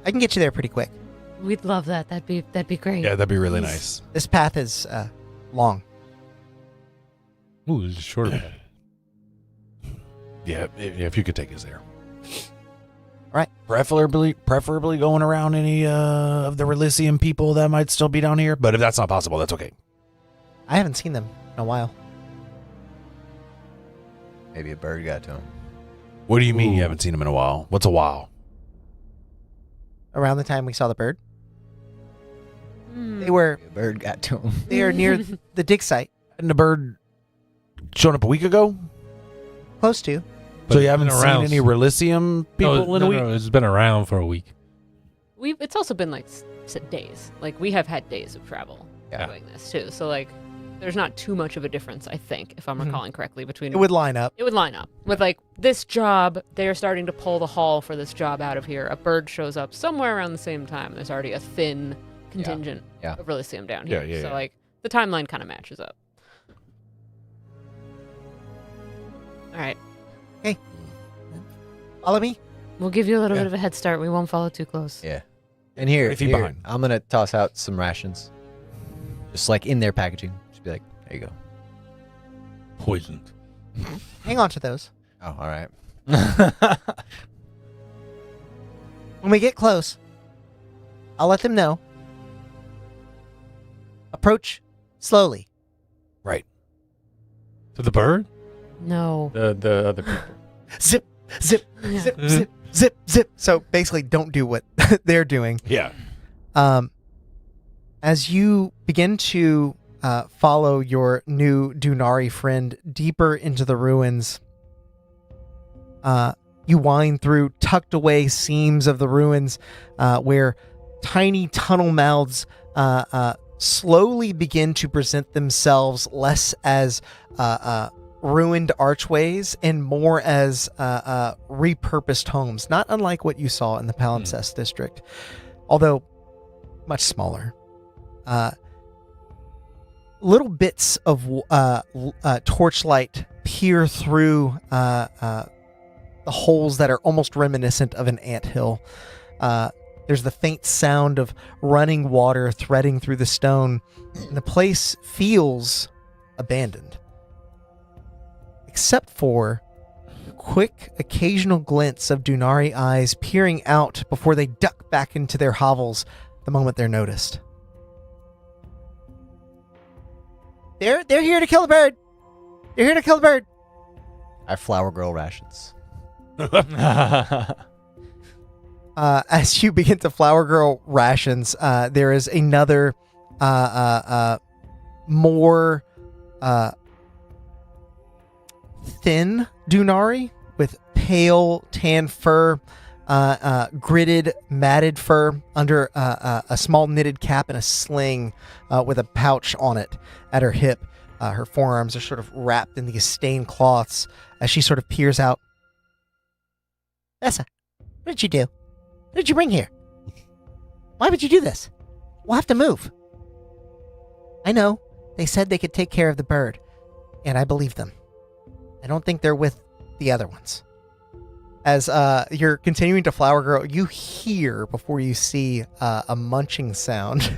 I can get you there pretty quick. We'd love that. That'd be great. Yeah, that'd be really nice. This path is long. Ooh, it's a short one. Yeah, if you could take us there. Right. Preferably going around any of the Elysium people that might still be down here. But if that's not possible, that's okay. I haven't seen them in a while. Maybe a bird got to him. What do you mean Ooh. you haven't seen him in a while? What's a while? Around the time we saw the bird, They were The bird got to him. they are near the dig site, And the bird showed up a week ago? close to. But So you it's haven't been seen around any Relicium people in a week? No, it's been around for a week. It's also been like days. Like we have had days of travel Yeah. doing this too. So like, there's not too much of a difference, I think, if I'm recalling correctly, between. It would line up. It would line up with like this job. They are starting to pull the haul for this job out of here. A bird shows up somewhere around the same time. There's already a thin contingent Yeah. of Relicium down Yeah, here. yeah, so yeah. like the timeline kind of matches up. All right, Follow me. we'll give you a little Yeah. bit of a head start. We won't follow too close. Yeah. And here, 20 feet here, behind. I'm gonna toss out some rations, just like in their packaging. Just be like, there you go. Poisoned. Hang on to those. Oh, all right. When we get close, I'll let them know. Approach slowly. To the bird? No. The other people. Zip, zip, zip, zip, zip, zip. So basically, don't do what they're doing. Yeah. As you begin to follow your new Dunari friend deeper into the ruins, you wind through tucked away seams of the ruins where tiny tunnel mouths slowly begin to present themselves less as ruined archways and more as repurposed homes, not unlike what you saw in the Palimpsest district, although much smaller. Little bits of torchlight peer through the holes that are almost reminiscent of an anthill. There's the faint sound of running water threading through the stone, and the place feels abandoned. Except for quick, occasional glints of Dunari eyes peering out before they duck back into their hovels the moment they're noticed. They're here to kill the bird! They're here to kill the bird! I have flower girl rations. As you begin to flower girl rations, there is another more thin Dunari with pale tan fur, gritted, matted fur under a small knitted cap and a sling with a pouch on it at her hip. Her forearms are sort of wrapped in these stained cloths as she sort of peers out. Vessa, what did you do? What did you bring here? Why would you do this? We'll have to move. I know. They said they could take care of the bird, and I believe them. I don't think they're with the other ones. As you're continuing to flower girl, you hear before you see a munching sound.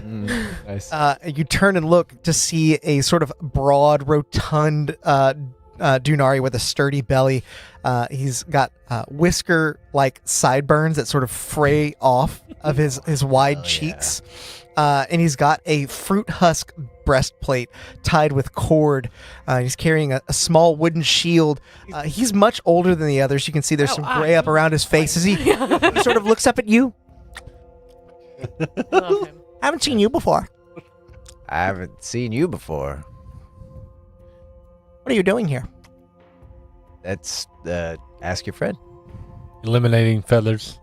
Nice. You turn and look to see a sort of broad, rotund Dunari with a sturdy belly. He's got whisker-like sideburns that sort of fray off of his wide cheeks. And he's got a fruit husk breastplate tied with cord. He's carrying a small wooden shield. He's much older than the others. You can see there's some gray up around his face as he sort of looks up at you. Love him. Haven't seen you before. I haven't seen you before. What are you doing here? That's ask your friend. Eliminating feathers.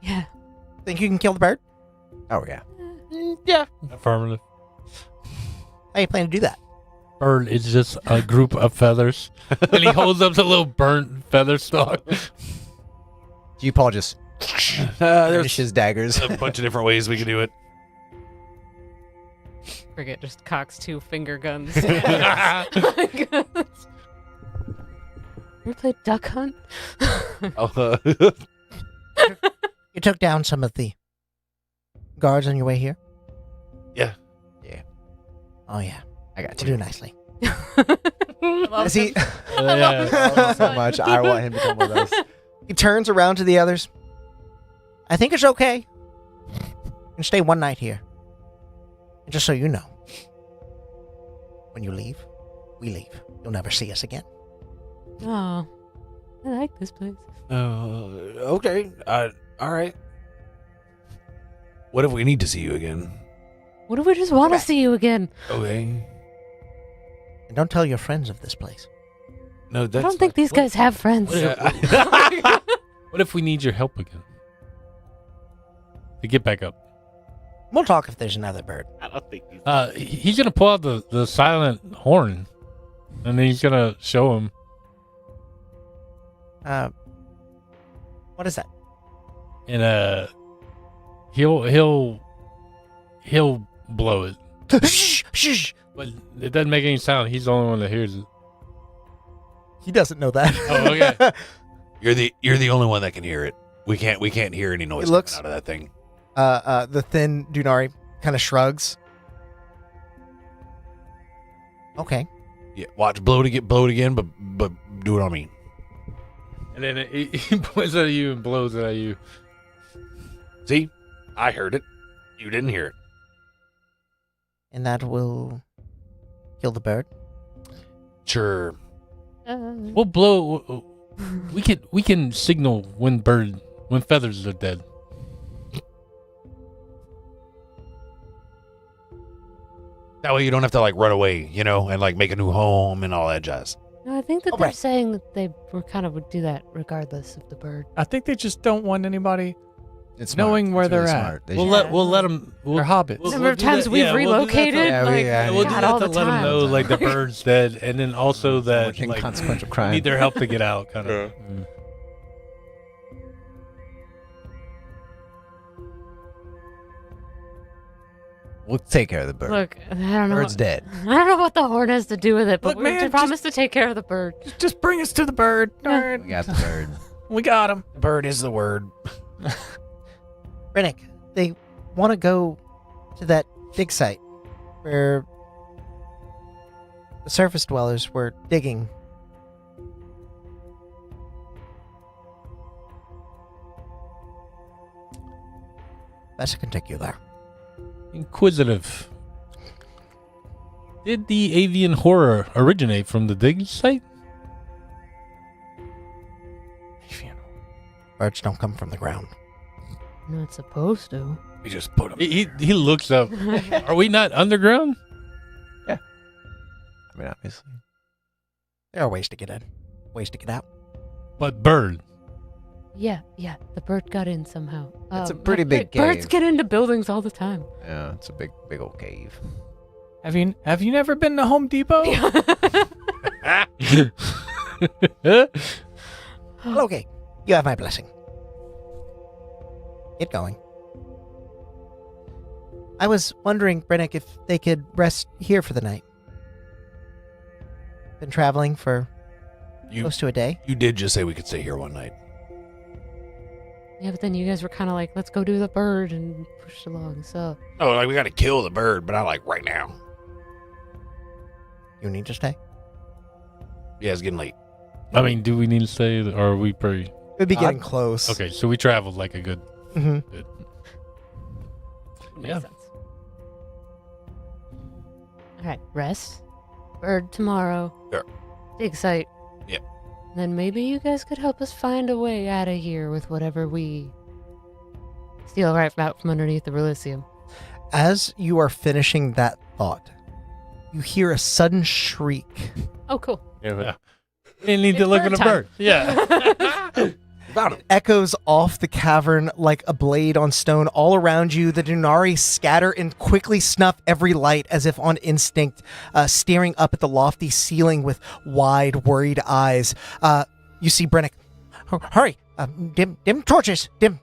Yeah. Think you can kill the bird? Oh yeah. Yeah. Affirmative. How you plan to do that? Bird is just a group of feathers. And he holds up the little burnt feather stalk. G-Paul just There's finishes daggers. a bunch of different ways we can do it. Frigate just cocks 2 finger guns. You played Duck Hunt? You took down some of the guards on your way here? Yeah. Yeah. Oh, yeah. I got You you. do nicely. Love As he, him. I love him Oh, so much. I want him to come with us. he turns around to the others. I think it's okay. You can stay one night here. And just so you know, when you leave, we leave. You'll never see us again. Oh, I like this place. Okay. All right. What if we need to see you again? What if we just want to see you again? Okay. And don't tell your friends of this place. No, I that's don't think these guys have friends. What if we need your help again? To get back up. We'll talk if there's another bird. I don't think he's He's gonna pull out the silent horn, and then he's gonna show him. What is that? And he'll blow it, Shh, shh. but it doesn't make any sound. He's the only one that hears it. He doesn't know that. Oh, okay. You're the only one that can hear it. We can't hear any noise It looks- coming out of that thing. The thin Dunari kind of shrugs. Okay. Yeah, watch blow it again, but do it on me. And then he points at you and blows it at you. See, I heard it. You didn't hear it. And that will kill the bird. Sure. We'll blow. We can signal when feathers are dead. That way you don't have to like run away, and like make a new home and all that jazz. No, I think that Oh, they're right. saying that they were kind of would do that regardless of the bird. I think they just don't want anybody It's knowing smart. where It's really they're at. smart. They We'll should- let them. They're hobbits. Number of times we've relocated, we'll do God, that all to the let them time. know like the bird's dead, and then also that Much like inconsequential we crime. need their help to get out. Kind of. We'll take care of the bird. Look, I don't know. Bird's dead. I don't know what the horn has to do with it, but Look, we man, promised to take care of the bird. Just bring us to the bird. Yeah. We got the bird. We got him. Bird is the word. Rennick, they want to go to that dig site where the surface dwellers were digging. Vessa can take you there. Inquisitive. Did the avian horror originate from the dig site? Birds don't come from the ground. Not supposed to. We just put him. He looks up. Are we not underground? I mean, obviously. There are ways to get in, ways to get out. But bird. Yeah, the bird got in somehow. It's a pretty big Birds cave. get into buildings all the time. Yeah, it's a big old cave. Have you never been to Home Depot? Okay, you have my blessing. Get going. I was wondering, Brennick, if they could rest here for the night. Been traveling for close to a day. You did just say we could stay here one night. Yeah, but then you guys were kind of like, let's go do the bird and push along. So Oh, like we got to kill the bird, but not like right now. You need to stay. Yeah, it's getting late. I mean, do we need to stay, or are we pretty? It would be getting close. Okay, so we traveled like a good. Mm-hmm. makes Yeah. sense. All right, rest. Bird tomorrow. Sure. Dig site. Yeah. Then maybe you guys could help us find a way out of here with whatever we steal right out from underneath the Rolysium. As you are finishing that thought, you hear a sudden shriek. Oh, cool. Yeah. We need It's to look at bird a time. bird. Yeah. Found him. Echoes off the cavern like a blade on stone. All around you, the Dunari scatter and quickly snuff every light as if on instinct, staring up at the lofty ceiling with wide, worried eyes. You see Brennick. Hurry! Dim torches! Dim!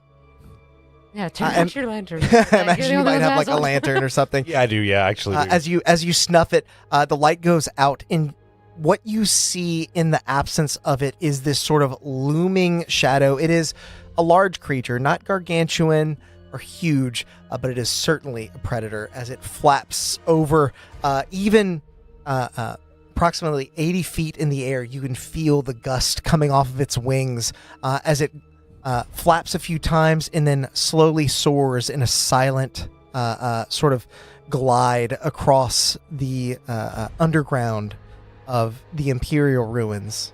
Yeah, turn I'm- out your lantern. I imagine you might have like a lantern. lantern or something. Yeah, I do. Yeah, actually. Do. As you snuff it, the light goes out, and what you see in the absence of it is this sort of looming shadow. It is a large creature, not gargantuan or huge, but it is certainly a predator as it flaps over even approximately 80 feet in the air. You can feel the gust coming off of its wings as it flaps a few times and then slowly soars in a silent sort of glide across the underground of the imperial ruins.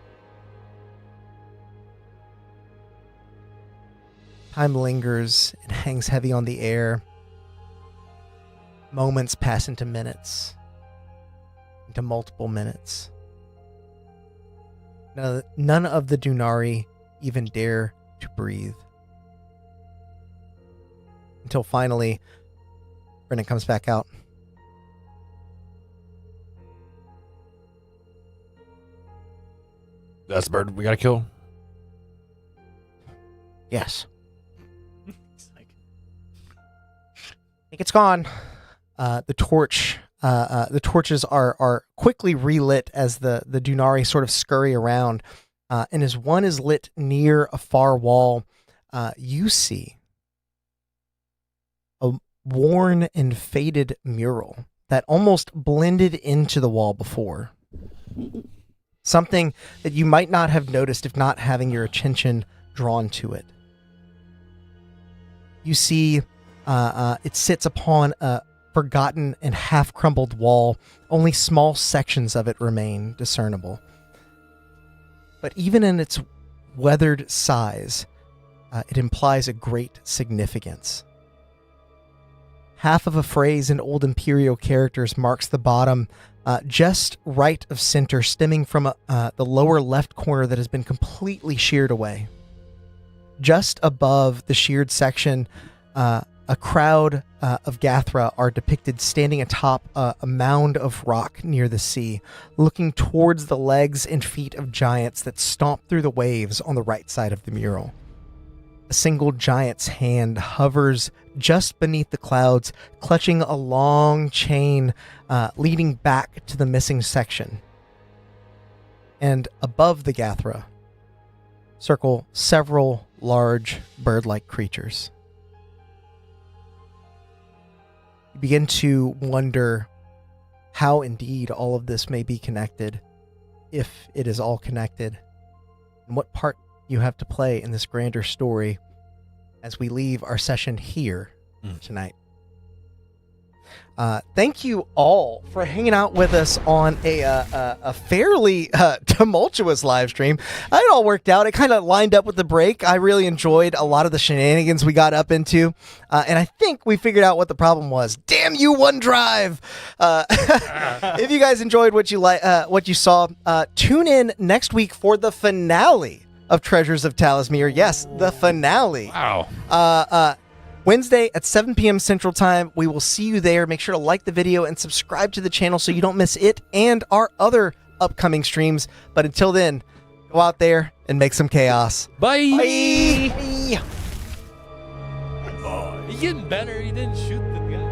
Time lingers and hangs heavy on the air. moments pass into minutes, into multiple minutes. None of the Dunari even dare to breathe. Until finally, Brennan comes back out. That's the bird we gotta kill. Yes. I think it's gone. The torches are quickly relit as the Dunari sort of scurry around. And as one is lit near a far wall, you see a worn and faded mural that almost blended into the wall before. Something that you might not have noticed if not having your attention drawn to it. You see it sits upon a forgotten and half-crumbled wall. Only small sections of it remain discernible. But even in its weathered size, it implies a great significance. Half of a phrase in old imperial characters marks the bottom, just right of center, stemming from the lower left corner that has been completely sheared away. Just above the sheared section, a crowd of Gathra are depicted standing atop a mound of rock near the sea, looking towards the legs and feet of giants that stomp through the waves on the right side of the mural. A single giant's hand hovers just beneath the clouds, clutching a long chain leading back to the missing section. And above the Gathra circle several large bird-like creatures. You begin to wonder how indeed all of this may be connected, if it is all connected, and what part you have to play in this grander story as we leave our session here tonight. Thank you all for hanging out with us on a fairly tumultuous live stream. It all worked out. It kind of lined up with the break. I really enjoyed a lot of the shenanigans we got up into, and I think we figured out what the problem was. Damn you, OneDrive! If you guys enjoyed what you saw, tune in next week for the finale of Treasures of Talismyr. Yes, the finale. Wow. Wednesday at 7 p.m. Central Time. We will see you there. Make sure to like the video and subscribe to the channel so you don't miss it and our other upcoming streams. But until then, go out there and make some chaos. Bye. Bye. Oh, he's getting better. He didn't shoot the guy.